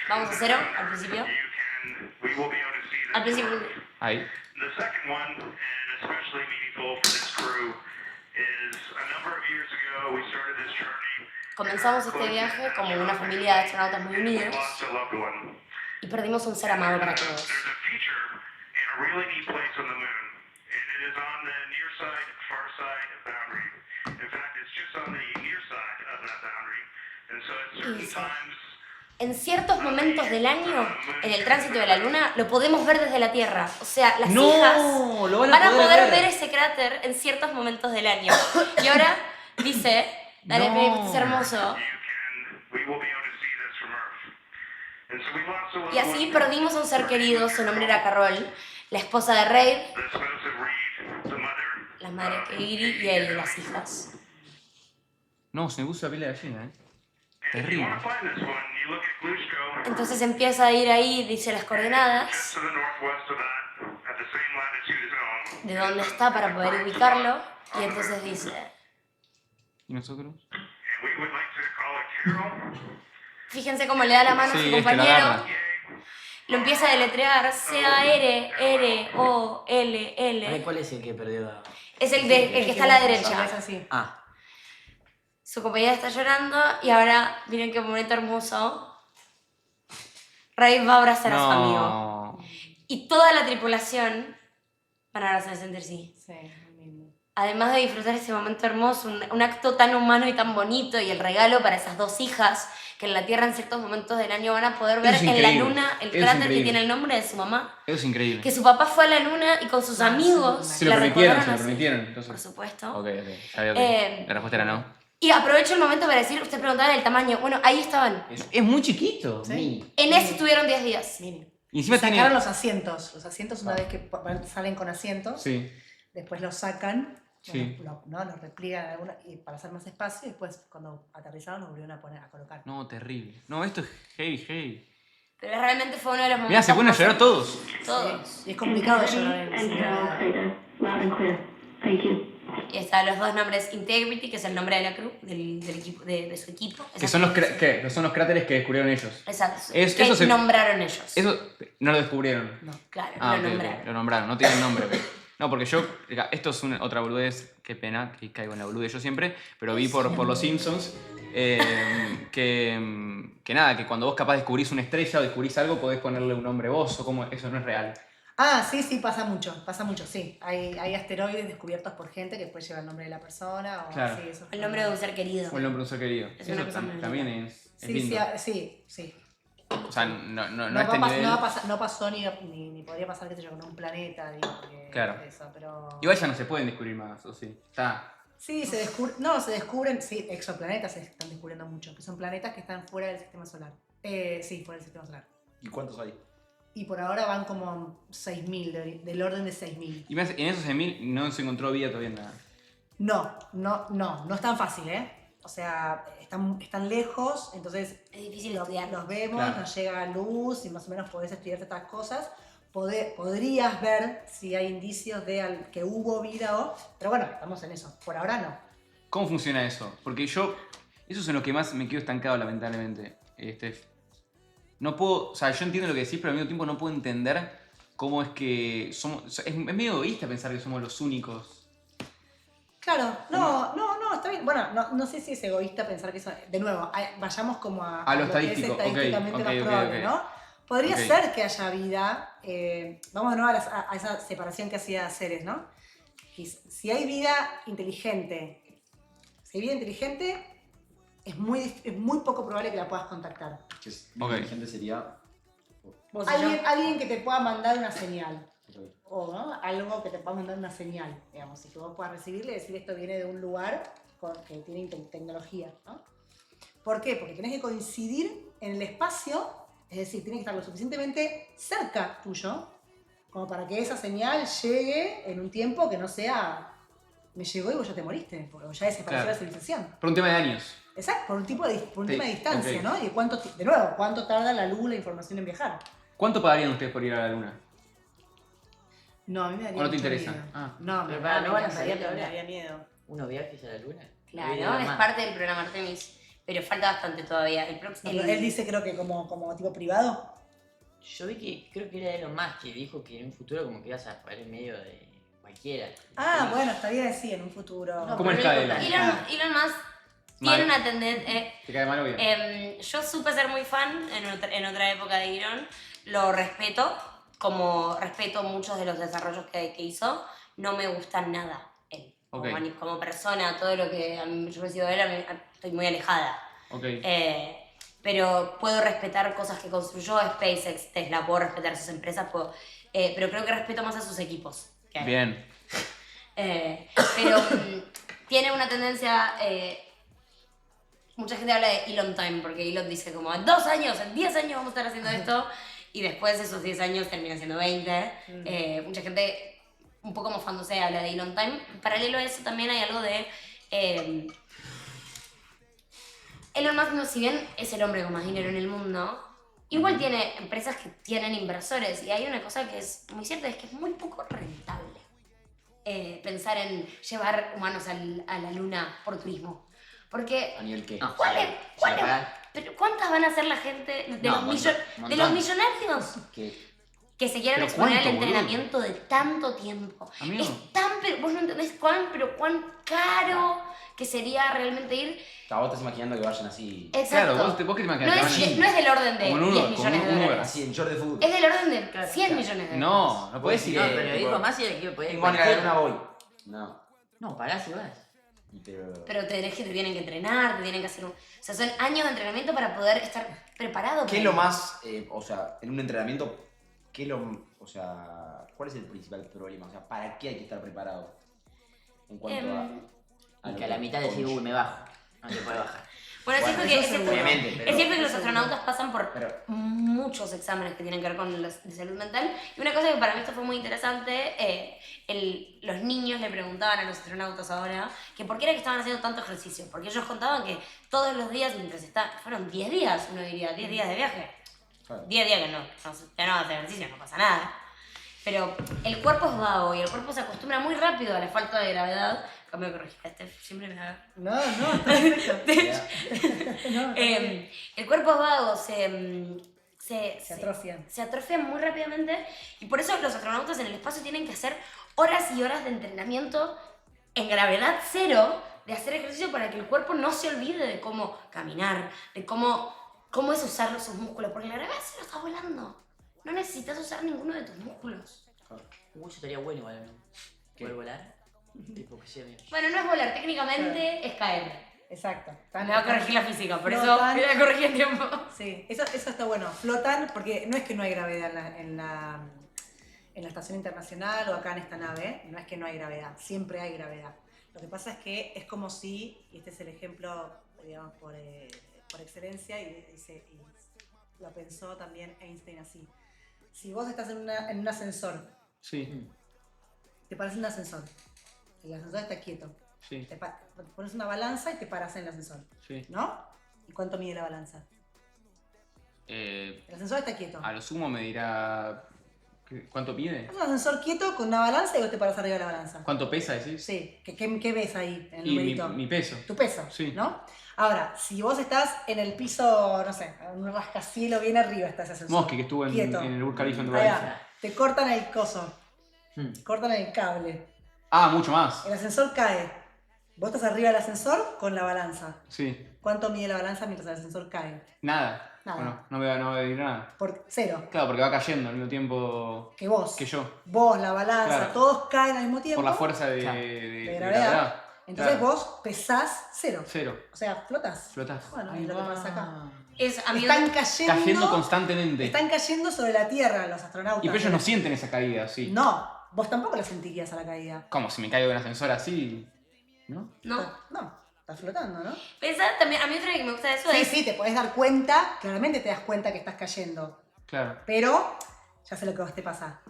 Vamos a cero, al principio. Al principio. Ahí. The second one, and especially meaningful for this crew, is a number of years ago we started this journey. Comenzamos este viaje como una familia de astronautas muy We unidos lost a loved one. y perdimos un ser amado para todos. There's a feature in a really neat place on the moon, and it is on the near side, far side boundary. In fact, it's just on the near side of that boundary, and so at certain Dice, times. en ciertos momentos del año, en el tránsito de la Luna, lo podemos ver desde la Tierra. O sea, las ¡No! hijas Lo van van a a poder poder ver. ver ese cráter en ciertos momentos del año. Y ahora dice, dale, No. babe, esto es hermoso. We will be able to see this from Earth. And so we lost a loved Y así one. perdimos a un ser querido, su nombre era Carol, la esposa de Reid, The spouse of Reed, the mother. la madre Katie y él y las hijas. No, se me puso la piel de gallina, If you Terrible. want to find this one, you look at Glushko, Entonces empieza a ir ahí, dice las just coordenadas to the northwest of that, at the same latitude as home. de dónde está para poder ubicarlo. Y entonces dice, ¿Y nosotros? And we would like to call it Carol. fíjense cómo le da la mano a Sí, su este lo compañero. agarra. Lo empieza a deletrear, C-A-R-R-O-L-L. ¿Cuál es el que perdió a...? Es el que está a la Es derecha. así. Ah, Su compañera está llorando y ahora, miren qué momento hermoso. Ray va a abrazar a su amigo. No. Y toda la tripulación van a abrazarse entre sí. Sí, muy lindo. Además de disfrutar ese momento hermoso, un acto tan humano y tan bonito y el regalo para esas 2 hijas que en la Tierra en ciertos momentos del año van a poder ver Eso es en la increíble. luna el Eso es cráter que increíble. tiene el nombre de su mamá. Eso es increíble. Que su papá fue a la luna y con sus amigos Se lo la permitieron, recordaron se lo así. permitieron. Por Entonces. supuesto. Ok. Sabía que la respuesta era no. Y aprovecho el momento para decir, usted preguntaba el tamaño. Bueno, ahí estaban. Es muy chiquito. Sí. En ese estuvieron 10 días. Mini. Y encima Sacaron tiene. los asientos. Los asientos una vez que salen con asientos, Sí. después los sacan, Sí. los repliegan y para hacer más espacio y después cuando aterrizaron los volvieron a colocar. No, terrible. No, esto es heavy. Pero realmente fue uno de los momentos. Mirá, se ponen a más llorar todos. Todos. Y es complicado llorar en gravedad. Y están los 2 nombres Integrity, que es el nombre de la crew, del equipo, de su equipo. Que son los, que son los cráteres que descubrieron ellos. Exacto. Es- que eso se- nombraron ellos. Eso no lo descubrieron. Claro, Ah, lo ok, nombraron. lo nombraron, no tienen nombre. No, porque yo, esto es otra boludez, qué pena, que caigo en la boludez yo siempre, pero vi por los Simpsons que nada, que cuando vos capaz descubrís una estrella o descubrís algo, podés ponerle un nombre vos, o como eso no es real. Ah, sí, pasa mucho, sí. Hay asteroides descubiertos por gente que después lleva el nombre de la persona o Claro. así. Eso El nombre de un ser querido. O el nombre de un ser querido. Es una Eso cosa muy también es Sí, lindo. sí. O sea, no a No, este nivel. no pasó ni podría pasar, qué sé yo, con un planeta, digo, porque Claro. eso, pero... Igual ya no se pueden descubrir más, ¿o sí? Está. Sí, se descubren, sí, exoplanetas se están descubriendo mucho, que son planetas que están fuera del sistema solar. Sí, fuera del sistema solar. ¿Y cuántos hay? Y por ahora van como 6.000, del orden de 6.000. Y más, en esos 6.000 no se encontró vida todavía en nada. No es tan fácil, ¿eh? O sea, están lejos, entonces Es difícil estudiar. los vemos, Claro. nos llega luz y más o menos podés estudiar estas cosas. Podrías ver si hay indicios de que hubo vida pero bueno, estamos en eso. Por ahora no. ¿Cómo funciona eso? Porque eso es en lo que más me quedo estancado, lamentablemente, Steph. No puedo, o sea, yo entiendo lo que decís, pero al mismo tiempo no puedo entender cómo es que somos... Es medio egoísta pensar que somos los únicos. Claro, no, está bien. Bueno, no sé si es egoísta pensar que eso... De nuevo, vayamos como A lo que es estadístico, ok, estadísticamente más ok, probable, ok. ¿no? Podría Ok. ser que haya vida, vamos de nuevo a esa separación que hacía Ceres, ¿no? Si hay vida inteligente, es muy poco probable que la puedas contactar. Que es Ok. inteligente sería. Alguien que te pueda mandar una señal. Ok. O ¿no? Algo que te pueda mandar una señal, digamos, y que vos puedas recibirle y decir esto viene de un lugar que tiene tecnología, ¿no? ¿Por qué? Porque tenés que coincidir en el espacio, es decir, tiene que estar lo suficientemente cerca tuyo como para que esa señal llegue en un tiempo que no sea me llegó y vos ya te moriste, porque ya desapareció Claro. la civilización. Por un tema de años. Exacto, por un tema de distancia, ok. ¿no? Y cuánto tarda la luz, la información en viajar. ¿Cuánto pagarían ustedes por ir a la luna? No, a mí me daría ¿O no te mucho interesa? miedo. Ah. No, Pero me para, ¿no van a encantaría, salir pero me ahora? daría miedo. ¿Unos viajes a la luna? Claro, Elon es Musk. parte del programa Artemis, pero falta bastante todavía. No, pero él dice creo que como tipo privado. Yo vi que creo que era Elon Musk que dijo que en un futuro como que ibas a poder en medio de cualquiera. Ah, bueno, está bien, sí, en un futuro. No, ¿Cómo pero está no Elon? importa. Elon Musk Mal. tiene una tendencia... ¿Te cae mal o bien? Yo supe ser muy fan en otra época de Elon. Lo respeto, como respeto muchos de los desarrollos que hizo. No me gusta nada él. Ok. Como persona, todo lo que yo recibo de él, estoy muy alejada. Ok. Pero puedo respetar cosas que construyó SpaceX, Tesla, puedo respetar sus empresas, pero creo que respeto más a sus equipos. que a él. Bien. Pero tiene una tendencia... mucha gente habla de Elon Time, porque Elon dice como en 2 años, en 10 años vamos a estar haciendo esto, y después esos 10 años terminan siendo 20. Mucha gente un poco mofándose habla de Elon Time. Paralelo a eso también hay algo de... Elon Musk, no, si bien es el hombre con más dinero en el mundo, igual tiene empresas que tienen inversores, y hay una cosa que es muy cierta, es que es muy poco rentable pensar en llevar humanos a la luna por turismo. Porque ¿A nivel qué? No, ¿Cuál se es? la- ¿Cuál se la es? pagan. Pero ¿cuántas van a ser la gente de, No, los, montón, de montón. los millonarios ¿Qué? que se quieran ¿Pero exponer al cuánto, boludo? entrenamiento de tanto tiempo? Amigo. Es tan, pero vos no entendés cuán caro que sería realmente ir. Vos estás imaginando que vayan así. Exacto. Claro, vos qué te imaginas. no, que es, van- no es del orden de Como un 10 Uber, como millones de un Uber. dólares. Así en short de fútbol. Es del orden de 100 millones de dólares. No, no puedes ir. No, Sí, pero tipo, dijo más y el que podía Tengo ganas de ver una voy. No. No, pagás y vas. Pero te tienen que entrenar, te tienen que hacer un... O sea, son años de entrenamiento para poder estar preparado. ¿Qué es para lo eso. más, o sea, en un entrenamiento, qué es lo, o sea, cuál es el principal problema? O sea, ¿para qué hay que estar preparado? En cuanto a Y lo que a la mitad decís, conlleva. uy, me bajo. No te puede bajar. Bueno, Bueno, es cierto, eso seguro. Obviamente, pero- es cierto que los astronautas pasan por Pero- muchos exámenes que tienen que ver con los de salud mental. Y una cosa que para mí esto fue muy interesante, los niños le preguntaban a los astronautas ahora que por qué era que estaban haciendo tanto ejercicio. Porque ellos contaban que todos los días, mientras fueron 10 días, uno diría, 10 días de viaje. Claro. 10 días que no hacer ejercicio, no pasa nada. Pero el cuerpo es vago y el cuerpo se acostumbra muy rápido a la falta de gravedad. Cambio que corregir, siempre me da... No, está perfecto. No, el cuerpo es vago, se atrofian. Se atrofian muy rápidamente y por eso los astronautas en el espacio tienen que hacer horas y horas de entrenamiento en gravedad cero, de hacer ejercicio para que el cuerpo no se olvide de cómo caminar, de cómo es usar sus músculos, porque la gravedad cero está volando. No necesitas usar ninguno de tus músculos. Uy, eso estaría bueno igual, ¿no? ¿Poder volar? Tipo que sea bien. Bueno, no es volar, técnicamente es caer. Exacto. Me va a corregir la física, por No, eso tan- me la corregí en tiempo. Sí, eso está bueno. Flotan, porque no es que no hay gravedad en la estación internacional o acá en esta nave, no es que no hay gravedad, siempre hay gravedad. Lo que pasa es que es como si, y este es el ejemplo, digamos, por excelencia, y lo pensó también Einstein así. Si vos estás en un ascensor, Sí. te parece un ascensor, el ascensor está quieto, Sí. Te pones una balanza y te paras en el ascensor, Sí. ¿no? ¿Y cuánto mide la balanza? El ascensor está quieto. A lo sumo me dirá... ¿Cuánto pide? Es un ascensor quieto con una balanza y vos te paras arriba de la balanza. ¿Cuánto pesa, decís? Sí. ¿Qué ves ahí en el Y numerito? mi peso. Tu peso, Sí. ¿no? Ahora, si vos estás en el piso, no sé, en un rascacielos bien arriba está ese ascensor. Mosqui, que estuvo en quieto. el Burj Khalifa en Ahí Dubái. va. Te cortan el coso, cortan el cable. Ah, mucho más. El ascensor cae. Vos estás arriba del ascensor con la balanza. Sí. ¿Cuánto mide la balanza mientras el ascensor cae? Nada. Nada. Bueno, no voy a decir nada. Por cero. Claro, porque va cayendo al mismo tiempo Que vos. que yo. Vos, la balanza, Claro. todos caen al mismo tiempo. Por la fuerza de gravedad. Entonces Claro. vos pesás cero. Cero. O sea, flotás. Flotás. Bueno, Ahí es lo que va. pasa acá. Amigo, Están cayendo. Cayendo constantemente. Están cayendo sobre la Tierra los astronautas. Y pero ellos no sienten esa caída, sí. No, vos tampoco la sentirías a la caída. ¿Cómo? Si me caigo de un ascensor así, ¿no? no. No, estás flotando, ¿no? Pensá también, a mí otra que me gusta de eso Sí, es... sí, te podés dar cuenta, claramente te das cuenta que estás cayendo. Claro. Pero, ya sé lo que a vos te pasa.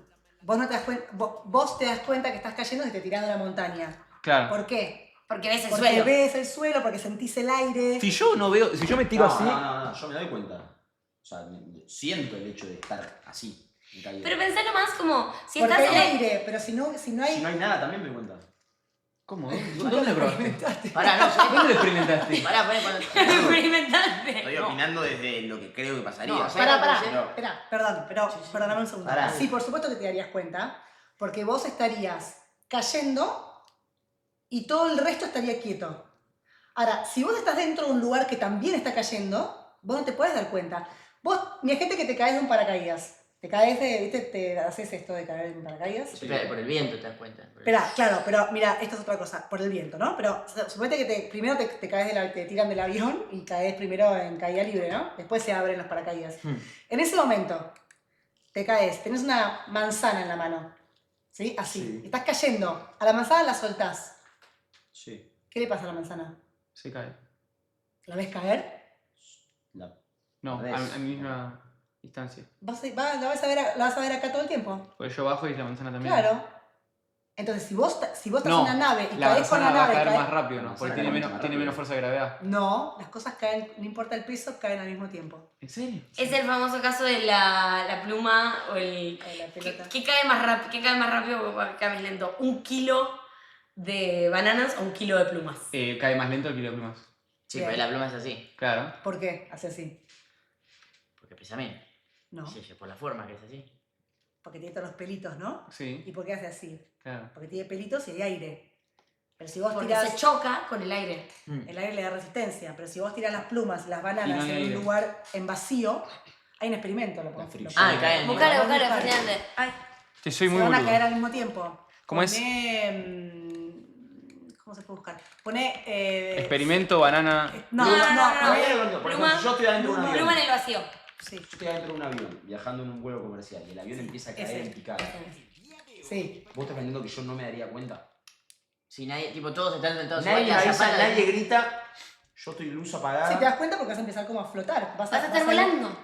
Vos no te das cuenta, vos te das cuenta que estás cayendo si te tirás de la montaña. Claro. ¿Por qué? Porque ves el Porque suelo. ves el suelo, porque sentís el aire. Si yo no veo, si yo me tiro así. No, yo me doy cuenta. O sea, siento el hecho de estar así, en caída. Pero pensalo más como, si Porque estás hay en... aire, pero si no hay... Si no hay nada, también me doy cuenta. ¿Cómo? ¿Dónde lo probaste? Pará, no, ¿Dónde lo experimentaste? Pará, cuando... Experimentaste. Estoy opinando desde lo que creo que pasaría. No, O sea, Pará, no. espera, perdóname un segundo. Pará. Sí, por supuesto que te darías cuenta, porque vos estarías cayendo y todo el resto estaría quieto. Ahora, si vos estás dentro de un lugar que también está cayendo, vos no te puedes dar cuenta. Vos, mira, gente que te caes de un paracaídas. Te caes de, ¿viste? Te haces esto de caer de un paracaídas. Por el viento te das cuenta. Espera, claro, pero mira, esto es otra cosa, por el viento, ¿no? Pero suponete que primero te caes te tiran del avión y caes primero en caída libre, ¿no? Después se abren los paracaídas. En ese momento, te caes, tenés una manzana en la mano, ¿sí? Así. Sí. Estás cayendo, a la manzana la soltás. Sí. ¿Qué le pasa a la manzana? Se cae. ¿La ves caer? No, ¿Ves? a mi misma distancia. La vas a ver acá todo el tiempo. Porque yo bajo y la manzana también. Claro. Entonces, si vos estás No, en una nave y la caes con la manzana va a nave... caer caes- más rápido, ¿no? La Porque manzana tiene cae menos, mucho más tiene rápido. menos fuerza de gravedad. No, las cosas caen, no importa el peso, caen al mismo tiempo. ¿En serio? Es el famoso caso de la pluma o el... La pelota. ¿Qué cae más rápido? ¿Qué cae más rápido o cae más lento? ¿1 kilo de bananas o 1 kilo de plumas? Cae más lento el kilo de plumas. Sí, Bien. pero la pluma es así. Claro. ¿Por qué hace así? Porque pesa menos. No, Sí, por la forma que es así. porque tiene todos los pelitos, ¿no? ¿Y Sí, por qué hace así? claro. Porque tiene pelitos y hay aire. Pero si vos Porque tirás, se choca con el aire. el aire le da resistencia. Pero si vos tirás las plumas, las Y bananas no hay en un aire. lugar en vacío, hay un experimento. Lo podés- lo Ah, podés- caen. Buscalo, Buscalo, fascinante. Ay, Que soy Se muy van a boludo. caer al mismo tiempo. ¿Cómo es? ¿Cómo se puede buscar? Pone... Experimento, banana. No, No, no, no, no. no. Por ejemplo, Pluma. si yo estoy adentro de un avión. pluma en el vacío. Sí. Yo estoy adentro de un avión, viajando en un vuelo comercial, y el avión empieza a caer Ese. en picada. Sí. ¿Vos estás vendiendo que yo no me daría cuenta? Si nadie, tipo, todos están sentados Nadie igual y la avisa, zapata- nadie grita, yo estoy luz apagada. Sí, te das cuenta porque vas a empezar como a flotar. Vas a estar ir- volando.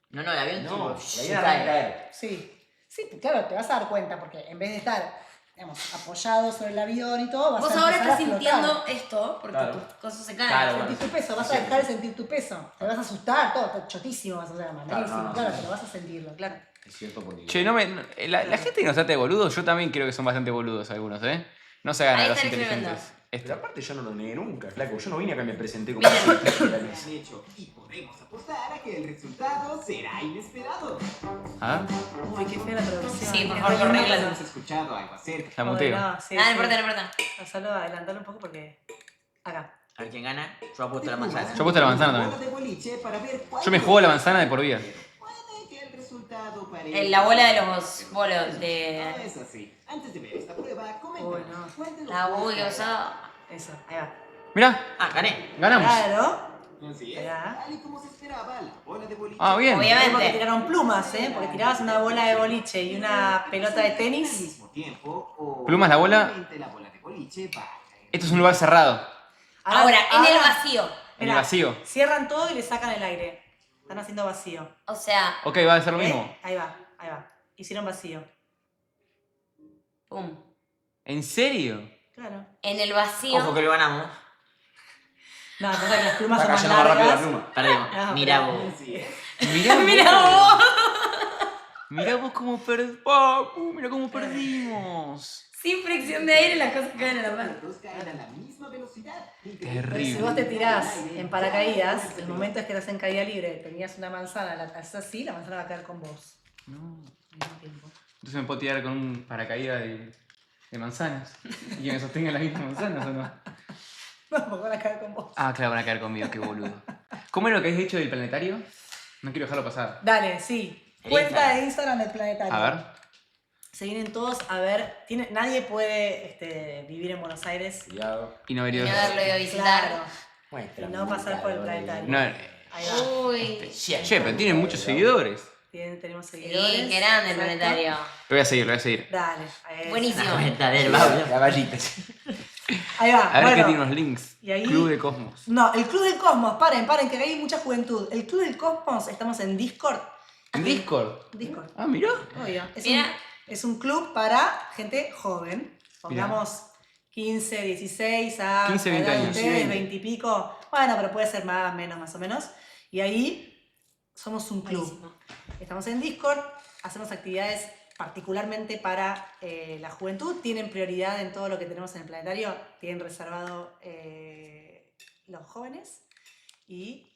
No, el avión No, tipo, la se vida va a cae. caer. Sí, sí, pues claro, te vas a dar cuenta porque en vez de estar, digamos, apoyado sobre el avión y todo, vas Vos a ahora empezar estás a flotar. sintiendo esto porque Claro. tus cosas se caen. Claro, Sentir tu peso, vas a dejar de sentir tu peso. Te vas a asustar, todo, está chotísimo vas a hacer, malísimo, no, claro, sí. pero vas a sentirlo, claro. Es cierto porque... Che, la gente que nos trata de boludos, yo también creo que son bastante boludos algunos, ¿eh? No se hagan a Ahí los está el inteligentes. Pero aparte yo no lo negué nunca, flaco. Yo no vine acá y me presenté como... Miren. hecho y podemos apostar a que el resultado será inesperado. ¿Ah? Uy, qué fea la traducción. Sí, por Qué favor, horrible. corrígela. Hemos escuchado algo acerca. La Joder, muteo. no, sí, Ah, no sí. importa, no importa. Solo adelantarlo un poco porque... Acá. A ver quién gana. Yo apuesto la manzana. Yo apuesto la manzana también. Bola de boliche para ver cuál Yo me juego la manzana de por vida. puede que el resultado parezca- La bola de los bolos de... Es así. Antes de ver esta prueba, coméntanos. Uy, no. ¿cuál de los La dos uy, o sea... Eso, ahí va. Mirá, Ah, gané. ganamos. Claro. Así es. Ya. Tal y como se esperaba, la bola de boliche. Ah, bien. Obviamente. Porque tiraron plumas, ¿eh? Porque tirabas una bola de boliche y una pelota de Al tenis. mismo tiempo, o Plumas, la bola. obviamente la bola de boliche va a caer. Esto es un lugar cerrado. Ahora, en el vacío. En el Mirá, vacío. Cierran todo y le sacan el aire. Están haciendo vacío. O sea, Ok, va a ser lo ¿Eh? mismo. Ahí va, ahí va. Hicieron vacío. pum. ¿En serio? Claro. En el vacío. Ojo que lo ganamos. No, pasa que las plumas Está son más cayendo más rápido la largas. pluma. Perdimos. No, Mira pero- vos. Mirá vos. Mirá vos cómo perdimos. Papu, mirá cómo perdimos. Sin fricción de aire las cosas caen a la mano. Los dos caen a la misma velocidad. Pero si vos te tirás en paracaídas, el momento es que estás en caída libre, tenías una manzana, la haces así, la manzana va a caer con vos. No. Al mismo tiempo. Entonces me puedo tirar con un paracaídas de manzanas. Y que me sostenga las mismas manzanas o no. No, porque van a caer con vos. Ah, claro, van a caer conmigo, qué boludo. ¿Cómo era lo que has dicho del planetario? No quiero dejarlo pasar. Dale, sí. Cuenta de Instagram del planetario. A ver. Se vienen todos a ver. Nadie puede vivir en Buenos Aires. Cuidado. Y no vería. Y haberlo ido a visitar. Claro. Y no pasar por el planetario. No, Ahí va. Uy. che, pero tienen muchos seguidores. Tenemos seguidores. Sí, qué grande el Exacto. planetario. Lo voy a seguir, lo voy a seguir. Dale. Ahí Buenísimo. La cuenta del Pablo. Caballitas. Ahí va. A ver bueno. qué tiene unos links. Y ahí- Club de Cosmos. No, el Club del Cosmos. Paren, que hay mucha juventud. El Club del Cosmos, estamos en Discord. ¿En Discord? Discord. Ah, mirá. Obvio. Mira. Es un club para gente joven. Pongamos 15, 16 a 15, 20 la edad de años. ustedes, 20 y pico. Bueno, pero puede ser más, menos, más o menos. Y ahí somos un club. Buenísimo. Estamos en Discord, hacemos actividades particularmente para la juventud. Tienen prioridad en todo lo que tenemos en el planetario. Tienen reservado los jóvenes. Y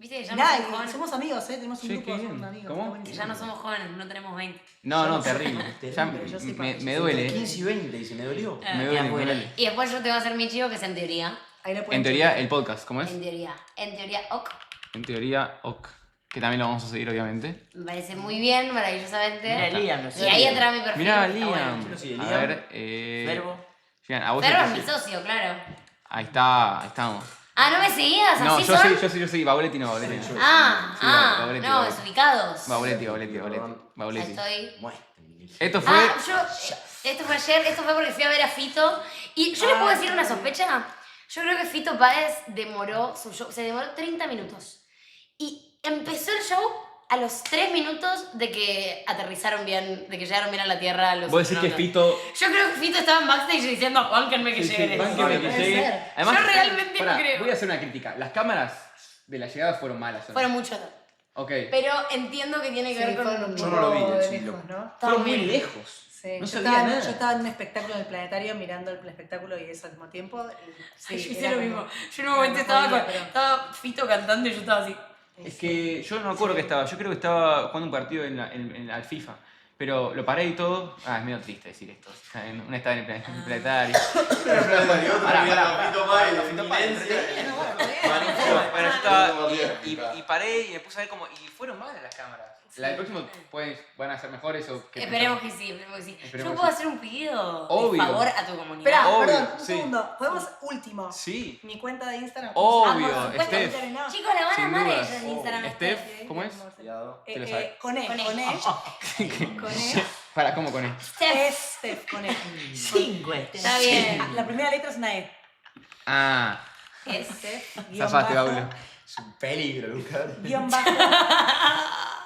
Viste que ya nada, no somos y jóvenes. somos amigos, tenemos un Sí, grupo, qué somos bien. amigos. ¿Cómo? está Que buenísimo. ya no somos jóvenes, no tenemos 20. No, terrible. Ya Pero yo sí me participo. duele. 15 y 20, dice, me dolió. Me duele, me afuera. duele. Y después yo te voy a hacer mi chivo, que es en teoría. Ahí lo pueden En teoría, chequear. el podcast, ¿cómo es? En teoría, ok. En teoría, ok. Que también lo vamos a seguir, obviamente. Me parece muy bien, maravillosamente. Mira, Liam, no Y sé. ahí entra mi perfil. Mirá, está bueno. Liam. Yo no sé, A Liam. ver, Verbo. Liam, a vos Ferro te es mi sigo. socio, claro. Ahí estamos. Ah, ¿no me seguías? No, ¿Así yo son? sí, yo sí. Bauletti no, Bauletti no. Sí, Bauletti, No, Bauletti. desubicados. Bauletti. Ahí Bauletti. estoy. Muéstrenme. Esto fue... Esto fue ayer, esto fue porque fui a ver a Fito. Y yo les puedo decir una sospecha. Yo creo que Fito Páez demoró su show, se demoró 30 minutos. Y empezó el show a los 3 minutos de que aterrizaron bien, de que llegaron bien a la Tierra los Vos decís que astronautas. Fito... Yo creo que Fito estaba en backstage diciendo, bánquenme que lleguen. bánquenme que Puede llegue. ser. Además, Yo realmente pará, no creo. voy a hacer una crítica. Las cámaras de la llegada fueron malas. ¿o no? Fueron muchos. Ok. Pero entiendo que tiene que ver con fueron un Yo no lo vi, poco de de hecho, lejos, ¿no? Fueron muy bien. lejos. Sí, No yo, sabía estaba, nada. yo estaba en un espectáculo del planetario mirando el espectáculo y eso al mismo tiempo. y sí, Yo hice era lo como- mismo. Yo en un momento no estaba, podía, pero- estaba Fito cantando y yo estaba así. Es que yo no me acuerdo que estaba. Yo creo que estaba jugando un partido al FIFA. Pero lo paré y todo. Ah, es medio triste decir esto. Una estaba en el planetario. Bueno, yo estaba y paré y me puse a ver como. Y fueron malas las cámaras. La del próximo van a ser mejores o que. Esperemos que sí, esperemos que sí. Esperemos Yo puedo que sí. hacer un pedido Obvio. de favor a tu comunidad. Espera, Obvio, perdón, un sí. segundo. ¿Podemos último? Sí. Mi cuenta de Instagram. Obvio, Ah, por supuesto, Steph. Instagram, no. Chicos, la van a Sin amar dudas. ellos en Instagram. Steph, ¿cómo es? Cuidado. ¿Qué lo sabe? Con E. Con E. Para, ¿cómo con él? Steph. Steph, con E. 5 Está bien. La primera letra es una E. Ah, Es. Steph, guión zafaste, bajo, Paulo. Es un peligro, Lucas. guión bajo.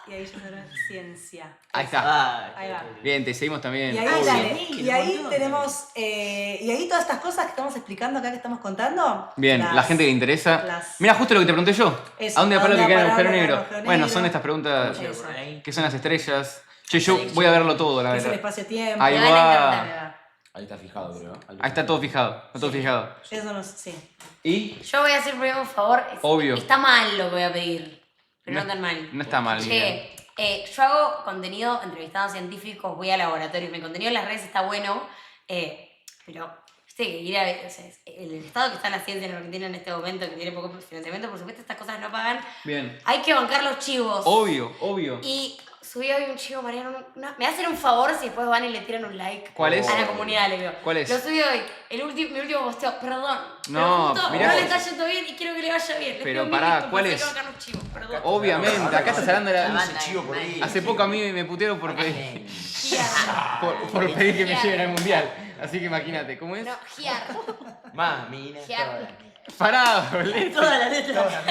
Y ahí ya será ciencia. Ahí está. Ahí va. Bien, te seguimos también. Y ahí, obvio. dale. Y ahí tenemos. Y ahí todas estas cosas que estamos explicando acá, que estamos contando. Bien, las- la gente que le interesa. las- Mira, justo lo que te pregunté yo. Eso, ¿A dónde va lo que queda en el agujero negro? agujero Bueno, negro? son estas preguntas. Eso. ¿Qué son las estrellas? Che, yo voy a verlo todo, la ¿Qué es el verdad. espacio-tiempo? Ahí Me van a va. encantar. Ahí está fijado, creo. Ahí está todo fijado. Está todo fijado. Eso no sí. ¿Y? Yo voy a hacer primero un favor. Obvio. Está mal lo que voy a pedir. Pero no, No- tan mal. no está mal, bien. Che, yo hago contenido entrevistando científicos, voy a laboratorios. Mi contenido en las redes está bueno. Pero, viste, que ir a ver, o sea, el estado que está la ciencia en Argentina en este momento, que tiene poco financiamiento, por supuesto, estas cosas no pagan. Bien. Hay que bancar los chivos. Obvio, obvio. Y subí hoy un chivo, Mariano. Me hacen un favor si después van y le tiran un like. ¿Cuál es? A la comunidad, le digo. ¿Cuál es? Lo subí hoy. Mi último posteo, perdón. No, pero justo mirá. no le está yendo bien y quiero que le vaya bien. Les Pero pido mil pará, disculpas, ¿cuál hay es? que bancar los chivos, perdón. Obviamente, acá estás hablando de la. banda, chivo por ahí. Hace poco a mí me putearon por pedir, Giar. por pedir que me lleven al mundial. Así que imagínate, ¿cómo es? No, giar. Mami, Giar. Pará, boludo. Toda la letra.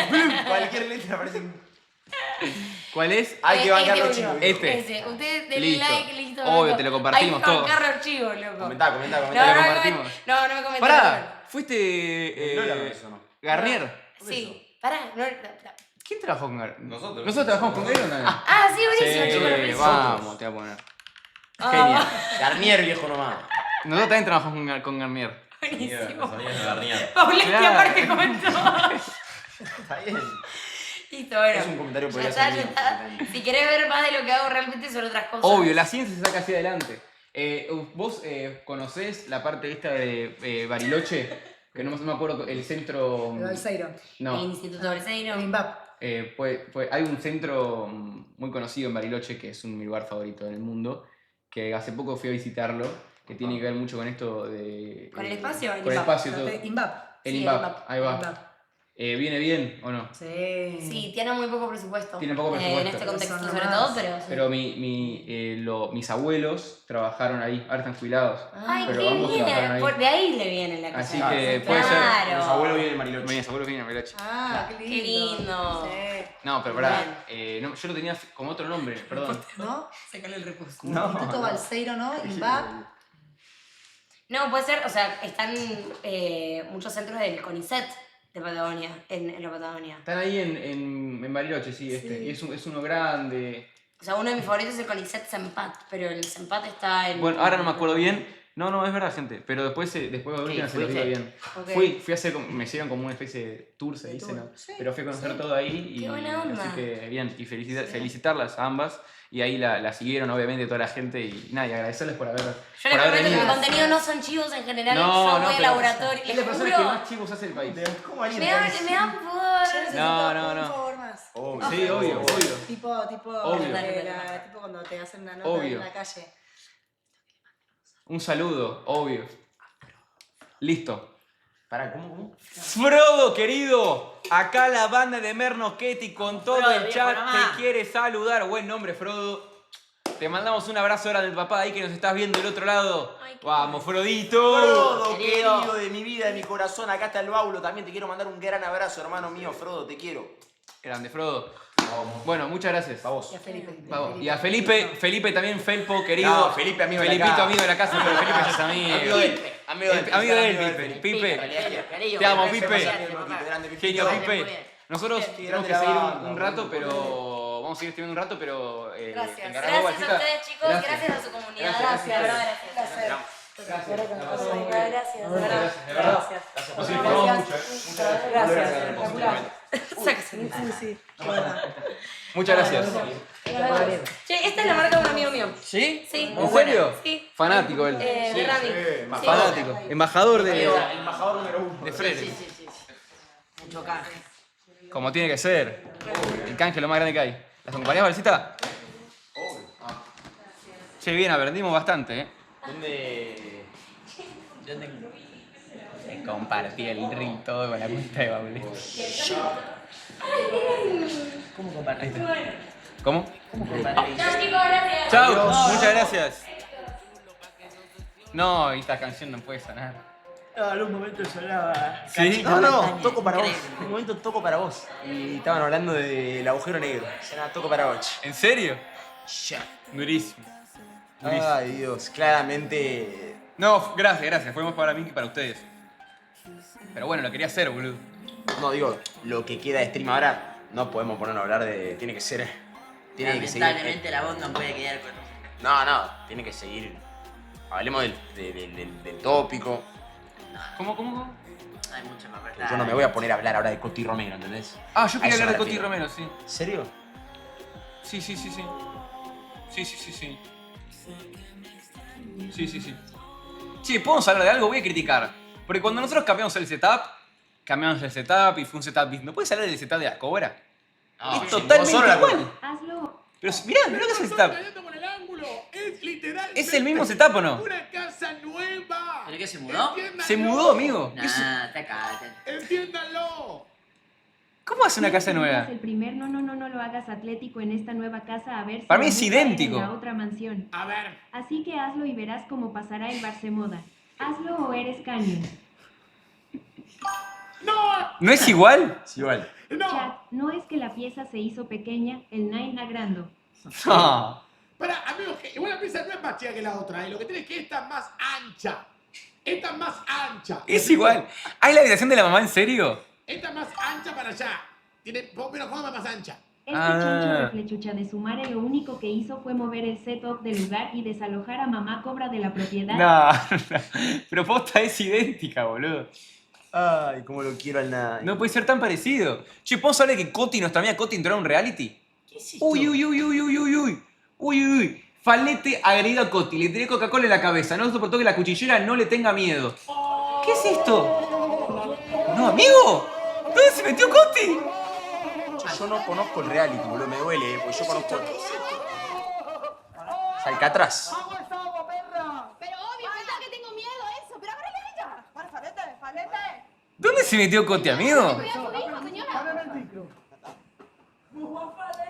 Cualquier letra parece un... ¿Cuál es? Hay que bancar Este los chivos. último. Este. Ese. Ustedes denle Listo. like, listo. Obvio, loco. te lo compartimos Hay que todo. bancar los chivos, loco. Comentá. No, Te lo no, compartimos. no me comenté. Pará, fuiste Lola no hizo, ¿no? Garnier. Sí, pará. No. ¿Quién trabajó con Garnier? Nosotros. ¿Nosotros trabajamos con Garnier o no? Ah, sí, buenísimo, chicos. lo Sí, hizo. vamos, te voy a poner. Ah, Genial. Garnier, viejo nomás. Nosotros también trabajamos con Garnier. Buenísimo. Garnier. Paulette Claro. aparte comentó. Está bien. Listo, bueno. Es un comentario Ya podría está, ser ya mío. está. Si querés ver más de lo que hago realmente son otras cosas. Obvio, la ciencia se saca hacia adelante. ¿Vos conocés la parte esta de Bariloche? Que no me acuerdo, el centro... El Balseiro. El No, Instituto Balseiro. El INVAP. hay un centro muy conocido en Bariloche, que es mi lugar favorito del mundo, que hace poco fui a visitarlo, que tiene que ver mucho con esto de... ¿Con el espacio? Con el espacio y todo. INVAP. El Sí, el INVAP, INVAP. ahí va. INVAP. ¿Viene bien o no? Sí. Sí, tiene muy poco presupuesto. Tiene poco presupuesto. En este contexto Son sobre nomás. todo, pero sí. Pero mis abuelos trabajaron ahí, ahora están jubilados. Ay, pero qué ambos trabajaron bien. ahí. De ahí le viene la cosa. Así que puede ser. Claro. Los abuelos vienen en Bariloche. Mis abuelos vienen a Bariloche. Ah, qué lindo. Qué lindo. Sí. No, pero pará, no, yo lo tenía como otro nombre, perdón. ¿No? Sácale el reposo. Instituto Balseiro, ¿no? INVAP. No, puede ser, o sea, están muchos centros del CONICET de Patagonia, en la Patagonia. Están ahí en Bariloche, sí, este. Sí. Y es uno grande. O sea, uno de mis favoritos es el CONICET Sempat, pero el Sempat está en... Bueno, ahora no me acuerdo bien. No, es verdad, gente. Pero después de última se lo digo fuiste. bien. Ok. Fui a hacer, me hicieron como una especie de tour, se dice, ¿no? Sí. Pero fui a conocer todo ahí y Qué buena onda. así que bien. Y felicitarlas a ambas. Y ahí la siguieron, obviamente, toda la gente. Y nada, y agradecerles por haber, Yo por les haber prometo que mi venido. contenido no son chivos en general, No, yo no, voy al pero laboratorio. Es Les la persona que juro, más chivos hace el país. ¿Cómo alguien me te da dice? pudor. No. Un favor más. Obvio. Sí, obvio. Tipo, Obvio. tipo cuando te hacen una nota Obvio. en la calle. Un saludo, obvio. Listo. Pará, ¿cómo? Frodo, querido, acá la banda de Mernoschetti con todo Frodo, el viejo, chat nomás. te quiere saludar. Buen nombre, Frodo. Te mandamos un abrazo ahora del papá ahí que nos estás viendo del otro lado. Ay, qué Vamos, Frodito. Frodo, Querido. querido de mi vida, de mi corazón, acá está el Baulo. También te quiero mandar un gran abrazo, hermano mío. Frodo, te quiero. Grande, Frodo. Bueno, muchas gracias. A vos. Y a Felipe. Vamos. Y a Felipe también, Felpo, querido. No, Felipe, amigo de la Felipito, casa. amigo de la casa, pero Felipe ya es amigo. Amigo de él. Amigo de él, Pipe. Te amo, Pipe. Genio, Pipe. Nosotros Sí, tenemos que grande seguir la un banda, rato, boludo. pero vamos a seguir streamando un rato, pero Gracias. te encargamos, Gracias a Valsita. ustedes, chicos. Gracias a su comunidad. Gracias. De verdad, gracias. Placer. Gracias, de verdad. De verdad. Nos informamos mucho, Sí, sí. Qué buena. Muchas gracias. Che, esta es la marca de un amigo mío. ¿Sí? Sí. ¿En serio? Sí. Fanático él. De Rami. Sí. Fanático. Embajador de Embajador número 1. Freire. Mucho canje. Como tiene que ser. El canje lo más grande que hay. ¿Las acompañás, Valsita? Che, bien, aprendimos bastante, ¿eh? ¿Dónde? Compartí el ring todo con la cuenta de Baule. ¿Cómo compartiste? ¿Cómo? Chao, chicos, gracias. Chao, muchas gracias. No, esta canción no puede sonar. No, en un momento sonaba. ¿Sí? No, toco para vos. En un momento toco para vos. Y estaban hablando del agujero negro. Sonaba toco para vos. ¿En serio? Durísimo. Durísimo. Ay, Dios, claramente. No, gracias. Fue más para mí que para ustedes. Pero bueno, lo quería hacer, boludo. No, digo, lo que queda de stream ahora, no podemos ponernos a hablar de. Tiene que ser. Tiene que seguir. Lamentablemente la voz no puede quedar con... No, tiene que seguir. Hablemos del tópico. ¿Cómo? Hay mucho más verdad. Yo no me voy a poner a hablar ahora de Coti Romero, ¿entendés? Ah, yo A quería eso hablar de me Coti refiero. Romero, sí. ¿En serio? Sí. Sí. Che, ¿podemos hablar de algo? Voy a criticar. Porque cuando nosotros cambiamos el setup y fue un setup... ¿No puedes hablar del setup de la Cobra? No, es sí, totalmente vos solo la igual. Hazlo. Pero mirá que es el setup. Es literalmente ¿Es el mismo setup o no? una casa nueva. ¿Pero qué se mudó? Entiéndanlo. Se mudó, amigo. Nah, está acá. Entiéndanlo. ¿Cómo hace una casa No nueva? seas el primer no lo hagas atlético en esta nueva casa a ver si Para mí lo es mismo era idéntico. en la otra mansión. A ver, Así que hazlo y verás cómo pasará el Barcemoda. Hazlo o eres caño. ¿No es igual? Es igual. Chat, no es que la pieza se hizo pequeña, el Nine la agrandó. No. Para, amigos, que igual la pieza no es más chica que la otra, lo que tiene es que esta es más ancha. Esta es más ancha. Es igual. ¿Hay la habitación de la mamá en serio? Esta es más ancha para allá. Tiene menos forma más ancha. Este chancho de flechucha de Sumare lo único que hizo fue mover el setup del lugar y desalojar a mamá cobra de la propiedad. No. Pero posta es idéntica, boludo. Ay, cómo lo quiero al nada. No puede ser tan parecido. Che, ¿podemos hablar de que Coti, nuestra amiga Coti, entró a un reality? ¿Qué es esto? Uy, uy, uy, uy, uy, uy, uy. Uy, uy, uy. Falete agredido a Coti. Le tiré Coca-Cola en la cabeza. No soportó que la cuchillera no le tenga miedo. ¿Qué es esto? No, amigo. ¿Dónde se metió Coti? Yo no conozco el reality, boludo. Me duele, porque yo conozco... Alcatraz. Pero obvio, pensás que tengo miedo a eso. Pero agárrale a ella. Para, falete. ¿Dónde se metió Coti, amigo? Cuidado a su hijo, señora.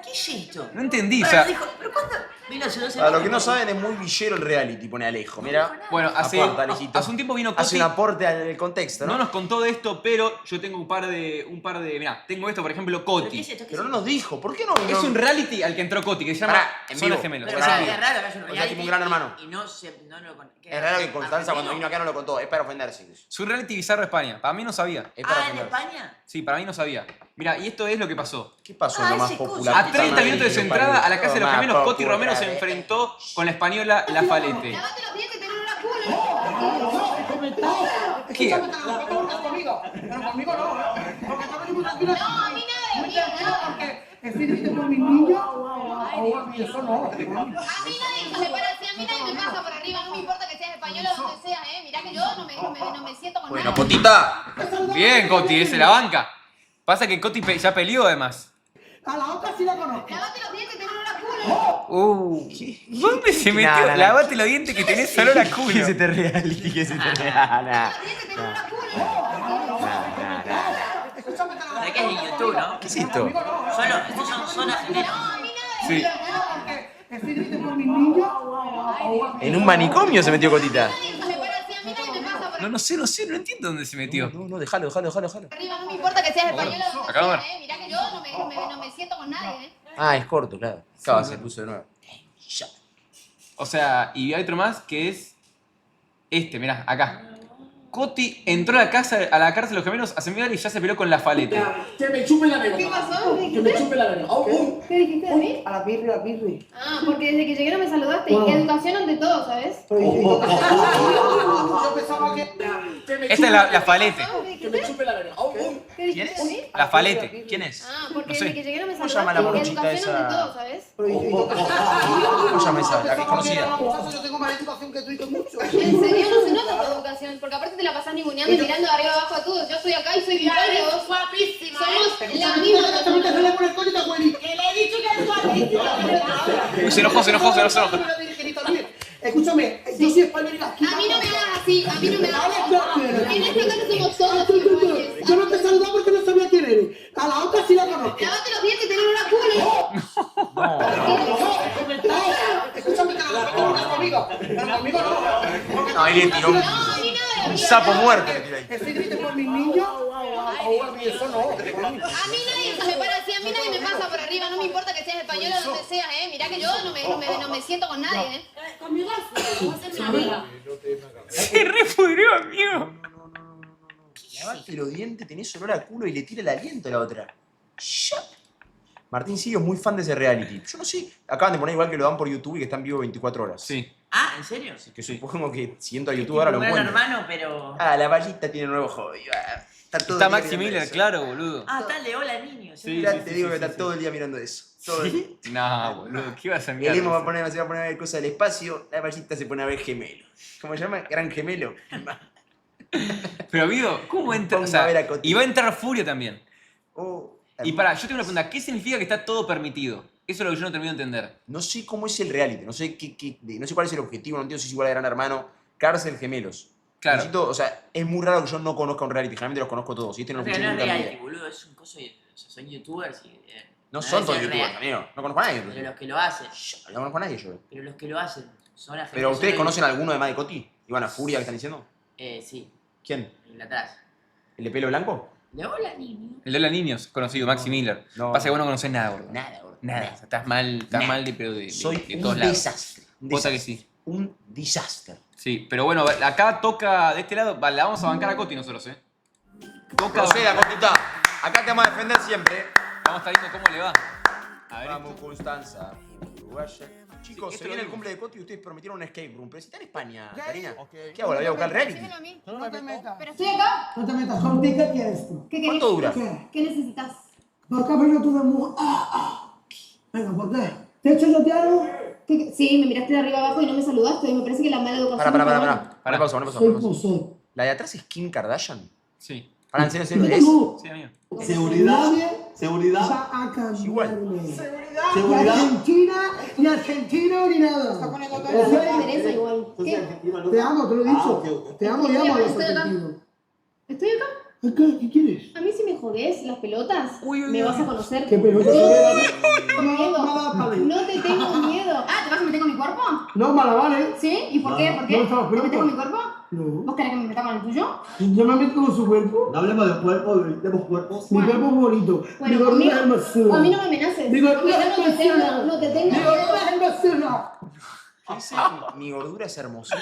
¿Qué es esto? No entendí, o sea... ¿Pero cuándo? Vino hace 12 Para los que no saben, es muy villero el reality, pone Alejo. Mira. Bueno, hace Alejito. un tiempo vino Coti. Hace un aporte al contexto, ¿no? No nos contó de esto, pero yo tengo un par de... Mirá, tengo esto, por ejemplo, Coti. ¿Pero qué es esto? Pero no nos dijo. ¿Por qué no? Es un reality al que entró Coti, que se llama Pará, en Zona vivo. Gemelos. Pero Pará. o sea, es raro que haya un O sea, reality tipo un gran hermano. y no se... No lo con... Es raro que Constanza cuando vino acá no lo contó. Es para ofenderse. Es un reality bizarro de España. Para mí no sabía. Es para Ah, ¿en ofenderse. España? Sí, para mí no sabía. Mira, y esto es lo que pasó. ¿Qué pasó en lo más ese coso. popular? A 30 minutos de su entrada a la casa de los gemelos, Coti Romero se enfrentó con la española La Falete. Lávate los dientes, tenés una culo. ¿Qué? Conmigo. Pero conmigo no. Porque estamos muy tranquilos. No, a mí nada de mí, nada. Es decir, con mis niños, a mí eso no. A mí nadie se me parece, a mí nadie me pasa por arriba, no me importa que seas español o donde seas, Mirá que yo no me siento con Bueno, nadie. Cotita. Bien, Coti, ese la banca. Pasa que Coti ya peleó además. A la otra sí la conozco. Lávate los dientes, tenés una culo. ¿Dónde se metió? Nah. Lavate los dientes que tenés olor a culo. ¿Qué se te reality? ¿Qué se te real? Los dientes, tenés una culo. ¿Sabés que es en YouTube, no? ¿Qué es esto? Solo, estos son zonas gemelas. No, a mí nada de Sí. Es decir, con mis niños, En un manicomio se metió Cotita. nadie se me parece, a mí nadie me pasa por No sé, no entiendo dónde se metió. No, déjalo. arriba, no me importa que seas español o donde acá va. seas, Mirá que yo no me siento con nadie, Ah, es corto, claro. Acaba, se puso de nuevo. O sea, y hay otro más que es este, mirá, acá. Coti entró a la cárcel de los gemelos a semifinal y ya se peleó con La Falete. Que me chupe la verga. ¿Qué pasó? Que me chupe la verga. ¿Qué dijiste de mí? a la birri. Ah, porque desde que llegué no me saludaste. Y que educación ante todo, ¿sabes? Yo pensaba que... Esta es la Falete. Que me chupe la verga. ¿Qué dijiste de mí? La Falete. ¿Quién es? Ah, porque No sé. desde que llegué no me ¿Cómo se llama saludaste. la Y que morochita educación esa? ante todo, ¿sabes? ¿Cómo se llama esa? La que es conocida. Yo tengo más educación que tú y que mucho. En serio no se nota tu educación, porque aparte te la pasás ninguneando y mirando de arriba abajo a todos. Yo estoy acá y soy igual de vos. Guapísima. Somos la misma persona. Que le he dicho que es guapísima. Uy, se enojó. Escúchame, yo soy español y la A mí no me hagas así, a mí no me hagas así. En esta casa somos todos iguales. Yo no te saludaba porque no sabía quién eres. A la otra sí la conozco. Lávate los dientes, tenés una culo. Escúchame, que la conozco conmigo. Pero conmigo no. No, ahí le tiró No, a mí nada de un mí. sapo muerto. le tiró ahí. Estoy triste por mis niños. A mí eso no. A mí nadie se me parece, a mí nadie me pasa por arriba. No me importa que seas español o donde seas, Mirá que yo no me siento con nadie, Conmigo sí, vos sos mi amiga. Se repudrió, amigo. Lavate los dientes, tenés olor a culo y le tira el aliento a la otra. Ya. Martín Sirio es muy fan de ese reality. Yo no sé, acaban de poner igual que lo dan por YouTube y que está en vivo 24 horas. Sí. Ah, ¿en serio? Que supongo que siguiendo a YouTube Tipo ahora lo un gran encuentro. hermano, pero... Ah, la vallita tiene un nuevo hobby. Está todo Está el día Maxi mirando Miller, eso. claro, boludo. Ah, está el de Hola Niños. Sí, Mirá, sí, te sí, digo sí, que sí, está sí. todo el día mirando eso. Todo el día. No, boludo, ¿qué vas a El mirar? Emo se va a poner a ver cosas del espacio, la vallita se pone a ver gemelo. ¿Cómo se llama? Gran gemelo. Pero, amigo, ¿cómo entra? O Pongo a ver sea, a Coti. y va a entrar Furia también. Oh, Y pará, yo tengo una pregunta. ¿Qué significa que está todo permitido? Eso es lo que yo no termino de entender. no sé cómo es el reality, no sé no sé cuál es el objetivo, no entiendo si es igual a Gran Hermano, Cárcel, Gemelos. Claro. Necesito, o sea, es muy raro que yo no conozca un reality, generalmente los conozco todos. Y este no lo Pero escuché no es nunca en mi reality, vida. boludo, es un coso de... O sea, son youtubers y... No son todos debe ser youtubers, real. amigo. No conozco a nadie. Pero los que lo hacen. No conozco a nadie yo. Pero los que lo hacen son la gente... Pero ustedes son conocen a alguno además de Coti. ¿Iban a Furia que están diciendo? Sí, ¿Quién? el de atrás. ¿El de pelo blanco? De hola, niño. El de Hola Niños, conocido, Maxi Miller. No. Pasa que vos no conocés nada, gordo. Nada, gordo. Nada. Estás mal de, pero de Soy de un todos lados. desastre. Cosa que sí. Un disaster. Sí, pero bueno, acá toca de este lado, vale, la vamos a bancar a Coti nosotros, Toca. Proceda, Cotita. Acá te vamos a defender siempre. Vamos a estar viendo cómo le va. A ver. Vamos, Constanza. Uruguaya. Chicos, Sí, se esto viene lo el digo. cumple de Coti y ustedes prometieron un escape room. Pero si está en España, Karina. ¿Qué hago? ¿La voy a buscar al reality? Dímelo a mí. No te metas. Pero estoy acá. No te metas. Jordi, ¿qué quieres tú? ¿Qué querés? ¿Cuánto dura? ¿Qué? ¿Qué necesitas? ¿Por qué vino tú de mu... Venga, ¿por qué? ¿Te he hecho yo te algo? Sí, me miraste de arriba abajo y no me saludaste. Y me parece que la mala educación... Para, pausa. Soy como soy. ¿La de atrás es Kim Kardashian? Sí. Para, en serio, Mira ¿es? tú. Sí, amigo. Seguridad va a cambiarme. Igual. Ni Argentina, ni argentino, ni nada. No me interesa igual. ¿Qué? Te amo, te lo he dicho. Te amo y amo a los Estoy acá. argentinos. ¿Estoy acá? ¿Qué quieres? A mí si me jodés las pelotas, me vas a conocer. ¿Qué pelota? Miedo. No te tengo miedo. Ah, ¿te vas a meter con mi cuerpo? No, vale. ¿Sí? ¿Y por qué? ¿Por qué? No, estamos ¿Te metes con mi pelotas. cuerpo? No. ¿Vos querés que me meta con el tuyo? Yo me meto con su cuerpo. No hablemos de cuerpo, gritemos cuerpos. Mi cuerpo es bonito. Bueno, Mi gordura es conmigo- hermosura. a mí no me amenaces. Mi gordura es Porque yo no te tengo- hermosura. no te tengo Mi gordura miedo. es hermosura. ¿Qué dice? Mi gordura es hermosura.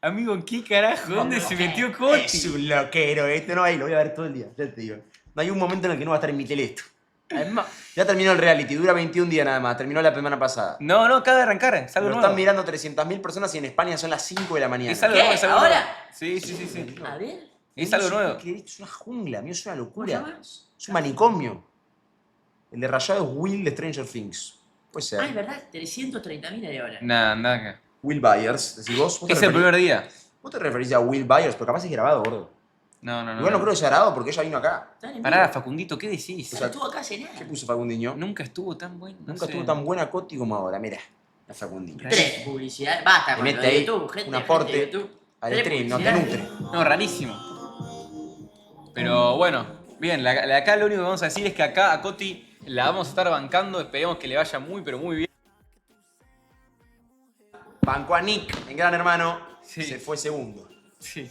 Amigo, ¿qué carajo? ¿Dónde se metió Coti? Es un loquero esto, no, ahí lo voy a ver todo el día, ya te digo. No hay un momento en el que no va a estar en mi tele esto. Además, ya terminó el reality, dura 21 días nada más, terminó la semana pasada. No, acaba de arrancar, es algo Lo nuevo. están mirando 300.000 personas y en España son las 5 de la mañana. Es algo ¿Qué? nuevo, es algo ¿Ahora? nuevo. Sí. A ver. Es algo nuevo. Es una jungla, mío, es una ¿Cómo locura. se llama? Es un manicomio. El de Rayado es Will de Stranger Things. Puede ser. Ah, es verdad, 330.000 de ahora. Nada acá. Will Byers, decís vos. ¿Vos te Es el referís- primer día. Vos te referís a Will Byers, pero capaz es grabado, gordo. No. Igual no creo que sea grabado porque ella vino acá. Pará, Facundito, ¿qué decís? O sea, Estuvo acá hace nada. ¿Qué puso Facundiño? Nunca estuvo tan bueno. no Nunca sé. estuvo tan buena Coti como ahora, mira. La Facundinho. 3 publicidades. Basta Te con mete lo de ahí YouTube, gente. un aporte gente de YouTube. al 3 stream, no te publicidades. nutre. No, rarísimo. Pero bueno, bien, la de acá lo único que vamos a decir es que acá a Coti la vamos a estar bancando, esperemos que le vaya muy, pero muy bien. Banco a Nick, en Gran Hermano, Sí. se fue segundo. Sí.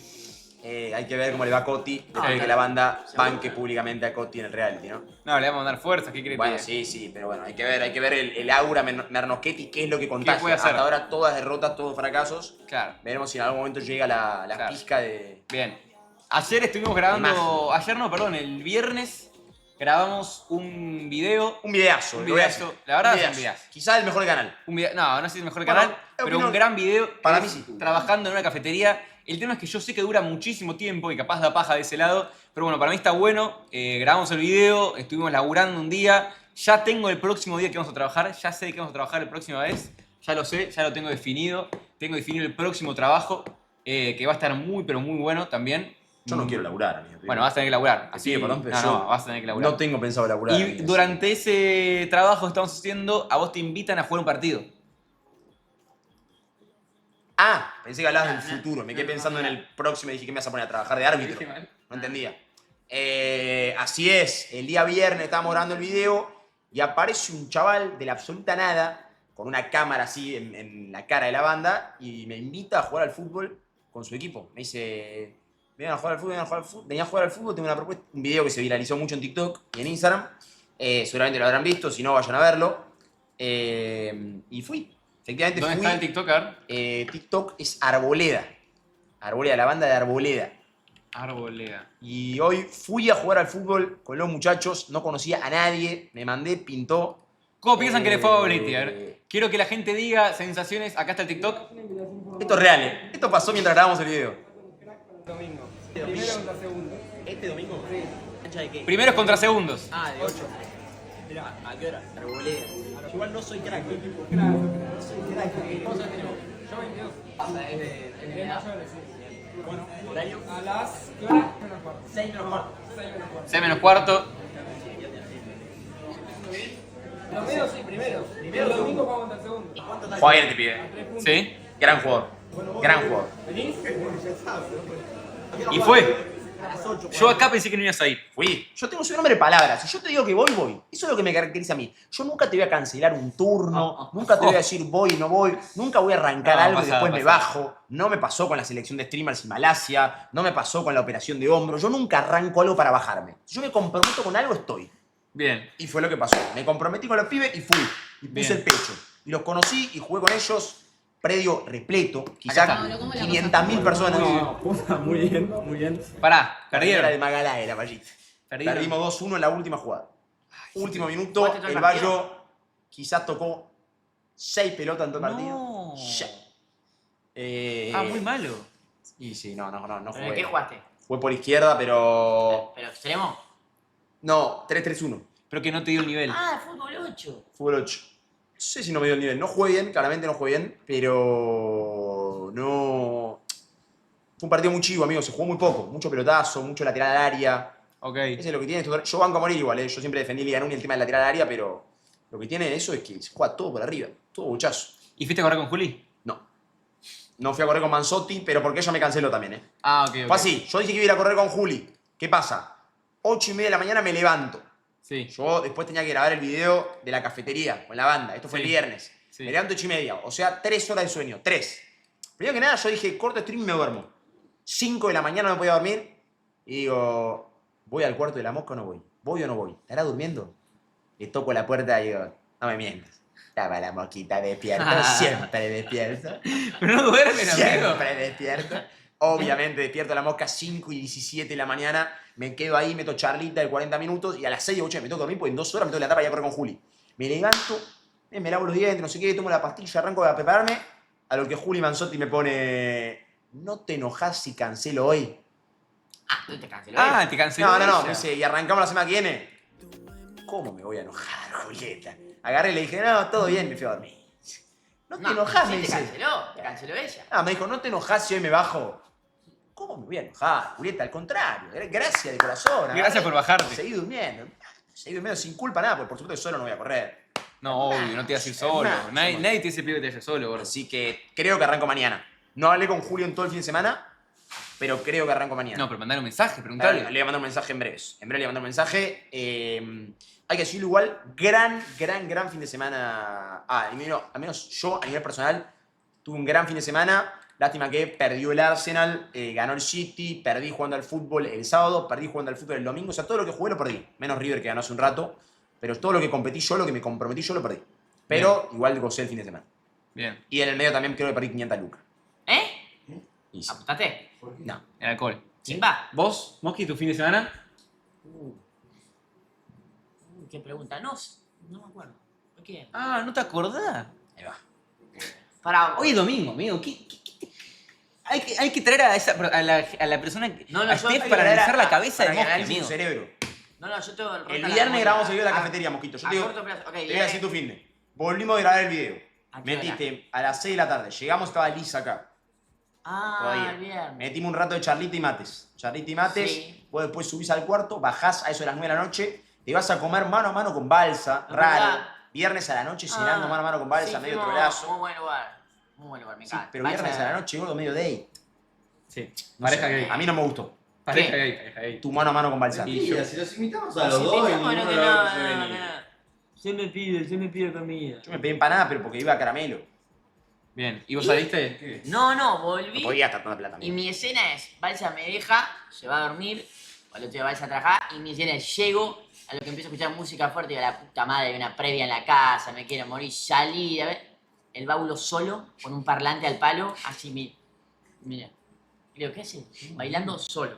Hay que ver cómo le va a Coti después de que la banda banque públicamente a Coti en el reality, ¿no? No, le vamos a dar fuerza, ¿qué crees? Bueno, sí, pero bueno, hay que ver el aura Mernoschetti, qué es lo que contagia. puede hacer? Hasta ahora todas derrotas, todos fracasos. Claro. Veremos si en algún momento llega la Claro. pizca de... Bien. Ayer estuvimos grabando, el viernes grabamos un video. Un videazo. Un lo voy a videazo, decir. la verdad Un es un videazo. videazo. Quizás el mejor del canal. No sé si es el mejor Bueno, canal, pero opino- un gran video. para es mí sí. Trabajando en una cafetería. El tema es que yo sé que dura muchísimo tiempo y capaz da paja de ese lado. Pero bueno, para mí está bueno. Grabamos el video, estuvimos laburando un día. Ya tengo el próximo día que vamos a trabajar. Ya sé de qué vamos a trabajar la próxima vez. Ya lo sé, ya lo tengo definido. Tengo definido el próximo trabajo. Que va a estar muy, pero muy bueno también. Yo no quiero laburar, amigo. Bueno, vas a tener que laburar. Sí, perdón, pero no, yo no, vas a tener que laburar. no tengo pensado laburar. Y amigo, durante ese trabajo que estamos haciendo, a vos te invitan a jugar un partido. Ah, pensé que hablabas del futuro. Me quedé pensando en el próximo y dije que me vas a poner a trabajar de árbitro. No entendía. Así es, el día viernes estábamos grabando el video y aparece un chaval de la absoluta nada con una cámara así en la cara de la banda y me invita a jugar al fútbol con su equipo. Me dice, vengan a jugar al fútbol, venía a jugar al fútbol, tengo una propuesta, un video que se viralizó mucho en TikTok y en Instagram. Seguramente lo habrán visto, si no vayan a verlo. Y fui. Efectivamente ¿Dónde fui. está el TikToker? TikTok es Arboleda. Arboleda, la banda de Arboleda. Arboleda. Y hoy fui a jugar al fútbol con los muchachos, no conocía a nadie, me mandé, pintó. ¿Cómo piensan que le fue a Boletti? A ver, quiero que la gente diga sensaciones. Acá está el TikTok. Esto es real, Esto pasó mientras grabamos el video. Domingo. Primero contra segundo. ¿Este domingo? Sí. ¿Cancha de qué? Primeros contra segundos. Ah, de 8. Mirá, ¿a qué hora? Arboleda. Igual no soy crack. No soy crack. ¿Cuántos años tenemos? Yo 22. Es de mayores, sí. Bueno, horario. A las... ¿Qué hora? 6 menos cuarto. 6 menos cuarto. Los medios sí, primero. El domingo jugamos contra el segundo. Juega bien este pibe. ¿Sí? Gran jugador. Gran jugador. ¿Venís? Y fue. Yo acá pensé que no ibas a ir. Fui. Yo soy un hombre de palabras. Si yo te digo que voy, voy. Eso es lo que me caracteriza a mí. Yo nunca te voy a cancelar un turno, nunca te voy a decir voy y no voy, nunca voy a arrancar No, algo y pasa, después me pasa. bajo. No me pasó con la selección de streamers y Malasia, no me pasó con la operación de hombro. Yo nunca arranco algo para bajarme. Si yo me comprometo con algo, estoy. Bien. Y fue lo que pasó. Me comprometí con los pibes y fui. Y puse Bien. el pecho. Y los conocí y jugué con ellos. Predio repleto, quizás Acá está. 500.000 personas. Muy bien, muy bien. Pará, Era perdieron. de Magalá, era Vallit. Perdieron. Perdimos 2-1 en la última jugada. Último minuto, ¿Jugaste todo el el partido? Bayo quizás tocó 6 pelotas en todo el partido. No. Ya. Muy malo. Y sí, no ¿Pero jugué. ¿de qué jugaste? Jugué por izquierda, pero. ¿Pero extremo? No, 3-3-1. Pero que no te dio el nivel. Ah, fútbol 8. Fútbol 8. No sé si no me dio el nivel. No jugué bien, claramente no jugué bien, pero. No. Fue un partido muy chivo, amigo. Se jugó muy poco. Mucho pelotazo, mucho lateral al área. Ok. Ese es lo que tiene. Yo banco a morir igual, ¿eh? Yo siempre defendí Liga Nuni el tema del lateral al área, pero lo que tiene eso es que se juega todo por arriba. Todo bochazo. ¿Y fuiste a correr con Juli? No fui a correr con Manzotti, pero porque ella me canceló también, ¿eh? Ah, ok. Fue así. Yo dije que iba a ir a correr con Juli. ¿Qué pasa? 8:30 de la mañana me levanto. Sí. Yo después tenía que grabar el video de la cafetería con la banda. Esto fue el Sí. viernes. Sí. Me levanto 8:30. O sea, 3 horas de sueño. 3. Primero que nada, yo dije, corto stream y me duermo. 5 de la mañana no podía dormir. Y digo, ¿voy al cuarto de la mosca o no voy? ¿Voy o no voy? ¿Estará durmiendo? Le toco la puerta y digo, no me mientas. Estaba la mosquita despierta. Siempre despierto. Pero no duermen, amigo. Siempre despierto. Obviamente despierto a la mosca 5:17 de la mañana. Me quedo ahí, meto charlita de 40 minutos. Y a las 6 de 8 me tengo que dormir porque en 2 horas me tengo que levantar para ir a correr con Juli. Me levanto, me lavo los dientes, no sé qué, tomo la pastilla, arranco a prepararme. A lo que Juli Manzotti me pone, ¿no te enojas si cancelo hoy? Ah, tú te canceló. Ah, te canceló. No, ella. me dice, ¿y arrancamos la semana que viene? ¿Cómo me voy a enojar, Julieta? Agarré y le dije, no, todo bien, me fui a dormir. No te enojas, me sí, dice. te canceló ella. Ah, me dijo, ¿no te enojas si hoy me bajo? ¿Cómo me voy a enojar, Julieta? Al contrario, gracias de corazón. Gracias por bajarte. Seguí durmiendo. Seguí durmiendo sin culpa, nada, porque por supuesto solo no voy a correr. No, obvio, no te ibas a ir solo. más, Nadie te dice pibe que te vayas solo, gordo. Así que creo que arranco mañana. No hablé con Julio en todo el fin de semana, pero creo que arranco mañana. No, pero mandale un mensaje, Le preguntale. voy a mandar un mensaje en breves. En breve le voy a mandar un mensaje. Hay que decirlo igual, gran fin de semana. Al menos yo, a nivel personal, tuve un gran fin de semana. Lástima que perdió el Arsenal, ganó el City, perdí jugando al fútbol el sábado, perdí jugando al fútbol el domingo. O sea, todo lo que jugué lo perdí. Menos River que ganó hace un rato. Pero todo lo que competí yo, lo que me comprometí yo, lo perdí. Pero igual gocé el fin de semana. Bien. Y en el medio también creo que perdí 500 lucas. Y sí. ¿Apuntaste? No. El alcohol. Simba. ¿Vos, Mosqui, tu fin de semana? ¿Qué pregunta? No me acuerdo. ¿Por qué? Ah, ¿no te acordás? Ahí va. Para Hoy es domingo, amigo. Hay que traer a la persona, No, a yo Steph hay para que traer analizar la a- cabeza de Para que Mosqui, analice amigo. tu cerebro. No, yo tengo el El viernes grabamos el video de la cafetería, Mosquito. Yo te digo, corto plazo. Ok, te voy a decir tu fin de. Volvimos a grabar el video. ¿A qué hora? Metiste a las 6 de la tarde. Llegamos, estaba Lisa acá. Ah, Todavía. bien. Metimos un rato de charlita y mates. Charlita y mates. Sí. Vos después subís al cuarto, bajás a eso de las 9 de la noche. Te vas a comer mano a mano con Balsa. Es Raro. verdad. Viernes a la noche cenando mano a mano con Balsa, Sí, medio fuimos- trolazo. Muy buen lugar. Muy buen lugar, me Sí, encanta. pero viernes a la noche, gordo, medio date. Sí. No Pareja sé, gay. A mí no me gustó. Pareja ¿Qué? gay, pareja gay. Tu mano a mano con Balsa. Mentira, si los invitamos a Si los dos y invitamos a ninguno lo que de los dos no, quiere no, venir. no. Se me pide comida. Yo me pedí empanada, pero porque iba a caramelo. Bien. ¿Y vos saliste? No, volví. No podía estar tanta plata. Y amigo. mi escena es, Balsa me deja, se va a dormir, al otro día Balsa a trabajar, y mi escena es, llego, a lo que empiezo a escuchar música fuerte, y a la puta madre, hay una previa en la casa, me quiero morir, salí, a ver, el bábulo solo, con un parlante al palo, así, mira. Y digo, ¿qué hace? Bailando solo.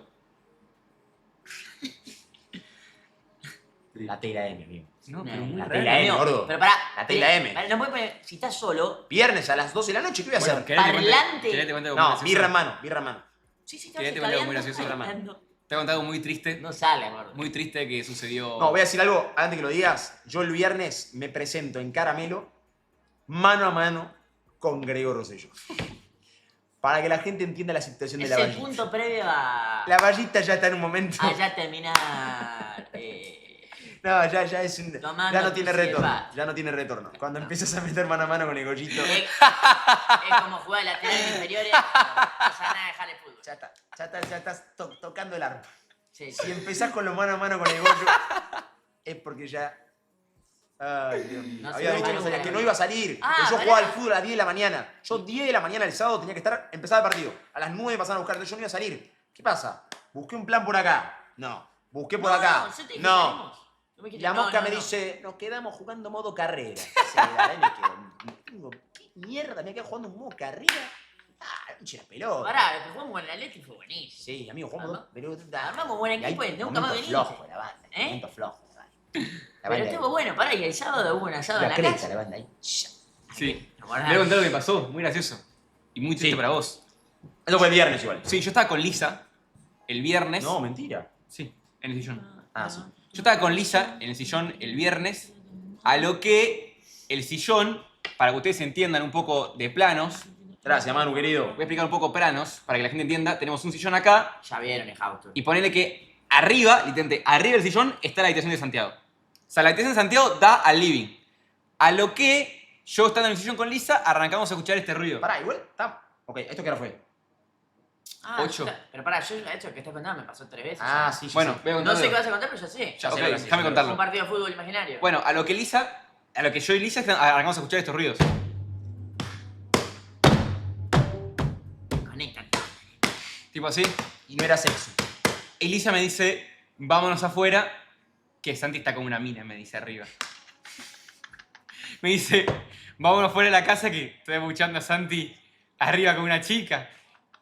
La tela M, amigo. No, pero muy La raro. tela M, gordo. Pero pará. La tela M. No puedes poner, si estás solo, Viernes a las 12 de la noche, ¿qué voy a hacer? ¿Querés te cuente- Parlante. querés te cuente algo muy No, gracioso? birra en mano, birra en mano. sí, ¿Querés estás te cuente algo muy gracioso? bailando. Te voy a contar algo muy triste. No sale, gordo. Muy triste que sucedió. No, voy a decir algo antes que lo digas. Yo el viernes me presento en Caramelo, mano a mano, con Gregor Rosselló. Para que la gente entienda la situación de Es la el vallita. punto previo a... La vallita ya está en un momento. a ya terminar... No, ya es un. Tomando Ya no tiene Pepsi de retorno. Paz. Ya no tiene retorno. Cuando empiezas a meter mano a mano con el gollito. Es como jugar laterales inferiores. No pasa nada, dejarle fútbol. Ya estás tocando el arpa. Sí, Si empezás con los mano a mano con el gollo, es porque ya. Ay, Dios mío. No Había se dicho va que, a no salía, jugar. que no iba a salir. Ah, que yo pará. jugaba al fútbol a las 10 de la mañana. Yo 10 de la mañana el sábado tenía que empezaba el partido. A las 9 pasaban a buscar, entonces yo no iba a salir. ¿Qué pasa? Busqué un plan por acá. No. Busqué por acá. yo te dije, No. salimos. Tú me Y dijiste, la no, mosca no, me no. dice, nos quedamos jugando modo carrera. Sí, dale, me quedo. ¿Qué mierda? Me quedo jugando un modo carrera. Ah, pinche la pelota. Pará, el que jugamos con el Atlético fue buenísimo. Sí, amigo, jugamos pero Armamos buen equipo y nunca más veniste. flojo la banda. ¿Eh? Momento flojo. Pero estuvo bueno, pará, y el sábado hubo un asado en La la cresta casa. la banda ahí. Sí. ¿Te Le voy acordás? a contar lo que pasó, muy gracioso. Y muy triste para vos. Eso fue el viernes igual. Sí, yo estaba con Lisa el viernes. No, mentira. Sí, en el sillón. Ah, sí. Yo estaba con Lisa en el sillón el viernes, a lo que el sillón, para que ustedes entiendan un poco de planos, Gracias, Manu, querido. voy a explicar un poco planos, para que la gente entienda. Tenemos un sillón acá, Ya vieron el House Tour. y ponele que arriba, literalmente, arriba del sillón está la habitación de Santiago. O sea, la habitación de Santiago da al living. A lo que yo estando en el sillón con Lisa, arrancamos a escuchar este ruido. Pará, igual está. Ok, ¿esto qué hora fue? Ah, 8. Pero pará, yo esto que estás contando me pasó 3 veces. Ah, ya. sí, yo Bueno, sé. voy a No contarlo. sé qué vas a contar, pero ya sé. Ya Ok, sé lo que haces, déjame ya lo contarlo. Un partido de fútbol imaginario. Bueno, a lo que yo y Lisa arrancamos a escuchar estos ruidos. Conectan. Tipo así. Y no era sexo. Y Lisa me dice, vámonos afuera, que Santi está como una mina, me dice arriba. Me dice, vámonos afuera de la casa que estoy escuchando a Santi arriba con una chica.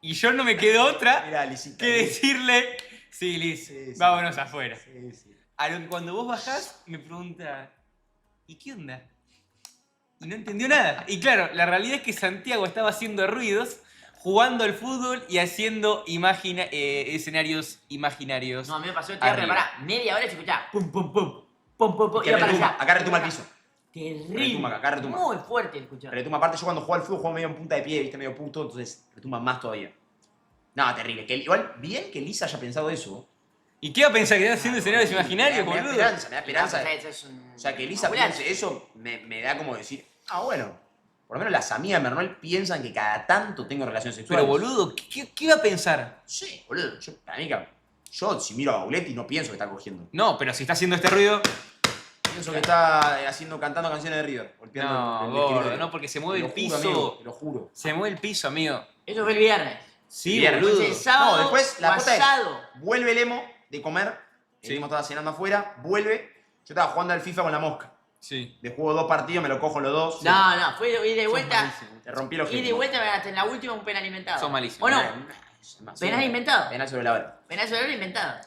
Y yo no me quedó otra Mirá, Lisita. que decirle, sí, Liz, Sí, sí. vámonos afuera. Sí, sí. A lo que cuando vos bajás, me pregunta, ¿y qué onda? Y no entendió nada. Y claro, la realidad es que Santiago estaba haciendo ruidos, jugando al fútbol y haciendo escenarios imaginarios. No, a mí me pasó el tierra, Arriba. pará, media hora y se escuchaba pum, pum, pum, pum, pum, pum, Que iba para retuma, allá. acá retuma el piso. Terrible. Retuma acá retuma. Muy fuerte el escuchar. Retuma, aparte yo cuando juego al fútbol juego medio en punta de pie, viste, medio puto, entonces retuma más todavía. No, terrible. Que, igual, bien que Lisa haya pensado eso. ¿Y qué va a pensar que estás haciendo escenarios imaginarios, Me da boludo? esperanza, me da esperanza. Eso es un... O sea, que Lisa ambulancia. piense eso me da como decir, ah, bueno, por lo menos las amigas de Mernol piensan que cada tanto tengo relaciones sexuales. Pero boludo, ¿qué va a pensar? Sí, boludo. Para mí, yo si miro a Bauletti no pienso que está cogiendo. No, pero si está haciendo este ruido... Pienso que está cantando canciones de River. Golpeando No, el gordo, escritorio. no, porque se mueve Te el lo juro, piso. amigo, te lo juro. Se mueve el piso, amigo. Eso fue el viernes. Sí, Viernes. boludo. Entonces, sábado, No, después la cosa asado. es, vuelve el emo de comer, el emo estaba cenando afuera, vuelve, yo estaba jugando al FIFA con la mosca. Sí. De juego 2 partidos, me lo cojo los dos. No, no, fue ida y de vuelta. Te rompí los Ida y de vuelta me ganaste en la última un penal inventado. Son malísimos. ¿O no? Penal inventado. Penal sobre la hora. Penal sobre el inventado.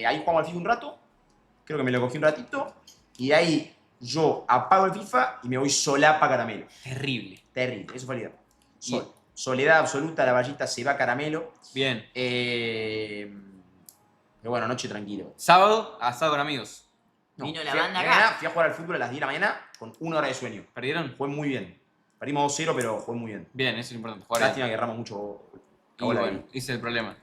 Ahí jugamos al FIFA un rato, creo que me lo cogí un ratito, y de ahí yo apago el FIFA y me voy solapa a Caramelo. Terrible. Terrible, eso fue el día. Soledad absoluta, la vallita se va a Caramelo. Bien. Pero bueno, noche tranquilo. Sábado, asado con amigos. No, Vino la fui a- banda de acá. mañana fui a jugar al fútbol a las 10 de la mañana con 1 hora de sueño. ¿Perdieron? Fue muy bien. Perdimos 2-0, pero fue muy bien. Bien, eso es importante. Jugar bien. Lástima que erramos mucho. Y bueno, ese es el problema.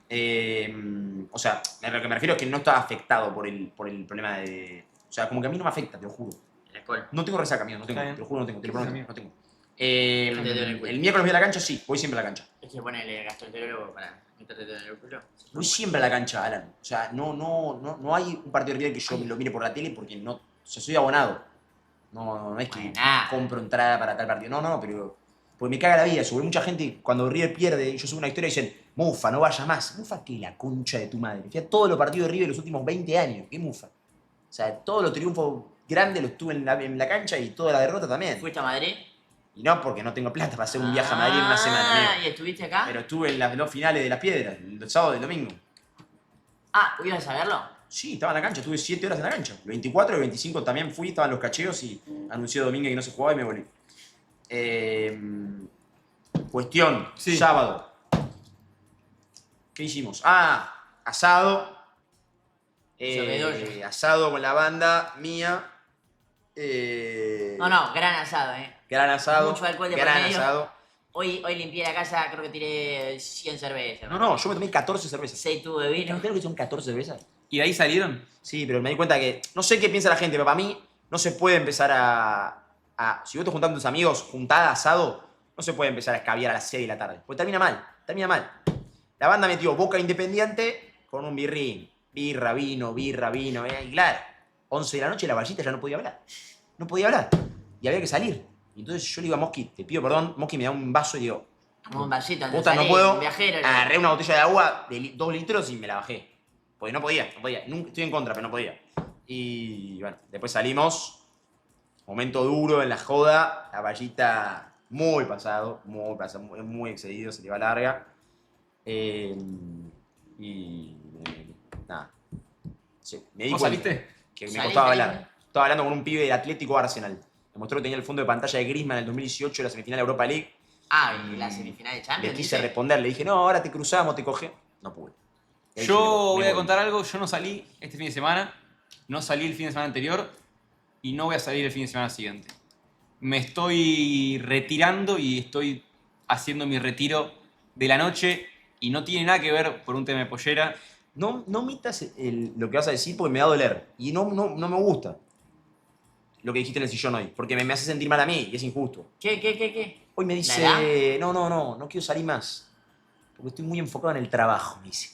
O sea, lo que me refiero es que no estaba afectado por el problema de... O sea, como que a mí no me afecta, te lo juro. El alcohol. No tengo resaca, amigo, no tengo. Está bien. Te lo juro, no tengo. Te lo prometo, no tengo. Yo te doy el culo. El miércoles voy a la cancha, sí, voy siempre a la cancha. Es que ponerle gastroenterólogo para meterte todo en el culo. Voy siempre a la cancha, Alan. O sea, no hay un partido de River que yo lo mire por la tele porque no... O sea, soy abonado. No es que Buena. compro entrada para tal partido. No, pero... Porque me caga la vida. Sobre mucha gente, cuando River pierde, yo subo una historia y dicen, Mufa, no vaya más. Mufa, que la concha de tu madre. Fui a todos los partidos de River los últimos 20 años. ¿Qué Mufa? O sea, todos los triunfos grandes los tuve en la cancha y toda la derrota también. ¿Fuiste a Madrid? Y no, porque no tengo plata para hacer un viaje a Madrid en una semana. Ah, amigo. ¿y estuviste acá? Pero estuve en las dos finales de las piedras, el sábado y el domingo. Ah, ¿ibas a verlo? Sí, estaba en la cancha, estuve 7 horas en la cancha. El 24 y el 25 también fui, estaban los cacheos y anunció Domínguez que no se jugaba y me volví. Cuestión, Sí. sábado. ¿Qué hicimos? Ah, asado. Sobredoyo. Asado con la banda mía. No, gran asado, Gran asado. Mucho alcohol de por gran medio. asado. Hoy limpié la casa, creo que tiré 100 cervezas. No, yo me tomé 14 cervezas. 6 tubos de vino. ¿Sabes lo que son 14 cervezas? ¿Y de ahí salieron? Sí, pero me di cuenta que... No sé qué piensa la gente, pero para mí no se puede empezar si vos te juntás con tus amigos, juntada, asado, no se puede empezar a escabiar a las 6 de la tarde. Porque termina mal. La banda metió Boca Independiente con un birrín. Birra, vino. Y claro, 11 de la noche la vallita ya no podía hablar. Y había que salir. Y entonces yo le digo a Mosqui, te pido perdón, Mosqui me da un vaso y digo, Un vasito, puta, no puedo. Agarré una botella de agua de 2 litros y me la bajé. Porque no podía. Nunca, estoy en contra, pero no podía. Y bueno, después salimos. Momento duro en la joda. La vallita muy pasado, muy excedido, se le va larga. Nada. Sí, me di ¿Vos cuenta saliste? que me costaba hablar. Estaba hablando con un pibe del Atlético Arsenal. Me mostró que tenía el fondo de pantalla de Griezmann en el 2018, la semifinal de Europa League. ¿Y la semifinal de Champions? Le quise responder, le dije, no, ahora te cruzamos, te coge. No pude. Yo voy a contar algo, yo no salí este fin de semana, no salí el fin de semana anterior y no voy a salir el fin de semana siguiente. Me estoy retirando y estoy haciendo mi retiro de la noche y no tiene nada que ver por un tema de pollera. No omitas lo que vas a decir porque me va a doler. Y no me gusta lo que dijiste en el sillón hoy, porque me hace sentir mal a mí y es injusto. ¿Qué? Hoy me dice, no quiero salir más, porque estoy muy enfocado en el trabajo, me dice.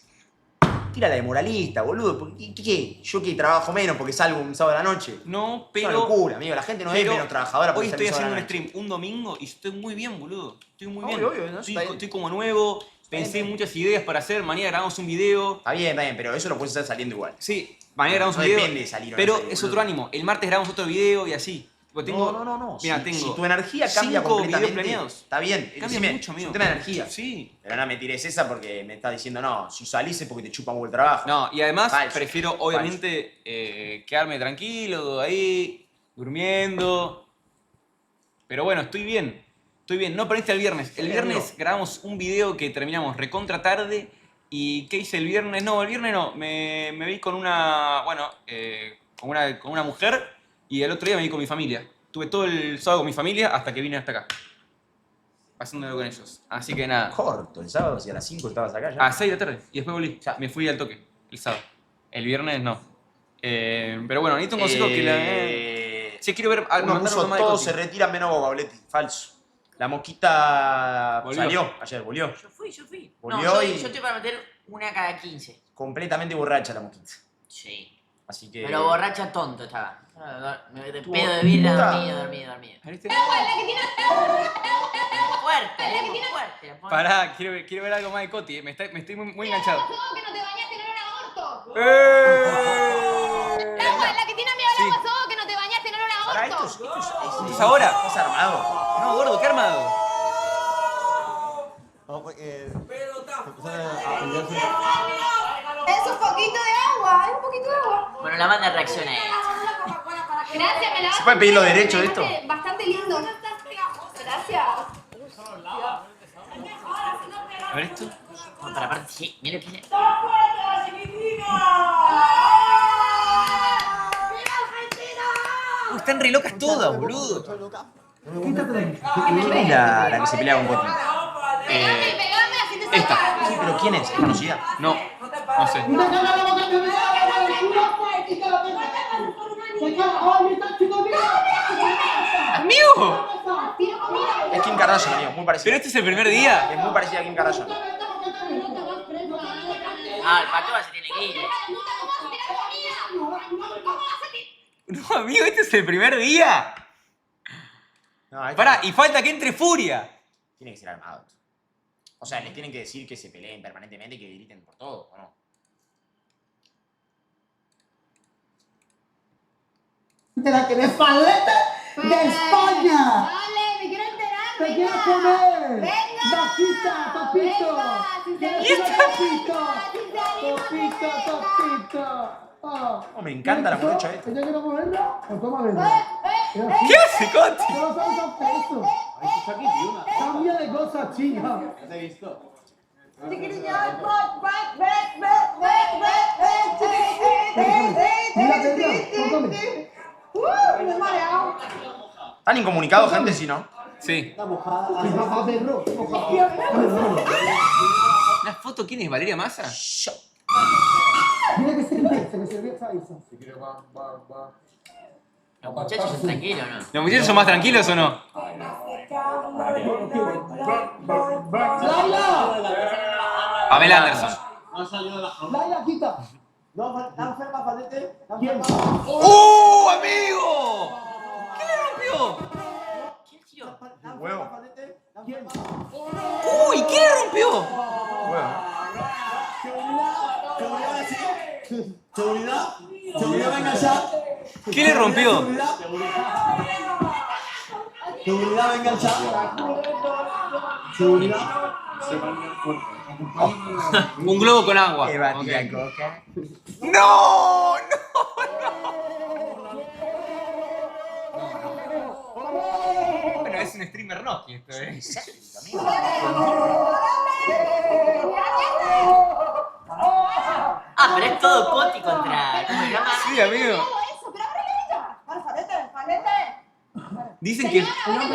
Tírala de moralista, boludo. ¿Qué? ¿Yo que trabajo menos porque salgo un sábado a la noche? No, Es pero... una locura, amigo. La gente no es menos trabajadora porque hoy sale estoy un sábado haciendo a un la noche. stream un domingo y estoy muy bien, boludo. Estoy muy bien. Obvio, ¿no? Estoy como nuevo, pensé en muchas ideas para hacer. Mañana grabamos un video. Está bien, pero eso lo puedes hacer saliendo igual. Sí, mañana grabamos un No video. depende de salir o no pero salir, es boludo. otro ánimo. El martes grabamos otro video y así. Porque tengo, No. Mira, si, tengo si tu energía cambia 5 completamente, videos planeados. está bien. Cambia Decime, mucho, amigo. es un tema de energía. Sí. Pero no me tires esa porque me estás diciendo, no, si salís es porque te chupa un buen trabajo. No, y además Falso. prefiero, obviamente, quedarme tranquilo, ahí, durmiendo. Pero bueno, estoy bien. No perdiste el viernes. El viernes grabamos un video que terminamos recontra tarde. ¿Y qué hice el viernes? No, el viernes no. Me vi con una, con una mujer y el otro día me vi con mi familia. Tuve todo el sábado con mi familia hasta que vine hasta acá. Pasándolo con ellos. Así que nada. Corto, el sábado, si a las 5 estabas acá ya. A 6 de la tarde. Y después volví. Me fui al toque. El sábado. El viernes no. Pero bueno, necesito un consejo que la... Sí, quiero ver... Uno puso todos se retiran menos Boca, Boletti. Falso. La mosquita Volvió. salió ayer, volvió. Yo fui. Volvió yo y- estoy para meter una cada 15. Completamente borracha la mosquita. Sí. Así que... Pero borracha tonto estaba. Me Tu pedo de birra, puta. dormido. ¿Viste? Fuerte. Pará, quiero ver algo más de Coti. Me estoy muy enganchado. que no te bañaste en olor a aborto. ¡Eh! La que tiene a mi Sí. abuela pasó que no te bañaste en olor a Pará, aborto. esto ¿Es ahora? ¿Estás armado? No, gordo, ¿qué armado? Es un poquito de agua, Bueno, la banda reacciona a esto. Gracias, me la ¿Se pueden pedir los derechos de esto? Bastante lindo. Gracias. A ver esto. No, para aparte, sí, mira lo que es. Están re locas todas, boludo. ¿Quién es la que se pelea con Coti? Pegame, así te Esta. Sí, pero ¿quién es? ¿Es conocida? No sé. ¡Amigo! Es Kim Kardashian, amigo, muy parecida. ¿Pero este es el primer día? Es muy parecida a Kim Kardashian. Ah, el Patoa se tiene que ir. No, amigo, este es el primer día. No, esto- Pará, y falta que entre Furia. Tiene que ser armado. O sea, les tienen que decir que se peleen permanentemente y que griten por todo, ¿o no? ¡Te la querés paleta de España! Vale, me quiero enterar. ¡Te quiero comer! ¡Vasita, topito! ¡Quieres topito! Oh. Oh, me encanta la morocha esta. ¿Ella quiere moverla? ¿O toma verla? ¿Qué hace, Coti? No sabes hacer eso. Cambia de cosa, chica. ¿Te he visto? Me he mareado. ¿Están incomunicados, gente, si no? Sí. Está mojada. Mojada, perro. ¿Una foto quién es? ¿Valeria Massa? Mira que se ese que sirvió hizo. Los muchachos son tranquilos, ¿no? ¿Los muchachos son más tranquilos o no? Pamela Anderson. No ha salido de la jaula. Laila, quita. No, está enferma, Falete. ¿Quién? ¡Amigo! ¿Qué le rompió? Huevo. ¡Uy! ¿Qué le rompió? Seguridad. Seguridad, venga ya. ¿Qué le rompió? Seguridad, venga ya. Seguridad. Un globo con agua. Okay. Coca. ¡No! Bueno, es un streamer Rocky esto, Ah, pero es todo Coti contra... ¿Cómo se llama? Sí, amigo. Dicen que...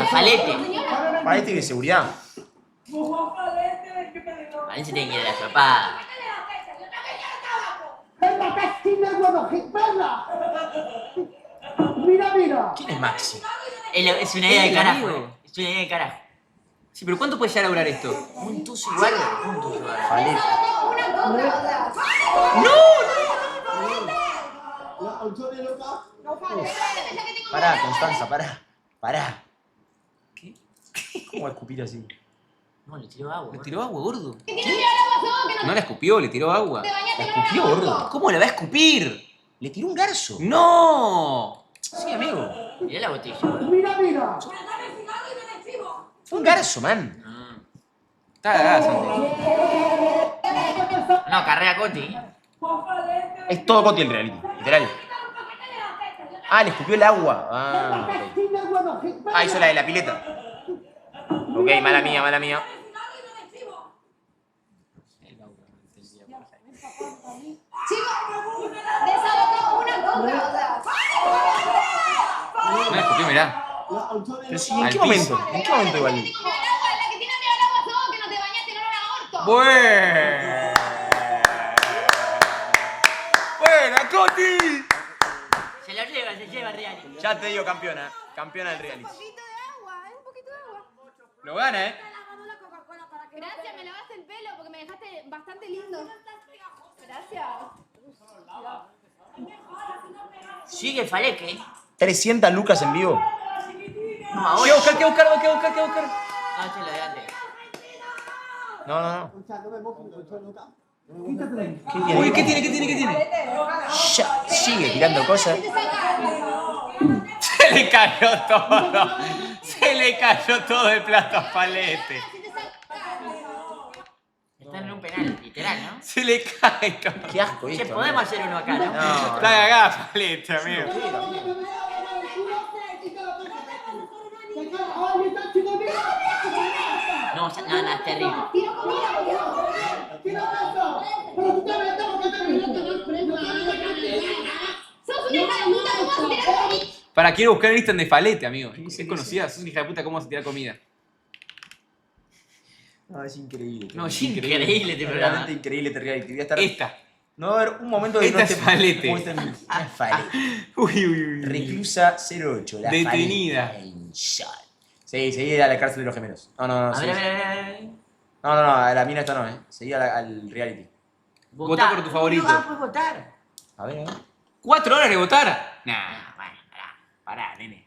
Falete. Falete de seguridad. Falete tiene que ir a la chapada. ¡Venga, que es huevo! ¡Venga! Mira, mira. ¿Quién es Maxi? Es una idea de carajo. Es una idea de carajo. Sí, pero ¿cuánto puede llegar a durar esto? Un tuzo igual, un tuzo igual. Falete. Pará, Constanza, pará. ¿Qué? ¿Cómo escupir así? No, le tiró agua. Le tiró agua, gordo. ¿Qué tiene miedo al agua, que No la escupió, le tiró agua. te bañaste ¿La en un escupió, gordo? ¿Cómo la va a escupir? Le tiró un garzo. ¡No! Sí, amigo. Mirá la botella, boludo. Mira, mira. Fue un garzo, man. Está cagada, Santi. No, carrera Coti. Es todo Coti el reality, literal. Ah, le escupió el agua. Ah, ok. Ah, hizo la de la pileta. Ok, mala mía. Chicos, desabotó una coca, No la escupió, mirá. Pero sí, ¿en Al qué piso. momento? ¿En qué momento igual? La que tiene miedo al agua sos vos, que no te bañaste en olor a orto. ¡Buena! ¡Buena, Coti! Se lleva el reality. Ya te digo campeona. Campeona del reality. Lo gana, ¿eh? Gracias, me lavaste el pelo porque me dejaste bastante lindo. Gracias. Sigue Faleque. 300 lucas en vivo. No, ahora. ¿Qué buscar? No, este es lo de antes. No. Uy, ¿qué tiene? Ya, sigue tirando cosas. Se le cayó todo. Se le cayó todo el plato a Falete. Están en un penal, literal, ¿no? Se le cae todo. Qué asco Che, esto. podemos hacer uno acá, ¿no? No. Está cagada Falete, amigo. No, es terrible. Para, quiero buscar el Instagram de Falete, amigo. Es conocida, sos un hija de puta cómo se tira comida. No, es increíble. No, es Increíble este programa. Realmente increíble este reality. Voy a estar... Esta. No va a haber un momento de Esta es Falete. Esta es Falete. Uy. Reclusa 08. La Detenida. Falete en shot. Sí, seguí a la cárcel de los gemelos. No. A Sí. ver. No, a la mina esta no, Seguí al reality. Votá por tu favorito. Ah, puedes votar. A ver. $4 votar. Nah. Bueno, pará, nene.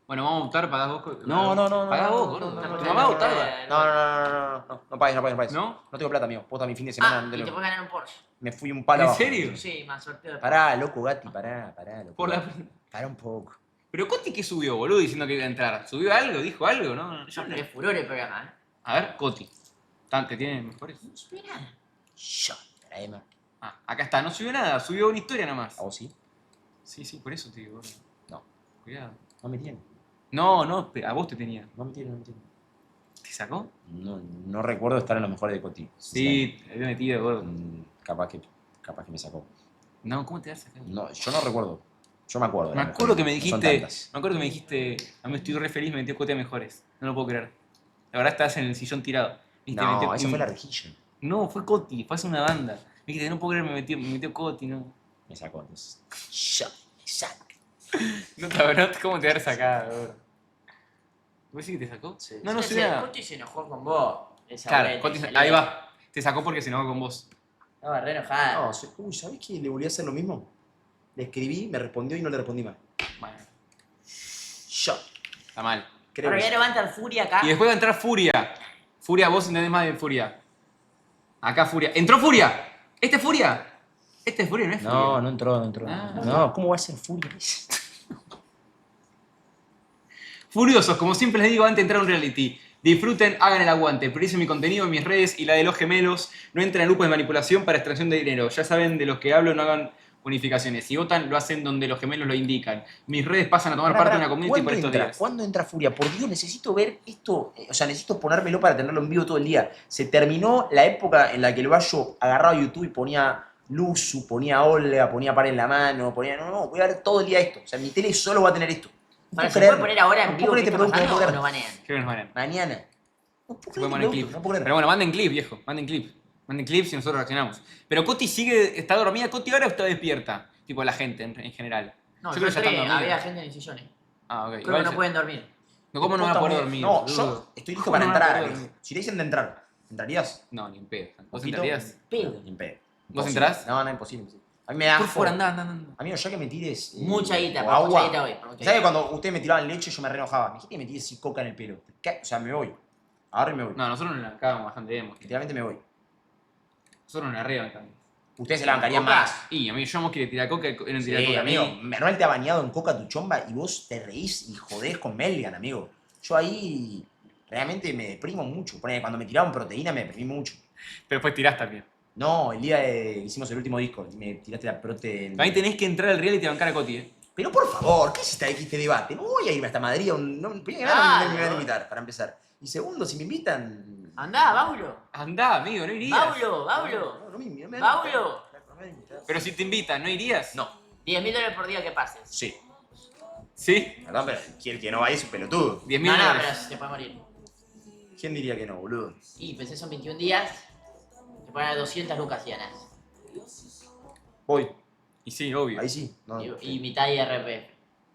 Bueno, vamos a votar, pagás vos. No. Pagás vos, gordo. Tu mamá votarla. No pagues. ¿No? No tengo plata, amigo. Puedo mi fin de semana. Ah, y te puedes ganar un Porsche. Me fui un palo ¿En abajo. serio? Sí, más sorteo de Pará, loco, Gatti, pará, loco. Por la... Pará un poco. Pero Coti, ¿qué subió, boludo? Diciendo que iba a entrar. ¿Subió algo? ¿Dijo algo? No. Yo no le furor el programa, ¿eh? A ver, Coti. ¿Te tiene mejores? No subió nada. Shot, Emma. Ah, acá está. No subió nada. Subió una historia nomás. ¿A vos sí? Sí, por eso te digo, gordo. No. Cuidado. No me tiene. No, a vos te tenía. No me tiene. ¿Te sacó? No recuerdo estar en lo mejor de Coti. Sí, te había metido, gordo. Capaz que me sacó. No, ¿cómo te vas a sacar? No, yo no recuerdo. Yo me acuerdo. Me acuerdo que me Son dijiste. tantas. Me acuerdo que me dijiste. A mí estoy re feliz, me metió Coti a mejores. No lo puedo creer. La verdad estabas en el sillón tirado. Y te No, metió- eso fue la rejilla. No, fue Coti, fue hace una banda. Me dijiste, no puedo creer, me metió Coti, no. Me sacó entonces. Ya, me saca. No, ¿cómo te haber sacado, bro? ¿Vos sí que te sacó? Sí. No, no Sí, sé nada. Coti se enojó con vos. Esa Claro, vuelta, Coti, salió ahí de- va. Te sacó porque se enojó con vos. Estaba re enojada. No, uy, ¿sabés que le volví a hacer lo mismo? Le escribí, me respondió y no le respondí más. Bueno, Ya. está mal. Creo Ahora que ya levanta el Furia acá. Y después va a entrar Furia. Furia, vos entendés más de Furia. Acá Furia. ¡Entró Furia! ¿Este es Furia? Este es Furia, no es Furia. No, no entró, no entró. Ah. No, ¿cómo va a ser Furia? Furiosos, como siempre les digo antes de entrar a un reality. Disfruten, hagan el aguante, prioricen mi contenido en mis redes y la de los gemelos. No entren en grupos de manipulación para extracción de dinero. Ya saben de los que hablo, no hagan unificaciones. Si votan, lo hacen donde los gemelos lo indican. Mis redes pasan a tomar parte de una community por estos días. ¿Cuándo entra Furia? Por Dios, necesito ver esto. O sea, necesito ponérmelo para tenerlo en vivo todo el día. Se terminó la época en la que el Bayo agarraba YouTube y ponía Luzu, ponía Olga, ponía Par en la mano, ponía. No, voy a ver todo el día esto. O sea, mi tele solo va a tener esto. No Para, puedo ¿se puede creerlo. poner ahora en No vivo puedo qué creer está este producto, no pasando puedo o creer. no banean? Creo que nos banean. Mañana. Se puede poner clip. No puedo creer. Pero bueno, manden clip, viejo. Manden clip. Manden clips y nosotros reaccionamos. Pero Coti está dormida. ¿Coti ahora o está despierta? Tipo la gente en general. No, Yo yo creo que ya están entré, dormidos. había gente en el sillón. Ah, ok. Creo Igual que no ya- pueden dormir. No, ¿cómo no van a poder dormir? No, boludo? yo estoy listo ¿Cómo para no van a entrar. poder viejo. dormir? Si le dicen de entrar, ¿entrarías? No, ni en pedo. ¿Vos ¿Poquito? entrarías? Pedo. Ni en pedo. ¿Vos Imposible. entrás? No, no, imposible. A mí me da Por asco. favor, andá. Amigo, ya que me tires. Mucha guita, o por agua. mucha guita hoy, por mucha ¿Sabes guita. cuando ustedes me tiraban leche yo me re enojaba? Me dijiste que me tires así coca en el pelo. ¿Qué? O sea, me voy. Ahora y me voy. No, nosotros nos la cagamos bastante bien. Literalmente me voy. Nosotros nos la rebancamos. Ustedes se la bancarían ¿Coca? más. Y a mí yo quiere tirar coca y no tirar Sí, coca. amigo. Manuel te ha bañado en coca tu chomba y vos te reís y jodés con Melgan, amigo. Yo ahí realmente me deprimo mucho. Ponele, cuando me tiraban proteína me deprimí mucho. Pero después tirás también. No, el día que hicimos el último disco, me tiraste la proteína. Ahí tenés que entrar al reality y bancar a Coti, Pero por favor, ¿qué es este debate? No voy a irme hasta Madrid. Primero que Ah, no me van a no. invitar, para empezar. Y segundo, si me invitan. Andá, Baulo. Andá, amigo, no irías. Baulo. No me van a invitar. Baulo. No me van a invitar. Pero si te invitan, ¿no irías? No. $10.000 por día que pases. Sí. ¿Sí? Perdón, pero el que no vaya es un pelotudo. 10.000 No, dólares. pero se puede morir. ¿Quién diría que no, boludo? Y pensé son 21 días. Te ponen a 200 lucas y ganas. Voy. Y sí, obvio. Ahí sí. No, Y mitad IRPF.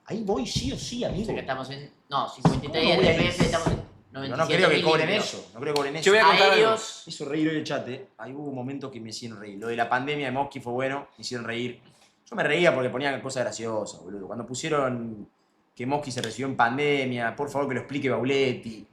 Ahí voy sí o sí, O amigo. sea que estamos en. No, 53 No, no voy a ir. IRPF, estamos en 97. No creo que cobren eso. No creo que cobren eso. Yo voy a contar algo. Aéreos. Me hizo reír hoy el chat, Ahí hubo momentos que me hicieron reír. Lo de la pandemia de Mosky fue bueno, me hicieron reír. Yo me reía porque ponían cosas graciosas, boludo. Cuando pusieron que Mosky se recibió en pandemia, por favor que lo explique Bauletti.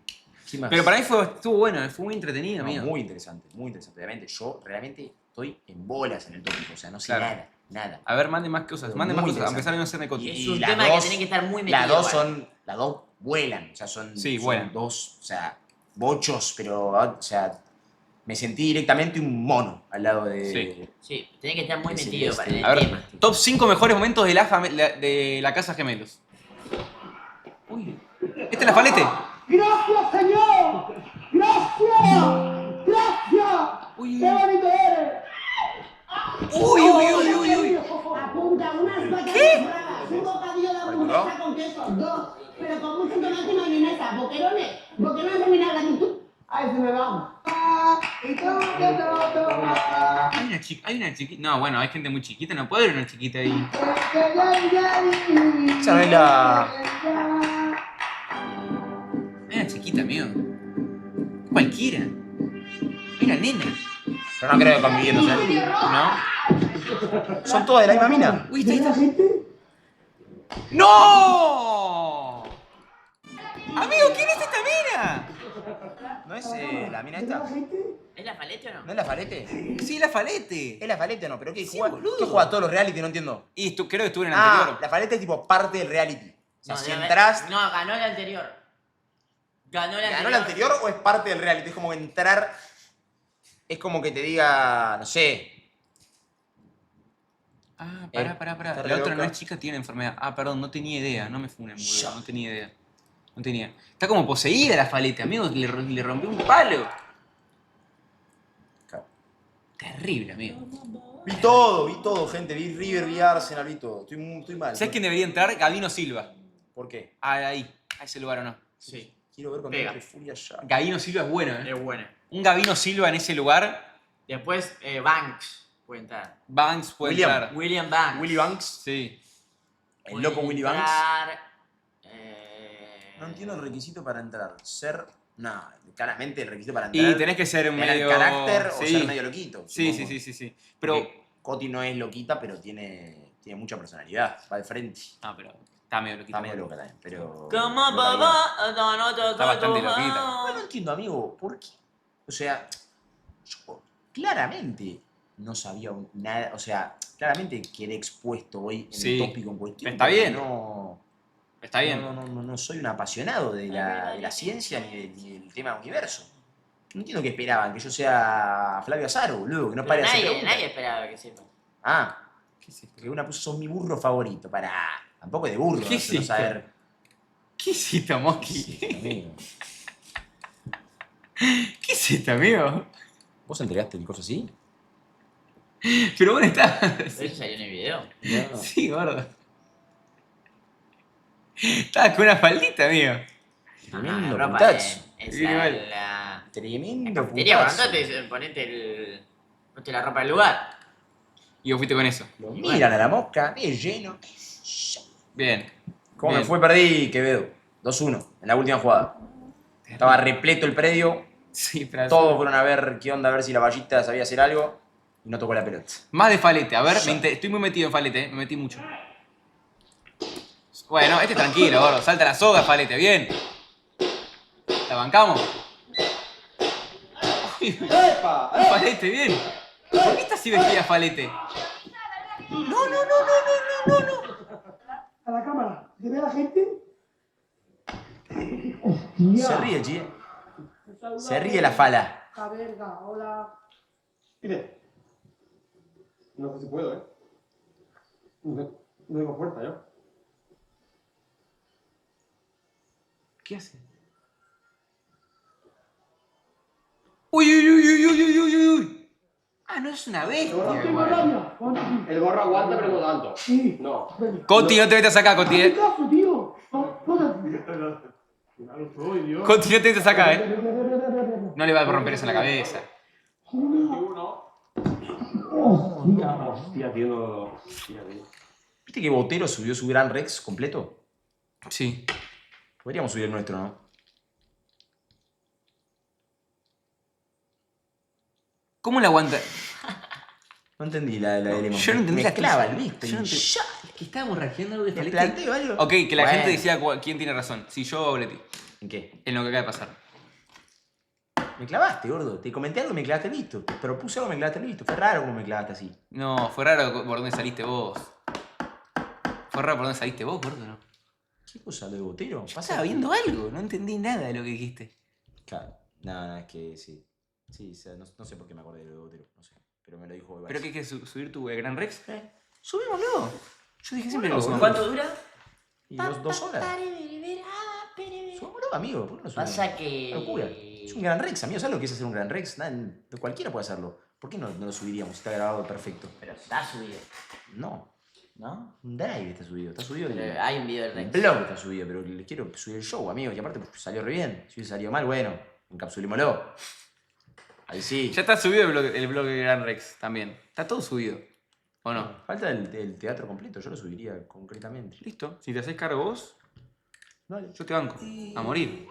¿Qué más? Pero para mí estuvo bueno, fue muy entretenido, No, amigo. muy interesante, muy interesante. Obviamente, yo realmente estoy en bolas en el tópico, o sea, no sé Claro. nada, nada. A ver, manden más cosas, Pero manden más muy cosas, a interesante. empezar a no ser de Coti. Es un tema que tenés que estar muy metido. Las dos igual. las dos vuelan, o sea, son, Sí, son vuelan. dos, o sea, bochos, pero, o sea, me sentí directamente un mono al lado de... Sí. Sí, tenés que estar muy Sí, metido sí. para el A ver, tema. top 5 mejores momentos de la Casa Gemelos. Uy, ¿este es la Falete? ¡Gracias, señor! ¡Gracias! ¡Gracias! Uy. ¡Qué bonito eres! Uy. Apunta unas patatas bravas, un bocadillo de hamburguesa con queso, 2, pero con mucho tomate y mayonesa. Boquerones, boquerones de vinagre. Ay, se me va. Hay una chiquita. No, bueno, hay gente muy chiquita, no puede haber una chiquita ahí. Esa no es la... Hay una chiquita, amigo. Cualquiera. Hay una nena. Pero no creo que conviviendo, o sea, ¿No? son todas de la misma mina. Uy, está ahí. ¡No! Amigo, ¿quién es esta mina? ¿No es la mina esta? ¿Es la Falete o no? ¿No es la Falete? Sí, la Falete. ¿Es la Falete o no? ¿Pero qué Sí, juega? boludo. ¿Qué juega todos los reality? No entiendo. Y creo que estuvo en el Ah, anterior. la Falete es tipo parte del reality. O sea, No, si ya ve- entras... No, ganó el anterior. Ganó el ¿Ganó el anterior o es parte del reality? Es como entrar... Es como que te diga, no sé... Ah, Está pará. re La otra no loca. es chica, tiene enfermedad. Ah, perdón, no tenía idea. No me funen, boludo. No tenía idea. No tenía. Está como poseída la Falete, amigo. Le rompió un palo. Claro. Terrible, amigo. Vi todo, gente. Vi River, vi Arsenal, vi todo. Estoy mal. ¿Sabes quién debería entrar? Gabino Silva. ¿Por qué? Ahí, a ese lugar o no. Sí. Quiero ver cuando Pega. entre Furia ya. Gabino Silva es bueno, ¿eh? Es buena. Un Gabino Silva en ese lugar. Después, Banks. Puede entrar. Banks puede entrar. William Banks. Willy Banks. Sí. El loco Willy Banks. Entrar, No entiendo el requisito para entrar. Ser. No, claramente el requisito para entrar. Y tenés que ser tener medio... carácter o sí. ser medio loquito. Sí, supongo. sí. Pero... Porque Coti no es loquita, pero tiene mucha personalidad. Va de frente. No, pero está medio loquita. Está medio loca también, pero. Como loca papá, bien. Está bastante loquita. No entiendo, amigo, ¿por qué? O sea, yo claramente no sabía nada. O sea, claramente quedé expuesto hoy en Sí. el tópico en cuestión. Está porque bien. No, Está bien. no soy un apasionado de la ciencia ni del tema universo. No entiendo qué esperaban, que yo sea Flavio Azaro, boludo, que no pare de hacer preguntas. Nadie esperaba que sepa. Ah, porque una puso sos mi burro favorito. Para. Tampoco de burro, ¿Qué no hiciste? saber. ¿Qué hiciste, Mosqui? Amigo. ¿Qué hiciste, amigo? ¿Vos entregaste el coso así? Pero vos estás... ¿Eso salió en el video? No. Sí, gordo. Estabas con una faldita, amigo. Tremendo ropa putazo. es Sí, igual. la Tremendo cafetería. putazo. Cuando ponete la ropa del lugar. Y vos fuiste con eso. Lo miran a la mosca, bien lleno. Bien. ¿Cómo Bien. me fue? Perdí, Quevedo. 2-1 en la última jugada. Estaba repleto el predio. Sí, pero... Todos fueron a ver qué onda, a ver si la vallita sabía hacer algo. Y no tocó la pelota. Más de Falete. A ver, Ya. estoy muy metido en Falete, me metí mucho. Bueno, este tranquilo, gordo. Salta la soga, Falete. Bien. ¿La bancamos? Uy, Falete, bien. ¿Por qué está así vestida Falete? No. A la cámara. ¿Que ve la gente? Se ríe, Chi. Se ríe la fala. La verga, hola. Mire. No sé si puedo, ¿eh? No tengo fuerza yo. ¿Qué hace? Uy. Ah, no es una bestia, igual. El gorro aguanta, pero no tanto. Sí. No. Coti, no te metas acá, Coti, ¿Qué caso, tío? Coti, no te metas acá, No le va a romper eso en la cabeza. Hostia, tío. ¿Viste que Botero subió su Gran Rex completo? Sí. Podríamos subir el nuestro, ¿no? ¿Cómo la aguanta? No entendí la de Lemon. Yo no entendí la Mezclaba clase. el visto. Yo no entendí. Ya. Es que estábamos reaccionando algo de Me Falete. planteo algo. Ok, que la Bueno. gente decía quién tiene razón. Si yo o Bleti. ¿En qué? En lo que acaba de pasar. Me clavaste, gordo. Te comenté algo y me clavaste el visto. Te propuse algo y me clavaste el visto. Fue raro como me clavaste así. No, fue raro por dónde saliste vos. Fue raro por dónde saliste vos, gordo, ¿no? ¿Qué cosa? ¿Lo de Botero? Yo estaba viendo algo, no entendí nada de lo que dijiste. Claro. No, es que sí. Sí, o sea, no sé por qué me acordé de lo de Botero. No sé. Pero me lo dijo Bebas. ¿Pero qué quieres subir tu Gran Rex? Subímoslo. Yo dije siempre Bueno, que lo subamos. ¿Cuánto dura? Y 2 horas. Subámoslo, amigo. ¿Por qué no subimos? Pasa que... Una locura. Es un Gran Rex, amigo. ¿Sabes lo que es hacer un Gran Rex? Cualquiera puede hacerlo. ¿Por qué no lo subiríamos si está grabado perfecto? Pero está subido. No. ¿No? Un drive está subido. Está subido Pero hay un video del el Rex. blog está subido, pero le quiero subir el show, amigo. Y aparte salió re bien. Si hubiese salido mal, bueno, encapsulémoslo. Ahí sí. Ya está subido el blog de Gran Rex también. Está todo subido. ¿O no? Falta el teatro completo, yo lo subiría concretamente. Listo. Si te haces cargo vos, Dale. yo te banco. A morir.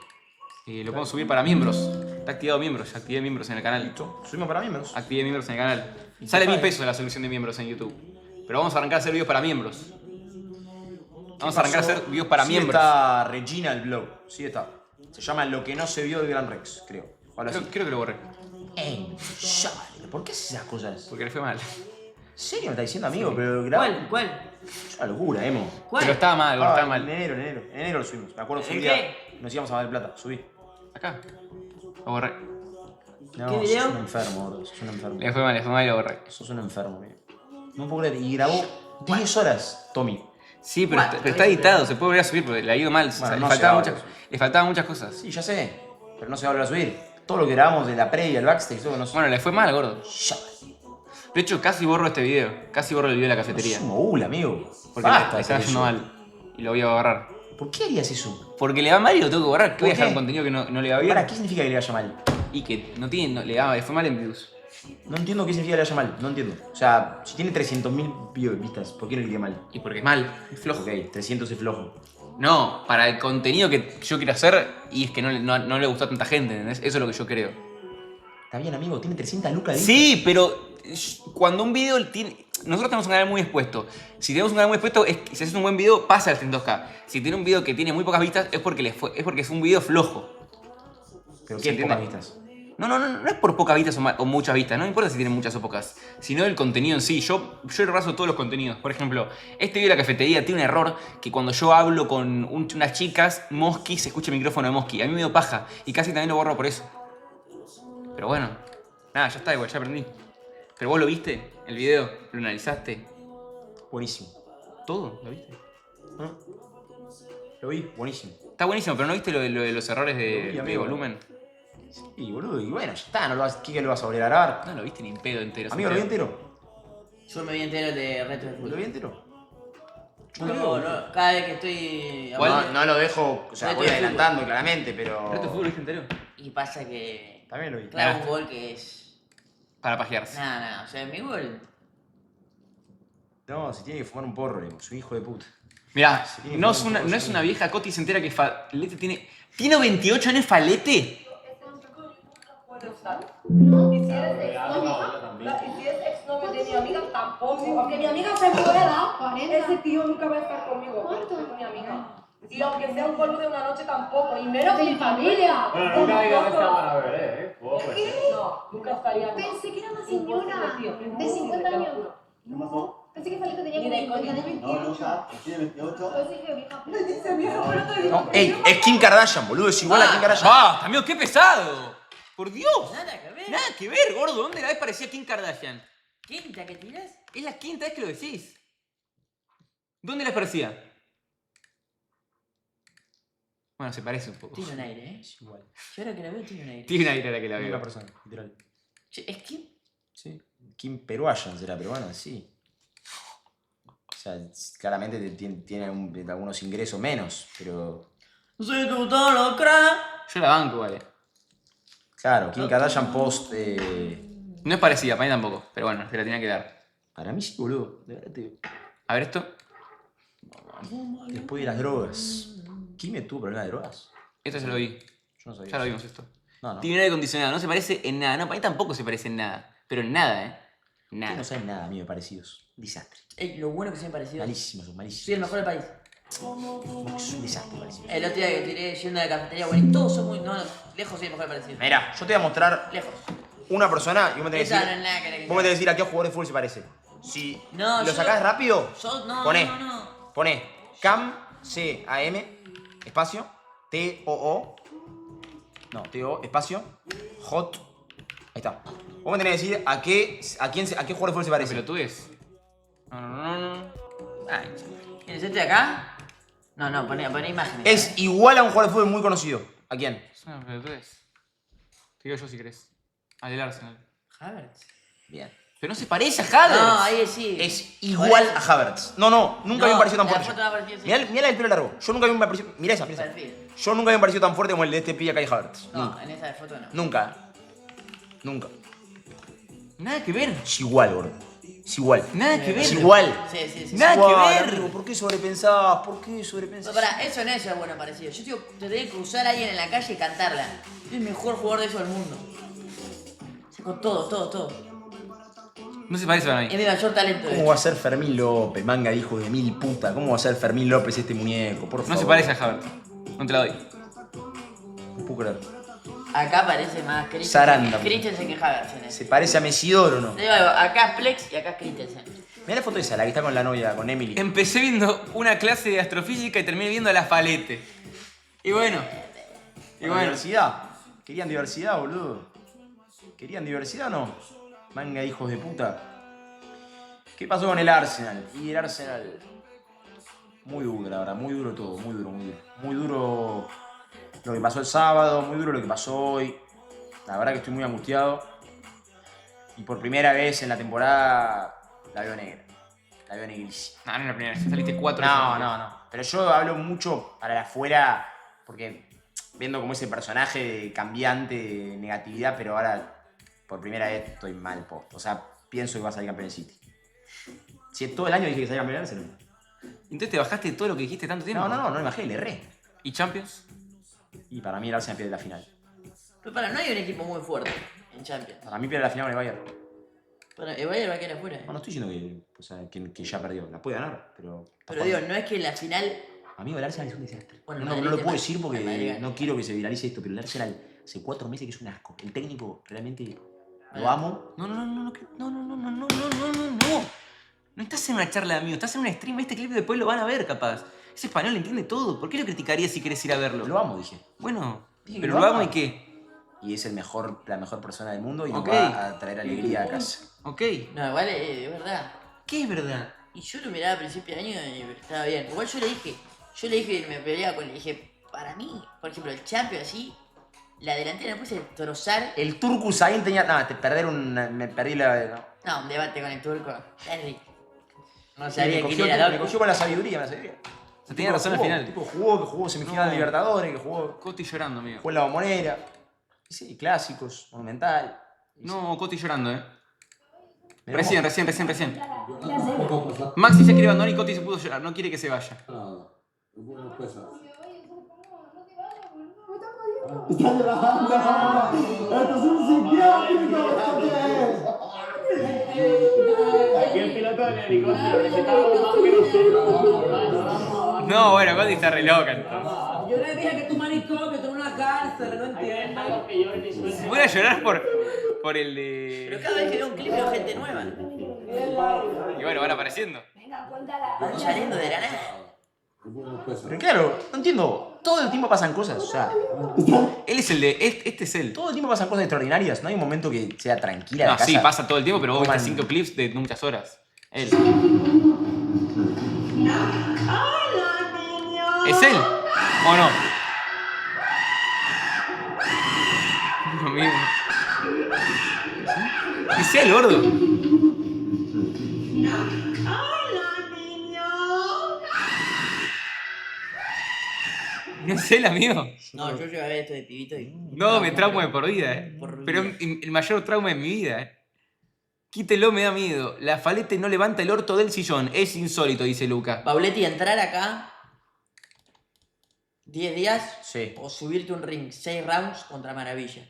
Y lo podemos subir para miembros. Está activado miembros. Ya activé miembros en el canal. Listo. Subimos para miembros. Activé miembros en el canal. Sale 1000 pesos la suscripción de miembros en YouTube. Pero vamos a arrancar a hacer videos para miembros. Vamos a arrancar a hacer videos para Sí miembros. está Regina el blog. Sí está. Se llama Lo que no se vio de Gran Rex, creo. Ahora sí. Creo que lo borré. ¿Por qué haces esas cosas? Porque le fue mal. ¿En serio me está diciendo, amigo? Pero graba. ¿Cuál? Es una locura, Emo. Pero estaba mal, gordo, estaba En mal. enero. En enero lo subimos. Me acuerdo ¿En subí. qué? Nos íbamos a Mar del Plata. Subí. Acá. Lo borré. No, ¿Qué video? sos un enfermo, gordo. Sos un enfermo. Le fue mal y lo borré. Sos un enfermo, amigo. No puedo creer. Y grabó 10 horas, Tommy. Sí, pero está editado, se puede volver a subir porque le ha ido mal. Bueno, o sea, no le faltaban muchas cosas. Sí, ya sé. Pero no se va a volver a subir. Todo lo que grabamos de la previa, el backstage, todo no se... Bueno, le fue mal, gordo. De hecho, casi borro este video. Casi borro el video de la cafetería. Es un mogul, amigo. Porque Basta le estaba hacer yendo eso. mal. Y lo voy a borrar. ¿Por qué harías eso? Porque le va mal y lo tengo que borrar. ¿Qué voy a ¿Por dejar qué? un contenido que no le va bien? ¿Para qué significa que le vaya mal? Y que le fue mal en views. No entiendo qué significa que le vaya mal, no entiendo. O sea, si tiene 300.000 vistas, ¿por qué no le iría mal? Y porque es mal, es flojo. Ok, 300 es flojo. No, para el contenido que yo quiero hacer, y es que no le gustó a tanta gente, ¿entendés? Eso es lo que yo creo. Está bien, amigo, tiene 300 lucas de Sí, pero cuando un video tiene... Nosotros tenemos un canal muy expuesto. Si tenemos un canal muy expuesto, si haces un buen video, pasa al 300k. Si tiene un video que tiene muy pocas vistas, es porque es un video flojo. ¿Pero ¿Se qué entiende? pocas vistas? No es por pocas vistas o muchas vistas, no importa si tienen muchas o pocas, sino el contenido en sí. Yo repaso todos los contenidos. Por ejemplo, este video de la cafetería tiene un error que cuando yo hablo con unas chicas, Mosqui, se escucha el micrófono de Mosqui. A mí me dio paja y casi también lo borro por eso. Pero bueno, nada, ya está igual, ya aprendí. Pero vos lo viste, el video, lo analizaste. Buenísimo. ¿Todo? ¿Lo viste? Lo vi, buenísimo. Está buenísimo, pero ¿no viste lo de los errores de volumen? Sí, boludo, y bueno, ya está, no lo vas, ¿qué lo vas a volver a grabar? No lo viste ni en pedo entero. Amigo, ¿lo vi entero? Yo me vi entero de Reto de Fútbol. ¿Lo vi entero? No, cada vez que estoy... No lo dejo, o sea, Reto voy de adelantando fútbol. claramente, pero... ¿Reto de Fútbol lo viste entero? Y pasa que... También lo vi. Claro, un gol que es... Para pajearse. Nada, o sea, mi gol... No, se tiene que fumar un porro, Lemo, soy hijo de puta. Mirá, no es una vieja Coti se entera que Falete tiene... ¿Tiene 28 años Falete? Y si eres exnovio de mi amiga, tampoco. Porque mi amiga se muera, ese tío nunca va a estar conmigo. ¿Cuánto? Es mi amiga. Y aunque sea un polvo de una noche, tampoco. Y menos mi familia. Bueno, nunca digas que van a ver, ¿eh? No, nunca estaría. Pensé que era una señora de 50 años. No, pensé que Falete tenía Ni de como coña. 28. Tiene 28. Pues dije, vieja. Me dice viejo, pero te digo. No, ey, es Kim Kardashian, boludo, es igual a Kim Kardashian. ¡Ah, amigo, qué pesado! ¡Por Dios! Nada que ver. Nada que ver, gordo. ¿Dónde la vez parecía Kim Kardashian? ¿Quinta que tirás? Es la quinta vez que lo decís. ¿Dónde les parecía? Bueno, se parece un poco. Tiene un aire, ¿eh? Es igual. Yo ahora que la veo tiene un aire. Tiene un aire a la que la Una veo. persona, literal. Che, ¿es Kim? Sí. Kim Peruayan será peruana, sí. O sea, claramente tiene algunos ingresos menos, pero... Soy tu locra. Yo la banco, vale. Claro, Kim Kardashian post... No es parecida, para mí tampoco. Pero bueno, se la tenía que dar. Para mí sí, boludo. De verdad te digo. A ver esto. Después de las drogas. ¿Kim tuvo problemas de drogas? Esto ya lo vi. Yo no sabía. Ya lo vimos esto. No. Tiene un aire acondicionado. No se parece en nada. No, para mí tampoco se parece en nada. Pero en nada, ¿eh? Nada. Ustedes no saben nada, amigo, de parecidos. Un desastre. Lo bueno que se han parecido. Malísimos, son malísimos. Soy el mejor del país. Es un desastre, parecido. El otro día que tiré yendo a la cafetería, bueno, y todos son muy... No, lejos soy el mejor del parecido. Mira, yo te voy a mostrar Lejos. una persona y vos me tenés que Esa decir... no es nada que Vos me tenés que decir a qué jugador de fútbol se parece. Si No, lo yo- sacás rápido, No, poné. no. Poné Cam, C-A-M, espacio, T-O-O. No, T-O, espacio, Hot. Ahí está. Vos me tenés que decir a qué jugador de fútbol se parece. Pero tú es. No. Ay, ¿quién es este de acá? No, poné imágenes. Es igual a un jugador de fútbol muy conocido. ¿A quién? No, pero tú es. Te digo yo si querés. Al del Arsenal. Havertz. Bien. Pero no se parece a Havertz. No, ahí sí. Es igual a Havertz. No, nunca había parecido tan la fuerte. foto me ha parecido así. Mirá el pelo largo. Yo nunca había parecido. Mirá esa. Perfil. Yo nunca había parecido tan fuerte como el de este pibe acá de Havertz. No, en esa foto no. Nunca. Nada que ver. Es igual, gordo. Es igual. Nada que ver. Es igual. Sí. Nada Igual, que ver. amigo, ¿por qué sobrepensás? No, pará, eso no es bueno parecido. Yo digo, te tenés que cruzar a alguien en la calle y cantarla. Soy el mejor jugador de eso del mundo. Con todo. No se parece para mí. Es mi mayor talento. de ¿Cómo hecho. va a ser Fermín López? Manga de hijo de mil puta. ¿Cómo va a ser Fermín López este muñeco? Por favor. No se parece a Havertz. No te la doy. No puedo creer. Acá parece más Saranda. Christensen que Havertz en eso. ¿Se parece a Mesidor o no? Te digo algo, acá es Plex y acá es Christensen. Mirá la foto esa, la que está con la novia, con Emily. Empecé viendo una clase de astrofísica y terminé viendo a la Falete. Y bueno. Diversidad. Querían diversidad, boludo. ¿Querían diversidad o no? Manga de hijos de puta. ¿Qué pasó con el Arsenal? Y el Arsenal... Muy duro, la verdad. Muy duro todo. Muy duro lo que pasó el sábado. Muy duro lo que pasó hoy. La verdad que estoy muy angustiado. Y por primera vez en la temporada la veo negra. La veo negrísima. No es la primera vez. Saliste 4 No. Pero yo hablo mucho para el afuera porque viendo como ese personaje cambiante de negatividad, pero ahora por primera vez estoy mal posto. O sea, pienso que va a salir campeón el City. Si todo el año dije que salía campeón el Arsenal. Entonces te bajaste de todo lo que dijiste tanto tiempo. No me bajé, le erré. ¿Y Champions? Y para mí el Arsenal pierde la final. Pero no hay un equipo muy fuerte en Champions. Para mí pierde la final con el Bayern. El Bayern va a quedar afuera. No estoy diciendo que ya perdió. La puede ganar, pero... Pero digo, no es que en la final... Amigo, el Arsenal es un desastre. Bueno, no lo puedo decir porque no quiero que se viralice esto, pero el Arsenal hace 4 meses que es un asco. El técnico realmente lo amo. No. No estás en una charla de amigos, estás en un stream. Este clip después lo van a ver, capaz. Es español, entiende todo. ¿Por qué lo criticarías si querés ir a verlo? Lo amo, dije. Bueno, Dije pero lo amo y qué. Y es la mejor persona del mundo y nos va a traer alegría a casa. Ok. No, igual es verdad. ¿Qué es verdad? Y yo lo miraba a principio de año y estaba bien. Igual yo le dije, me peleaba con él, le dije, para mí, por ejemplo, el Champions así, la delantera me puse a destrozar. El Turku Sain tenía... No, me perdí la... No, un debate con el turco. Henry. No Sí, sabía me quién cogió, era me cogió con la sabiduría, me sabía. O sea, tenía razón al final. El tipo jugó semifinal de Libertadores, que jugó... Coti llorando, amigo. Jugó en la Bombonera. Sí, clásicos, Monumental. No, Coti llorando, Mirá Recién. Maxi se quiere abandonar y Coti se pudo llorar. No quiere que se vaya. Está llorando. Esto es un psiquiátrico. ¿Esto qué es? Aquí el piloto del helicóptero necesitaba algo más que nosotros. No, bueno, Coti está re loca entonces. Yo le dije que tu manicomio, que tú en una cárcel, no entiendo. Voy a llorar por el de... Pero cada vez que veo un clip veo gente nueva. Y bueno, van apareciendo. Van saliendo de la nada. Pero claro, no entiendo. Todo el tiempo pasan cosas, o sea... Él es el de... Este es él. Todo el tiempo pasan cosas extraordinarias. No hay un momento que sea tranquila la No, casa. sí, pasa todo el tiempo, pero vos viste Coman- 5 clips de muchas horas. Él. ¿Es él? ¿O no? No, amigo. Es él, gordo. No es él, amigo. No, yo llegué a ver esto de pibito y... No, me traumo de por vida, Por Pero vida. el mayor trauma de mi vida, Quítelo, me da miedo. La Falete no levanta el orto del sillón. Es insólito, dice Luca. Pauletti, entrar acá 10 días Sí. o subirte un ring 6 rounds contra Maravilla.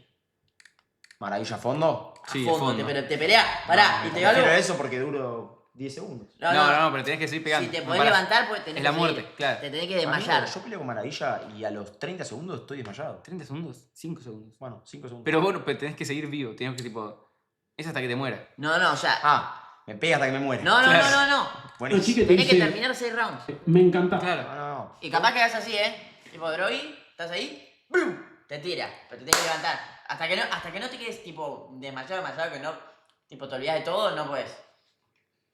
¿Maravilla a fondo? Sí, a fondo. Te pelea, pará, y te digo algo. Prefiero eso porque duro 10 segundos. No, pero tenés que seguir pegando. Si te No podés parás. levantar, pues tenés Es la que muerte, seguir. claro. Te tenés que desmayar. Amigo, yo peleo con Maravilla y a los 30 segundos estoy desmayado. ¿30 segundos? 5 segundos. Bueno, 5 segundos. Pero bueno, pero tenés que seguir vivo. Tenés que tipo... Es hasta que te muera. No, o sea... Me pega hasta que me muere. No. Buenísimo. Tenés que terminar 6 rounds. Me encanta. Claro. No. Y capaz que hagas así, Tipo, Drogi, ¿estás ahí? ¡Blum! Te tira, pero te tienes que levantar. Hasta que no te quedes, tipo, demasiado, que no... Tipo, te olvidas de todo, no puedes.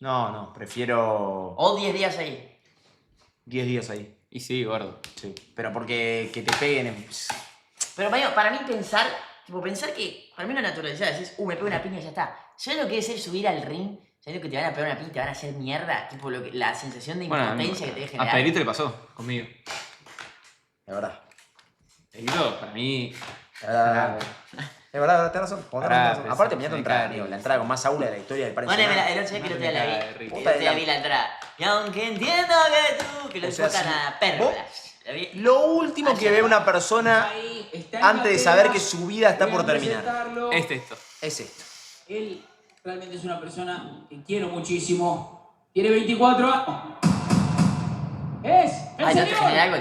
No, prefiero... O 10 días ahí. 10 días ahí. Y sí, gordo. Sí. Pero porque que te peguen en... Pero, Mario, para mí pensar que... Para mí lo naturalizar, decís, me pego una piña y ya está. ¿Sabes lo que es el subir al ring? ¿Sabes lo que te van a pegar una piña y te van a hacer mierda? Tipo, la sensación de impotencia que te deja A generar. Pedrito le pasó conmigo. De verdad. Pedrito, para mí... Es verdad, tenés razón. Pará, Aparte, me mirá tu cae, entrada, me amigo. cae. La entrada con más aula de la historia del Paris Bueno, mira, Saint-Germain. el otro día que no te la vi. Puta Te la vi la entrada. Y aunque entiendo que tú, que lo O sea, enfocan sí. a pérgolas. ¿La vi? Lo último que ve una persona antes de saber que su vida está por terminar. Es esto. Es esto. Él realmente es una persona que quiero muchísimo. Tiene 24 años. ¡Es! ¡El Ay, no te señor! genera algo.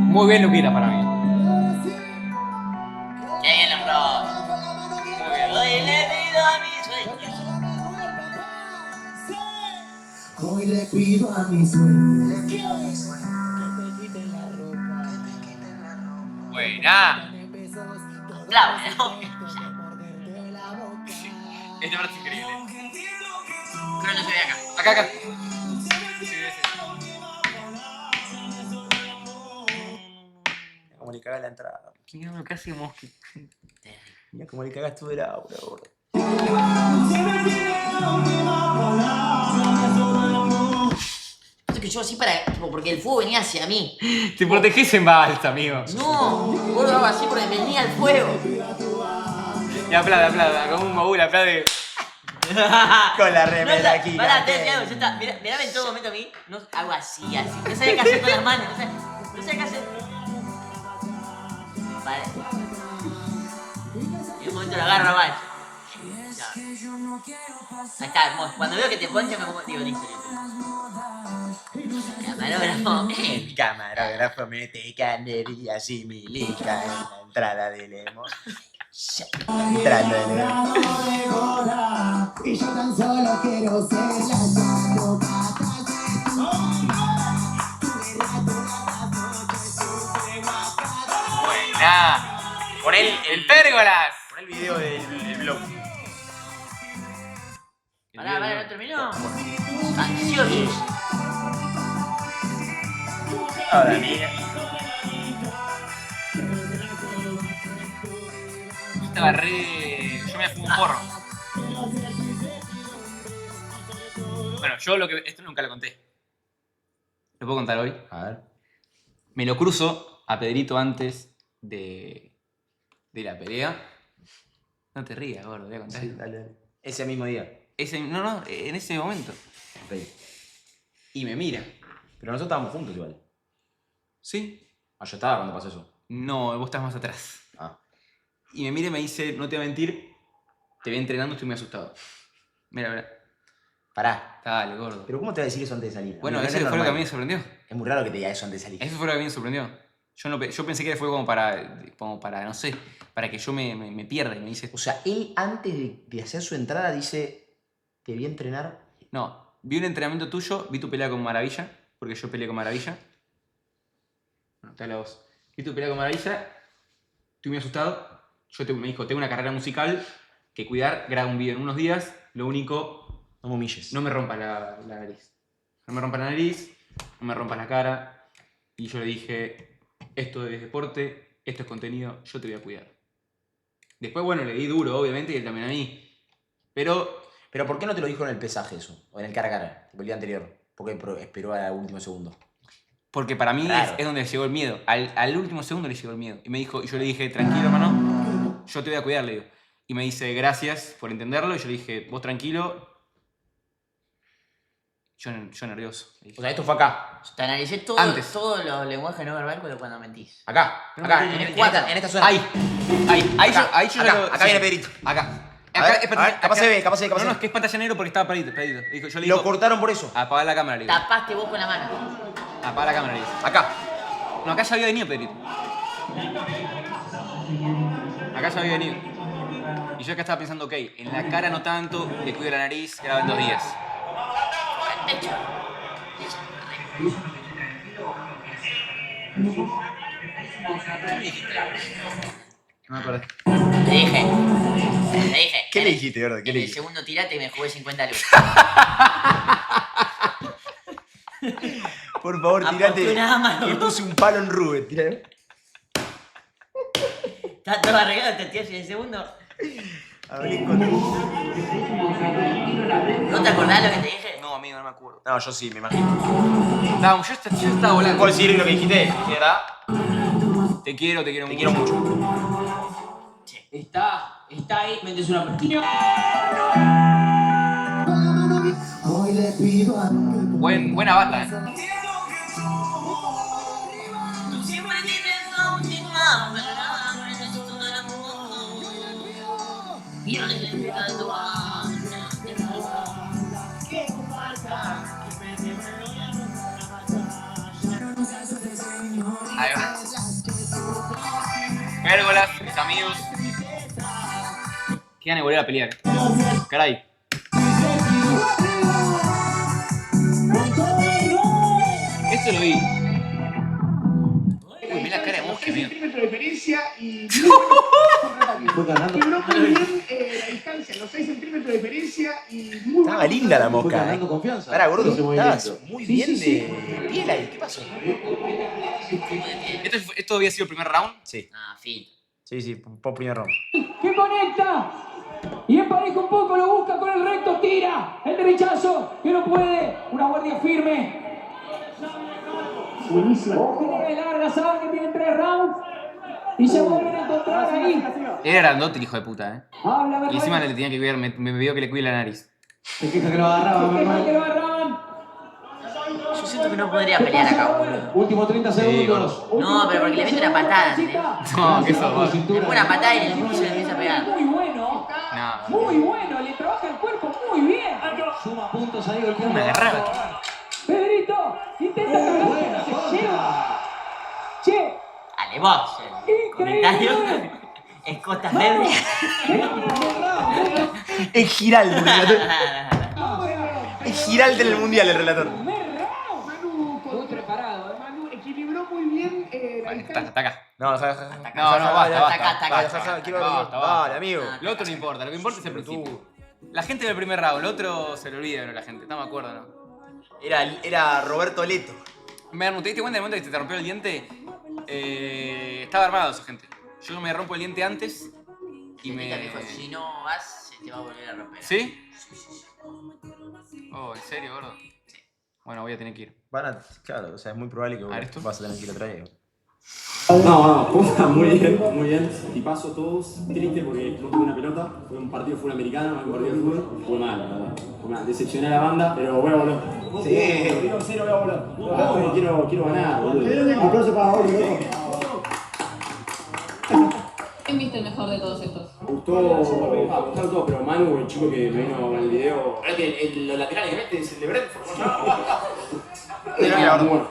Muy bien, Luquita, para mí. ¡Qué bien, Lambros! Hoy le pido a mis sueños. Hoy le pido a mis sueños. Buena. Claro, ¿no? Esta parte es increíble. Pero no se ve acá. Acá. Como le cagas la entrada. ¿Qué hacemos? Mira cómo le cagas tú del aura, gordo. Esto que que yo así para. Tipo, porque el fuego venía hacia mí. Te protegés en balsa, amigo. No, gordo, hago así porque venía el fuego. Y aplaude, como un mogul, aplaude. Con la remera aquí. Pará, te decía algo, mirame en todo momento a mí. No, hago así. No sabía qué hacer con las manos. No sabía qué hacer. Vale. Y en un momento lo agarro mal. Ahí está, hermoso. Cuando veo que te poncha me pongo. Digo, listo. Camarógrafo. El camarógrafo mete canerías y milica en la entrada del emo. Entrando en el emo. Y yo tan solo quiero ser la Buena. Pon el pérgolas. Pon el video del blog. Pará, no terminó. Ansiosos. Ahora, mira. Estaba re... Yo me fumé un porro. Bueno, yo lo que... Esto nunca lo conté. ¿Lo puedo contar hoy? A ver. Me lo cruzo a Pedrito antes de la pelea. No te rías, gordo, voy a contar. Sí, dale. Ese mismo día. No, en ese momento. Ok. Y me mira. Pero nosotros estábamos juntos igual. ¿Sí? Ah, yo estaba cuando pasó eso. No, vos estás más atrás. Ah. Y me mira y me dice, no te voy a mentir, te voy entrenando, estoy muy asustado. Mira. Pará. Dale, gordo. Pero ¿cómo te va a decir eso antes de salir? Bueno, No eso es fue lo que a normal. mí me sorprendió. Es muy raro que te diga eso antes de salir. Eso fue lo que a mí me sorprendió. Yo pensé que fue como para, no sé, para que yo me pierda y me dice... O sea, él antes de hacer su entrada dice, te vi entrenar. No, vi un entrenamiento tuyo, vi tu pelea con Maravilla, porque yo peleé con Maravilla. Bueno, te habla vos. Vi tu pelea con Maravilla, estoy muy asustado. Me dijo, tengo una carrera musical que cuidar, grabo un video en unos días, lo único... No me humilles. No me rompas la nariz. No me rompas la nariz, no me rompas la cara. Y yo le dije, esto es deporte, esto es contenido, yo te voy a cuidar. Después, bueno, le di duro, obviamente, y él también a mí. Pero ¿por qué no te lo dijo en el pesaje eso? O en el cara a cara, el día anterior. ¿Por qué esperó al último segundo? Porque para mí es donde le llegó el miedo. Al último segundo le llegó el miedo. Y yo le dije, tranquilo, hermano, yo te voy a cuidar, le digo. Y me dice, gracias por entenderlo. Y yo le dije, vos tranquilo. Yo nervioso. O sea, esto fue acá. Te analicé Antes. todos los lenguajes no verbales cuando mentís. Acá, en esta zona. Ahí yo ya lo... Acá viene Pedrito. Acá. Capaz se ve. No, es que es pantalla negro porque estaba Pedrito. Yo le digo, Lo cortaron por eso. apaga la cámara, le digo. Tapaste vos con la mano. Apaga la cámara, le digo. Acá. No, acá ya había venido Pedrito. Acá ya había venido. Y yo acá estaba pensando, ok, en la cara no tanto, le cuido la nariz, grabo en 2 días. No me acuerdo. Te dije. ¿Qué le dijiste, gordo? ¿Qué En le el dijiste? segundo tirate y me jugué 50 lucas. Por favor, tirate. Afortunada mano. Y puse un palo en Rubén. Tirá. Está todo arreglado, te tiras en el segundo. Hablé con él. ¿No te acordás lo que te dije? No, amigo, no me acuerdo. No, yo sí, me imagino. No, yo estaba volando. ¿Puedo decir lo que dijiste? ¿Verdad? Te quiero mucho. Te quiero mucho. Está ahí, metes una partida. Hoy le pido a... Buena bata, Tú siempre tienes la última palabra en esto del amor. Y yo necesito que comparta. Ahí va. Pérgolas, mis amigos. Qué ganas de volver a pelear. Caray. Esto lo vi. Uy, mira la cara de mosque, mío. Centímetros de diferencia y... Fue ganando. Logró muy bien la distancia, los 6 centímetros de diferencia y muy Estaba linda la mosca. ganando confianza. Para, gordo. Ese Estabas movimiento. muy Sí, bien sí, de piel ahí. ¿Qué pasó? ¿Esto había sido el primer round? Sí. Ah, fin. Sí, por primer round. ¿Qué conecta? Y empareja un poco, lo busca con el recto, tira el rechazo, que no puede, una guardia firme. Ojo que larga, saben que tienen 3 rounds. Y se vuelven a encontrar ahí. Era grandote el hijo de puta, ¿eh? Háblame, Y encima le tenía que cuidar, me pidió que le cuide la nariz. Se queja que lo agarraban. Yo siento que no podría pelear acá, boludo. Últimos 30 segundos. No, pero porque le mete una patada, ¿eh? No, que eso va. Le pone una patada y el tipo se le empieza a pegar. Muy bueno. No. Muy bueno. Le trabaja el cuerpo muy bien. Suma puntos ahí golpeando. Me agarraba. Pedrito, intenta cagar, pero se lleva. Che. Dale, box. Comentario. Escotas verdes. Es Giraldo el relator. Es Giraldo en el mundial el relator. Muy preparado. Manu equilibró muy bien la distancia. Está acá. No, No, basta. Quiero Basta. Dale, amigo. Lo otro no importa, lo que importa es el principio. La gente del primer round, lo otro se le olvida, ¿no? La gente, no me acuerdo, ¿no? Era Roberto Leto. Merno, ¿te diste cuenta del momento que se te rompió el diente? Estaba armado esa gente. Yo me rompo el diente antes y me... Dijo, si no vas, se te va a volver a romper. ¿Sí? Oh, ¿en serio, gordo? Sí. Bueno, voy a tener que ir. Claro, o sea, es muy probable que vas a tener que ir otra vez. No, puta, muy bien. Tipazo todos. Triste porque no tuve una pelota. Fue un partido full americano, no un partido de fútbol. Fue mal, la verdad. Fue mal. Decepcioné a la banda, pero voy a volver. Sí, lo digo en serio, voy a volver. Quiero ganar, boludo. Aplauso para Oli, loco. ¿Quién viste el mejor de todos estos? Me gustaron todos, pero Manu, el chico que me vino con el video. ¿Verdad que los laterales que mete es el de Brentford?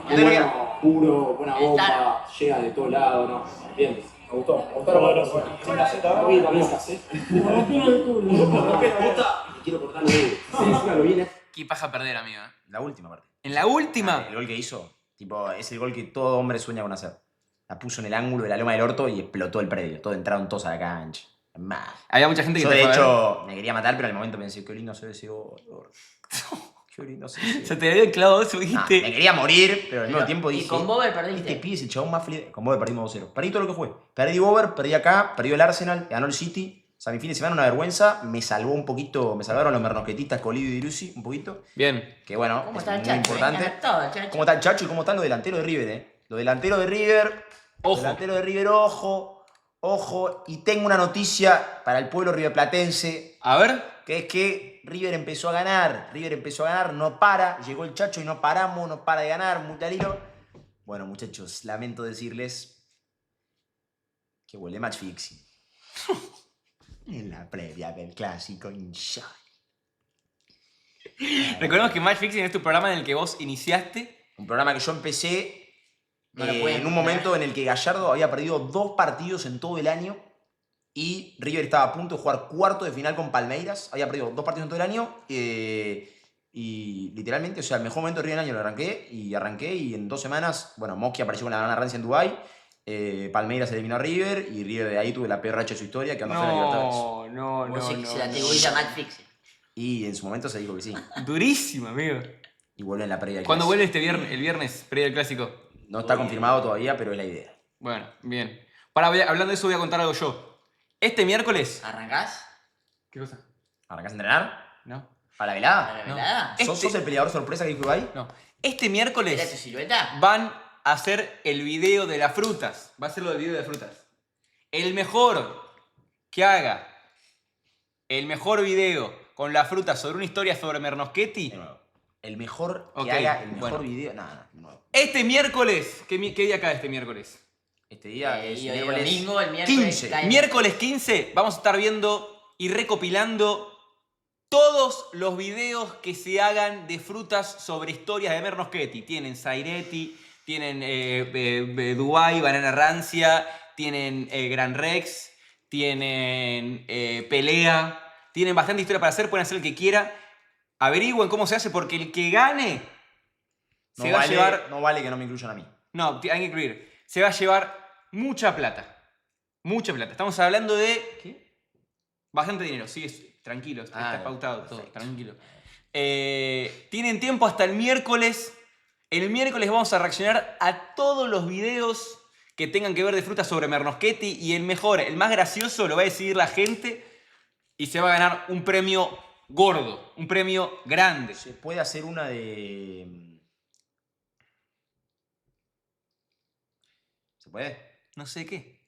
Bueno, puro, buena bomba, llega de todos lados, ¿no? Bien, me gustó. Me gustaron quiero cortarlo de encima lo viene. Qué paja perder, amigo. La última parte. ¿En la última? El gol que hizo, tipo, es el gol que todo hombre sueña con hacer. La puso en el ángulo de la loma del orto y explotó el predio. Entraron todos a la cancha. Más. Había mucha gente que Yo, te de fue a hecho, me quería matar, pero al momento pensé, qué lindo se ve ese gol. Qué lindo se ve. Se te había clavado eso, dijiste. Me quería morir, pero al mismo tiempo dije... Y con Bober perdiste. Este pibe es el chabón más feliz. Con Bober perdimos 2-0. Perdí todo lo que fue. Perdí Bober, perdí acá, perdió el Arsenal, ganó el City. O sea, mi fin de semana una vergüenza. Me salvó un poquito, me salvaron los mernosquetistas Colidio y Dirusi un poquito. Bien. Que bueno, ¿Cómo es está el muy Chacho? importante. Todo el Chacho. ¿Cómo está el Chacho y cómo están los delanteros de River, Los delanteros de River... Ojo. Delantero de River, ojo. Y tengo una noticia para el pueblo riverplatense. A ver. Que es que River empezó a ganar, no para. Llegó el Chacho y no paramos, no para de ganar, Mutalino. Bueno, muchachos, lamento decirles que huele match fixing. En la previa del clásico, inshallah. Recordemos que Match Fixing es tu programa en el que vos iniciaste. Un programa que yo empecé No lo pueden en un momento en el que Gallardo había perdido 2 partidos en todo el año y River estaba a punto de jugar cuarto de final con Palmeiras. Había perdido 2 partidos en todo el año y literalmente, o sea, el mejor momento de River del año lo arranqué y en 2 semanas, bueno, Mosqui apareció con la gran rancia en Dubái, Palmeiras eliminó a River y River de ahí tuve la peor racha de su historia que andó fuera de Libertadores. No. Se la atribuye a Matt Fixing. Y en su momento se dijo que sí. Durísimo, amigo. Y vuelve en la previa del ¿Cuándo clásico. vuelve el viernes, previa del clásico? No está confirmado todavía, pero es la idea. Bueno, bien. Hablando de eso, voy a contar algo yo. Este miércoles... ¿Arrancás? ¿Qué cosa? ¿Arrancás a entrenar? No. ¿Para la velada? ¿Para la velada? ¿Sos el peleador sorpresa que dijo ahí? No. Este miércoles ¿Era tu silueta? van a hacer el video de las frutas. Va a ser lo del video de las frutas. El mejor que haga el mejor video con las frutas sobre una historia sobre Mernosquetti. El mejor que Ok, haga el mejor bueno. video. Nada, no. Este miércoles, ¿qué día cae este miércoles? Este día es y hoy miércoles domingo, el miércoles 15. cae- Miércoles 15 vamos a estar viendo y recopilando todos los videos que se hagan de frutas sobre historias de Mernosquetti. Tienen Zairetti, tienen Dubai, Banana Rancia, tienen Gran Rex, tienen Pelea, tienen bastante historia para hacer, pueden hacer el que quiera. Averigüen cómo se hace porque el que gane se va a llevar... No vale que no me incluyan a mí. No, hay que incluir. Se va a llevar mucha plata. Mucha plata. Estamos hablando de... ¿Qué? Bastante dinero. Sí, tranquilo. Está pautado todo. Tranquilo. Tienen tiempo hasta el miércoles. El miércoles vamos a reaccionar a todos los videos que tengan que ver de frutas sobre Mernosquetti. Y el mejor, el más gracioso, lo va a decidir la gente. Y se va a ganar un premio gordo. Un premio grande. Se puede hacer una de... ¿Se puede? No sé qué.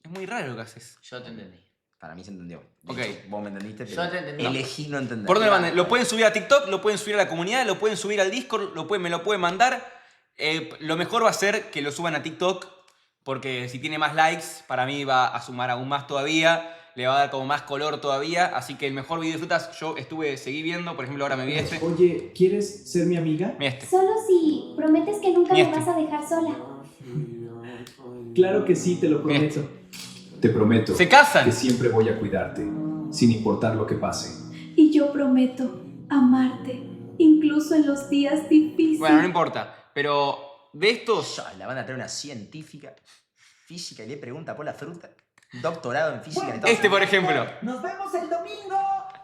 Es muy raro lo que haces. Yo te entendí. Para mí se entendió. Ok. Vos me entendiste, Yo pero te entendí. elegí no entender. ¿Por dónde lo mandan? Lo pueden subir a TikTok, lo pueden subir a la comunidad, lo pueden subir al Discord, me lo pueden mandar. Lo mejor va a ser que lo suban a TikTok, porque si tiene más likes, para mí va a sumar aún más todavía, le va a dar como más color todavía, así que el mejor video de frutas yo seguí viendo, por ejemplo ahora me vi este. Oye, ¿quieres ser mi amiga? Mira este. Solo si prometes que nunca Mira me este. vas a dejar sola. Claro que sí, te lo prometo. Te prometo ¡Se casan! que siempre voy a cuidarte, sin importar lo que pase. Y yo prometo amarte, incluso en los días difíciles. Bueno, no importa, pero de estos... La van a traer una científica, física, y le pregunta por la fruta. Doctorado en física. Bueno, y todo. Este, por ejemplo. Nos vemos el domingo.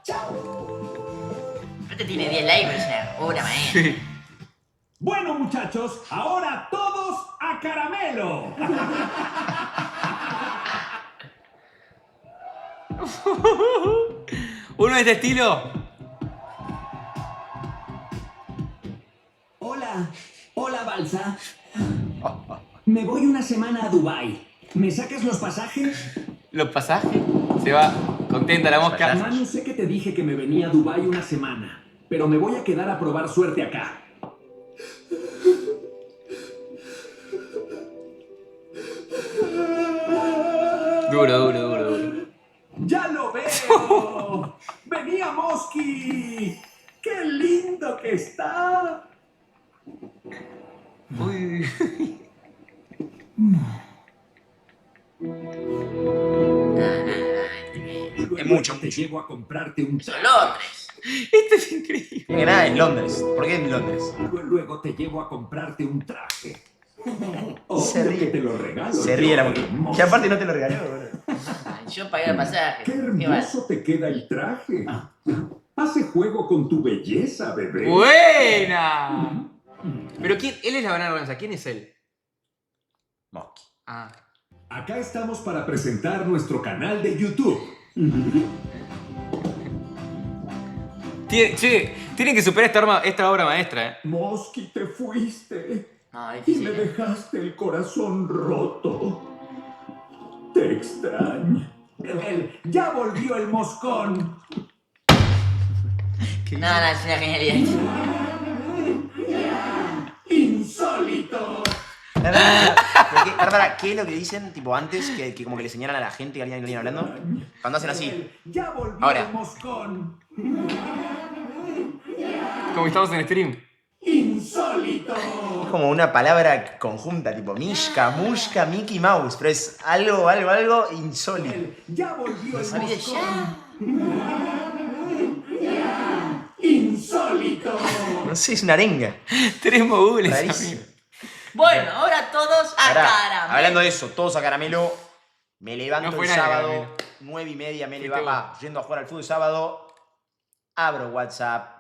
¡Chao! Este tiene 10 likes, pero es una obra maestra. Sí. Bueno, muchachos, ahora todos a caramelo. Uno de este estilo. Hola, Balsa. Me voy una semana a Dubái. ¿Me sacas los pasajes? Los pasajes. Se va contenta la mosca. Manu, sé que te dije que me venía a Dubái una semana, pero me voy a quedar a probar suerte acá. Duro. ¡Ya lo veo! ¡Venía Mosky! ¡Qué lindo que está! Uy. Es mucho. Te llevo a comprarte un traje. Londres. Esto es increíble. Que nada, en Londres. ¿Por qué en Londres? Luego te llevo a comprarte un traje. Se ríe. Que te lo regalo. Se ríe la yo, mujer. Que aparte no te lo regaló, boludo. Yo pagué el pasaje. ¡Qué hermoso te queda el traje! Hace juego con tu belleza, bebé. ¡Buena! Pero quién, él es la banana organiza. ¿Quién es él? Mosky. Ah. Acá estamos para presentar nuestro canal de YouTube. Tienen que superar esta obra maestra, ¿eh? Mosky, te fuiste. No, Y difícil. me dejaste el corazón roto. Te extraño. Ya volvió el moscón. No, es una genialidad. ¡Insólito! Bárbara, ¿qué es lo que dicen tipo antes que como que le señalan a la gente que alguien viene hablando? Cuando hacen así. Ya volvió Ahora. el moscón. Como estamos en stream. ¡Insólito! Es como una palabra conjunta, tipo Mishka, Mushka, Mickey Mouse, pero es algo insólito. Ya volvió el sabía moscón. ¡Insólito! No sé, es una arenga. 3 mogules, Rarísimo. amigo. Bueno, ahora todos a Pará, caramelo. hablando de eso, todos a caramelo. Me levanto No fue el nadie, sábado, Caramelo. 9:30, me Fuiste levanto, yendo a jugar al fútbol el sábado. Abro WhatsApp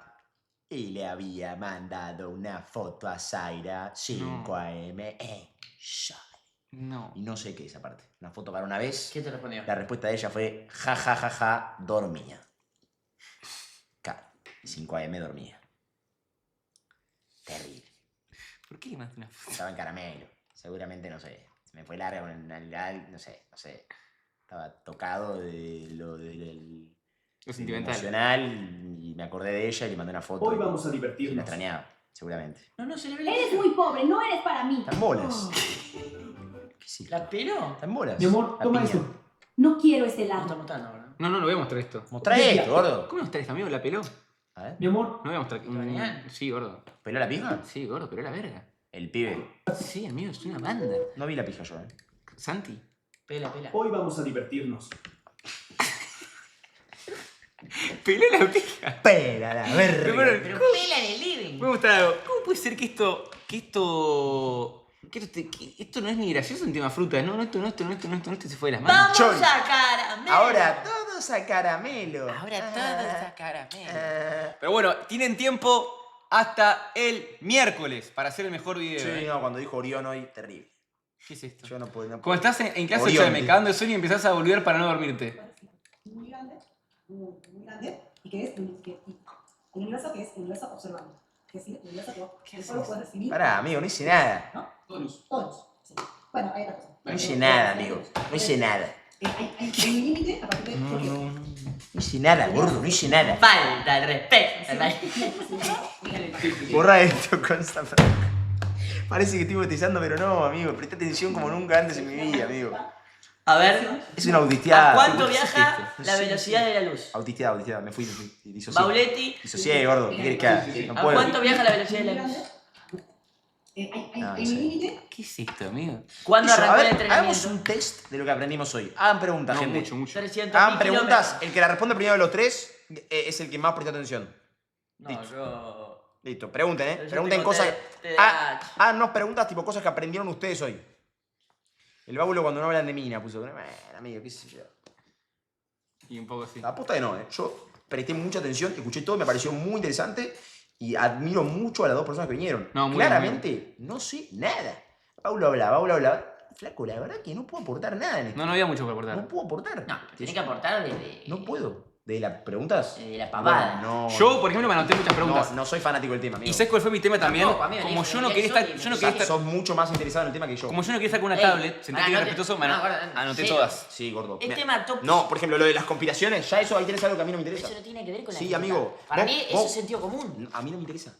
y le había mandado una foto a Zaira, 5 AM. No. Y no sé qué es esa parte. Una foto para una vez. ¿Qué te respondió? La respuesta de ella fue ja, dormía. 5 AM dormía. Terrible. ¿Por qué le mandaste una foto? Estaba en caramelo. Seguramente, no sé. Se me fue larga con el no sé. Estaba tocado de lo sentimental. emocional y me acordé de ella y le mandé una foto. Hoy vamos a Y la divertirnos. extrañaba, seguramente. No, se le ve. Eres muy pobre, no eres para mí. Están bolas. ¿Qué sí? ¿La pelo? Están bolas. Mi amor, La toma piña. esto. No quiero ese No está helado. mostrando, ¿verdad? No, voy a mostrar esto. Mostrá esto, gordo. ¿Cómo mostrar esto, amigo? ¿La peló? A ver. Mi amor, No voy a mostrar. genial. Sí, gordo. ¿Peló la pija? Sí, gordo, pero la verga. El pibe. Sí, amigo, es una banda. No vi la pija yo, Santi. Pela. hoy vamos a divertirnos. Peló la pija. Pela la verga. Pero bueno, Pero ¿cómo- pela en el living. me gusta algo. ¿Cómo puede ser que esto no es ni gracioso en tema fruta? No, esto se fue de las manos. Vamos Chon. a caramelo. Ahora todos a caramelo. Ahora todos a caramelo. Pero bueno, tienen tiempo hasta el miércoles para hacer el mejor video. Sí, no, cuando dijo Orión hoy, terrible. ¿Qué es esto? Yo no puedo. Cuando estás en clase Orión, 8 me cagando de sueño y empezás a volver para no dormirte. Muy grande, y que es el universo que es el universo observando. Que sí, nerviosa que vos solo puedes decidir. Pará, amigo, no hice nada. ¿No? Todos. Sí. Bueno, hay otra cosa. No hice nada, amigo. No hice nada. Hay un límite a partir de... No hice nada, gordo, no hice nada. Falta el respeto. Borra esto, Constanza. Parece que estoy botizando, pero no, amigo. Presté atención como nunca antes en mi vida, amigo. A ver. Es una autisteada. ¿A cuánto viaja la velocidad de la luz? Autisteada. Me fui. Disocié. Bauletti. Disocié, gordo. ¿Qué querés que haga? No ¿A puedo. cuánto viaja la velocidad de la luz? Hay un límite. ¿Qué es esto, amigo? ¿Cuándo Eso, arrancó a el ver, entrenamiento? hagamos un test de lo que aprendimos hoy. Hagan preguntas, No, gente. mucho. 300.000 Hagan preguntas. kilómetros. El que la responde primero de los tres es el que más presta atención. No, Listo. yo... Listo, pregunten, Pero yo Pregunten tengo cosas. TDAH. Háganos preguntas tipo cosas que aprendieron ustedes hoy. El bábulo cuando no hablan de mina puso. Amigo, qué sé yo. Y un poco así. La posta que no, Yo presté mucha atención, escuché todo, me pareció muy interesante y admiro mucho a las dos personas que vinieron. No, muy Claramente, no sé nada. Bábulo hablaba. Flaco, la verdad que no puedo aportar nada en esto. No había mucho que aportar. No puedo aportar. No, tenés que aportar de... No puedo. ¿De las preguntas? De la pavada. No. Yo, por ejemplo, me anoté muchas preguntas. No soy fanático del tema, amigo. ¿Y sabes cuál fue mi tema también? Tampoco, amigo, Como ni- yo no ni quería soy estar... ni Yo no quería estar... Sos mucho más interesado en el tema que yo. Como yo no quería estar con una Ey, tablet, sentí que era anote- respetuoso, no, gordo, anoté cero. todas. Sí, gordo. El Mira, tema top... No, por ejemplo, lo de las conspiraciones, ya eso ahí tenés algo que a mí no me interesa. Eso no tiene que ver con la Sí, física. amigo. Para Vos- mí eso vos- es sentido común. A mí no me interesa.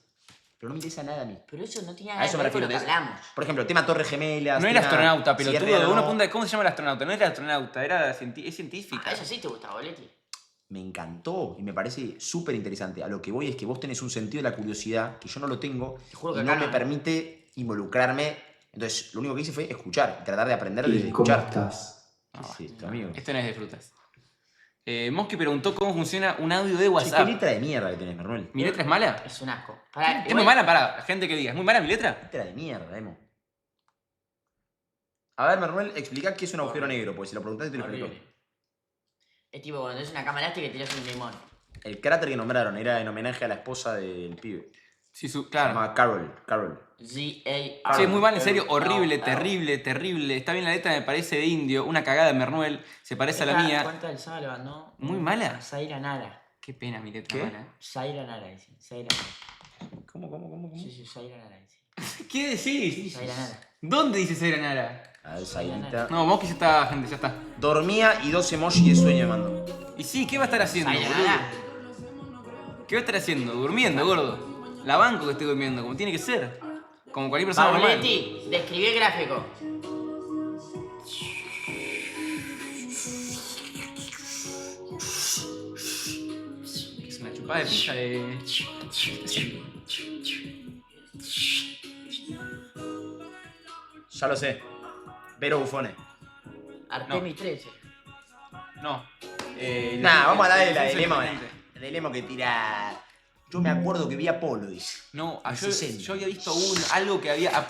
Pero no me interesa nada a mí. Pero eso no tiene A nada eso que me ver con refiero. lo que hablamos. Por ejemplo, tema Torres Gemelas. No era tema astronauta, pelotudo, Sierra, de una no. punta. ¿Cómo se llama el astronauta? No era astronauta, era es científica. Ah, eso sí te gusta, Boletti. Me encantó y me parece súper interesante. A lo que voy es que vos tenés un sentido de la curiosidad que yo no lo tengo juro y que no acá me no. permite involucrarme. Entonces, lo único que hice fue escuchar y tratar de aprender de ¿Y cómo escuchar. estás? ¿Qué es esto, amigo? Esto no es de frutas. Mosky preguntó cómo funciona un audio de Che, WhatsApp. ¿Qué letra de mierda que tenés, Manuel? ¿Mi letra es mala? Es un asco. ¿Es muy mala? Para gente que diga, ¿es muy mala mi letra? Letra de mierda, Emo. A ver, Manuel, explica qué es un agujero negro, pues si lo preguntaste te lo explico. Horrible. Es tipo cuando es una cama elástica y tiras un limón. El cráter que nombraron era en homenaje a la esposa del pibe. Sí, Se claro. llama Carol. Z-A-R. Sí, es muy mal, en serio, horrible, No, terrible. Está bien la letra, me parece de indio, una cagada de Manuel, se parece a la mía. ¿Cuánto del sábado no? Muy mala. Zaira Nara. Qué pena mi letra ¿Qué? mala. Zaira Nara, dice. Zaira Nara. ¿Cómo? Sí, Zaira Nara, dice. ¿Qué decís? Zaira Nara. ¿Dónde dice Zaira Nara? A ver, Zairita. No, Mosky ya está, gente, ya está. Dormía y 2 emojis de sueño me mandó. Y sí, ¿qué va a estar haciendo, Zaira boludo? Nara. ¿Qué va a estar haciendo? Durmiendo, gordo. La banco que estoy durmiendo, como tiene que ser. Como cualquier persona normal. Pauletti, describí el gráfico. Es una chupada de pija de... Ya lo sé. Vero Bufone. Artemis 13. No. Nah, vamos a hablar de la de de Lemo. De Lemo que tira. Yo me acuerdo que vi Apolo, dice. No, En 60. yo había visto algo que había...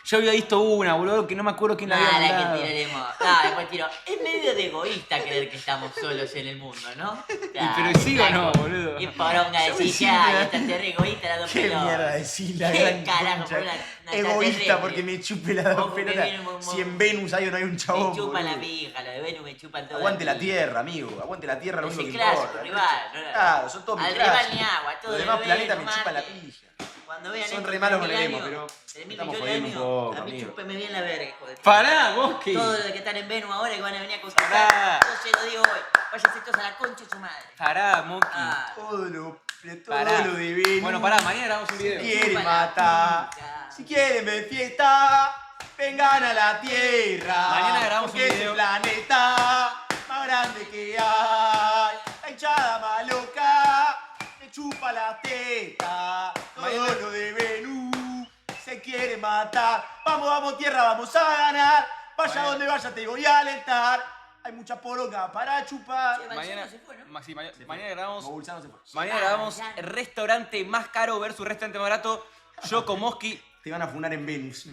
Yo había visto una, boludo, que no me acuerdo quién la había Nada, mandado. que tiraremos. Ah, después tiro. Es medio de egoísta creer que estamos solos en el mundo, ¿no? Pero sí o no, boludo. Y poronga Yo me decís, siento- ya, esta terrible egoísta, las dos Qué pelotas. mierda decís la Qué gran carajo, concha. por una Egoísta extraterrestre. porque me chupe las dos Vos porque pelotas. viene un- Si en Venus hay o no hay un chabón. Me chupan la boludo. pija, lo de Venus me chupan todo. Aguante la tierra, amigo. Aguante la tierra, lo Es único el que clásico, importa. rival. Claro, son todos mis Al rival clásicos. ni agua, todo Los de demás planetas me Venus, chupan la mate. pija. Cuando vean Son esto, re malos con 3.000 el emo, años, pero 3.000 estamos millones de jodiendo un años, poco, a mí amigo. chúpeme bien la verga, hijo de puta. Pará, Mosky. Todos los que están en Venus ahora que van a venir a Pará. consultar, yo se lo digo hoy, váyanse todos a la concha de su madre. Pará, Mosky. Ah, Todo Pará. lo divino. Bueno, pará, mañana grabamos un video. Quiere chupa la matar. puta. Si quieren ver fiesta, vengan a la tierra. Mañana grabamos porque un es video. el planeta más grande que hay. La hinchada más loca me chupa la teta. Todo Mañana- lo de Venus se quiere matar. Vamos, vamos, tierra, vamos a ganar. Vaya Mañana- donde vaya, te voy a alentar. Hay mucha poronga para chupar. Mañana, se fue, ¿no? Maxi, mañana grabamos... No, Bolsano se fue. Mañana grabamos restaurante más caro versus restaurante más barato. Yo con Mosky... Te van a funar en Venus.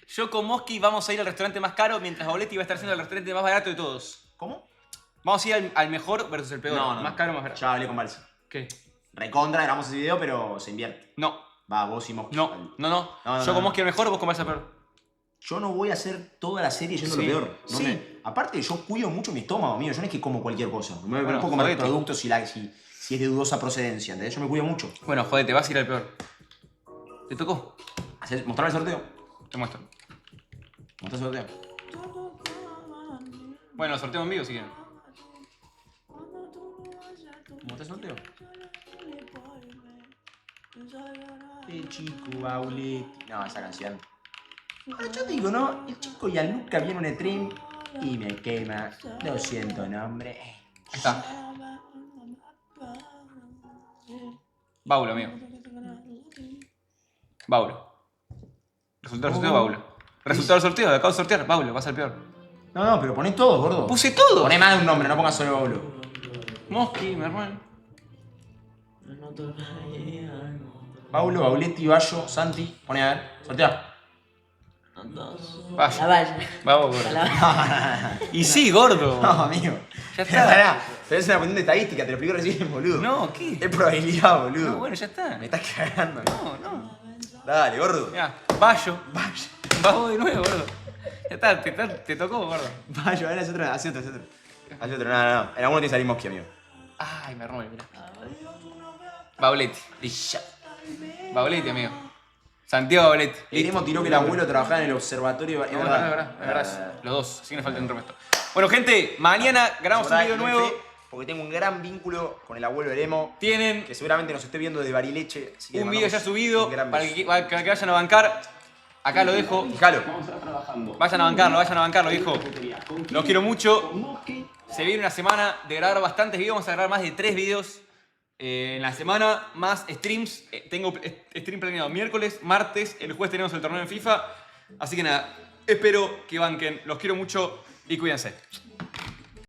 Yo con Mosky vamos a ir al restaurante más caro mientras Boletti va a estar haciendo el restaurante más barato de todos. ¿Cómo? Vamos a ir al mejor versus el peor. No, no. Más caro, más barato. Ya hablé con Balsa. ¿Qué? Recontra, grabamos ese video, pero se invierte. No, Va, vos y Mosky. no. No, Yo no. con Mosky el mejor, vos con Balsa peor. Yo no voy a hacer toda la serie yendo Sí, lo peor. No sí. Aparte, yo cuido mucho mi estómago, mío. Yo no es que como cualquier cosa. Me Bueno, puedo comer jodete. productos si si es de dudosa procedencia, ¿entendés? Yo me cuido mucho. Bueno, joder, te vas a ir al peor. ¿Te tocó? Mostrame el sorteo. Te muestro. Mostrá el sorteo. Bueno, sorteo en vivo si quieren. Mostrá el sorteo. El chico Bauletti. No, esa canción. Ahora yo digo, ¿no? El chico Gianluca viene un stream y me quema. Lo siento, nombre. Ahí está. Baulo, amigo. Baulo. Resultado del sorteo, Baulo. Resultado del sorteo, acabo de sortear. Baulo, vas al peor. No, pero ponés todo, gordo. Puse todo. Poné más de un nombre, no pongas solo Baulo. Mosqui, mi hermano. Baulo, Bauletti, Bayo, Santi. Poné a ver. Sortea. Vaya. La valla. Vamos, gordo. Y sí, gordo. No, amigo. Ya está. Pará, pero es una cuestión de estadística, te lo explico recién, boludo. No, ¿qué? Es probabilidad, boludo. No, bueno, ya está. Me estás cagando. No. Dale, gordo. Ya, Bayo. Vamos de nuevo, gordo. Ya está, te tocó, gordo. Bayo, ahora hace otro. Hace otro. No. En alguno tiene que salir Mosqui, amigo. Ay, me rompe, mirá. Bauletti. Bauletti, amigo. Santiago Bauletti. El Emo tiró que el abuelo trabajaba en el observatorio. Es verdad. Los dos, así que me falta un resto. Bueno, gente, mañana grabamos un video nuevo. Porque tengo un gran vínculo con el abuelo del Emo. Tienen que seguramente nos esté viendo de Barileche. Así que un video ya subido para para que vayan a bancar. Acá lo dejo. Jalo. Vayan a bancarlo, viejo. Los quiero mucho. Se viene una semana de grabar bastantes videos. Vamos a grabar más de 3 videos en la semana. Más streams. Tengo stream planeado miércoles, martes. El jueves tenemos el torneo en FIFA. Así que nada, espero que banquen. Los quiero mucho y cuídense.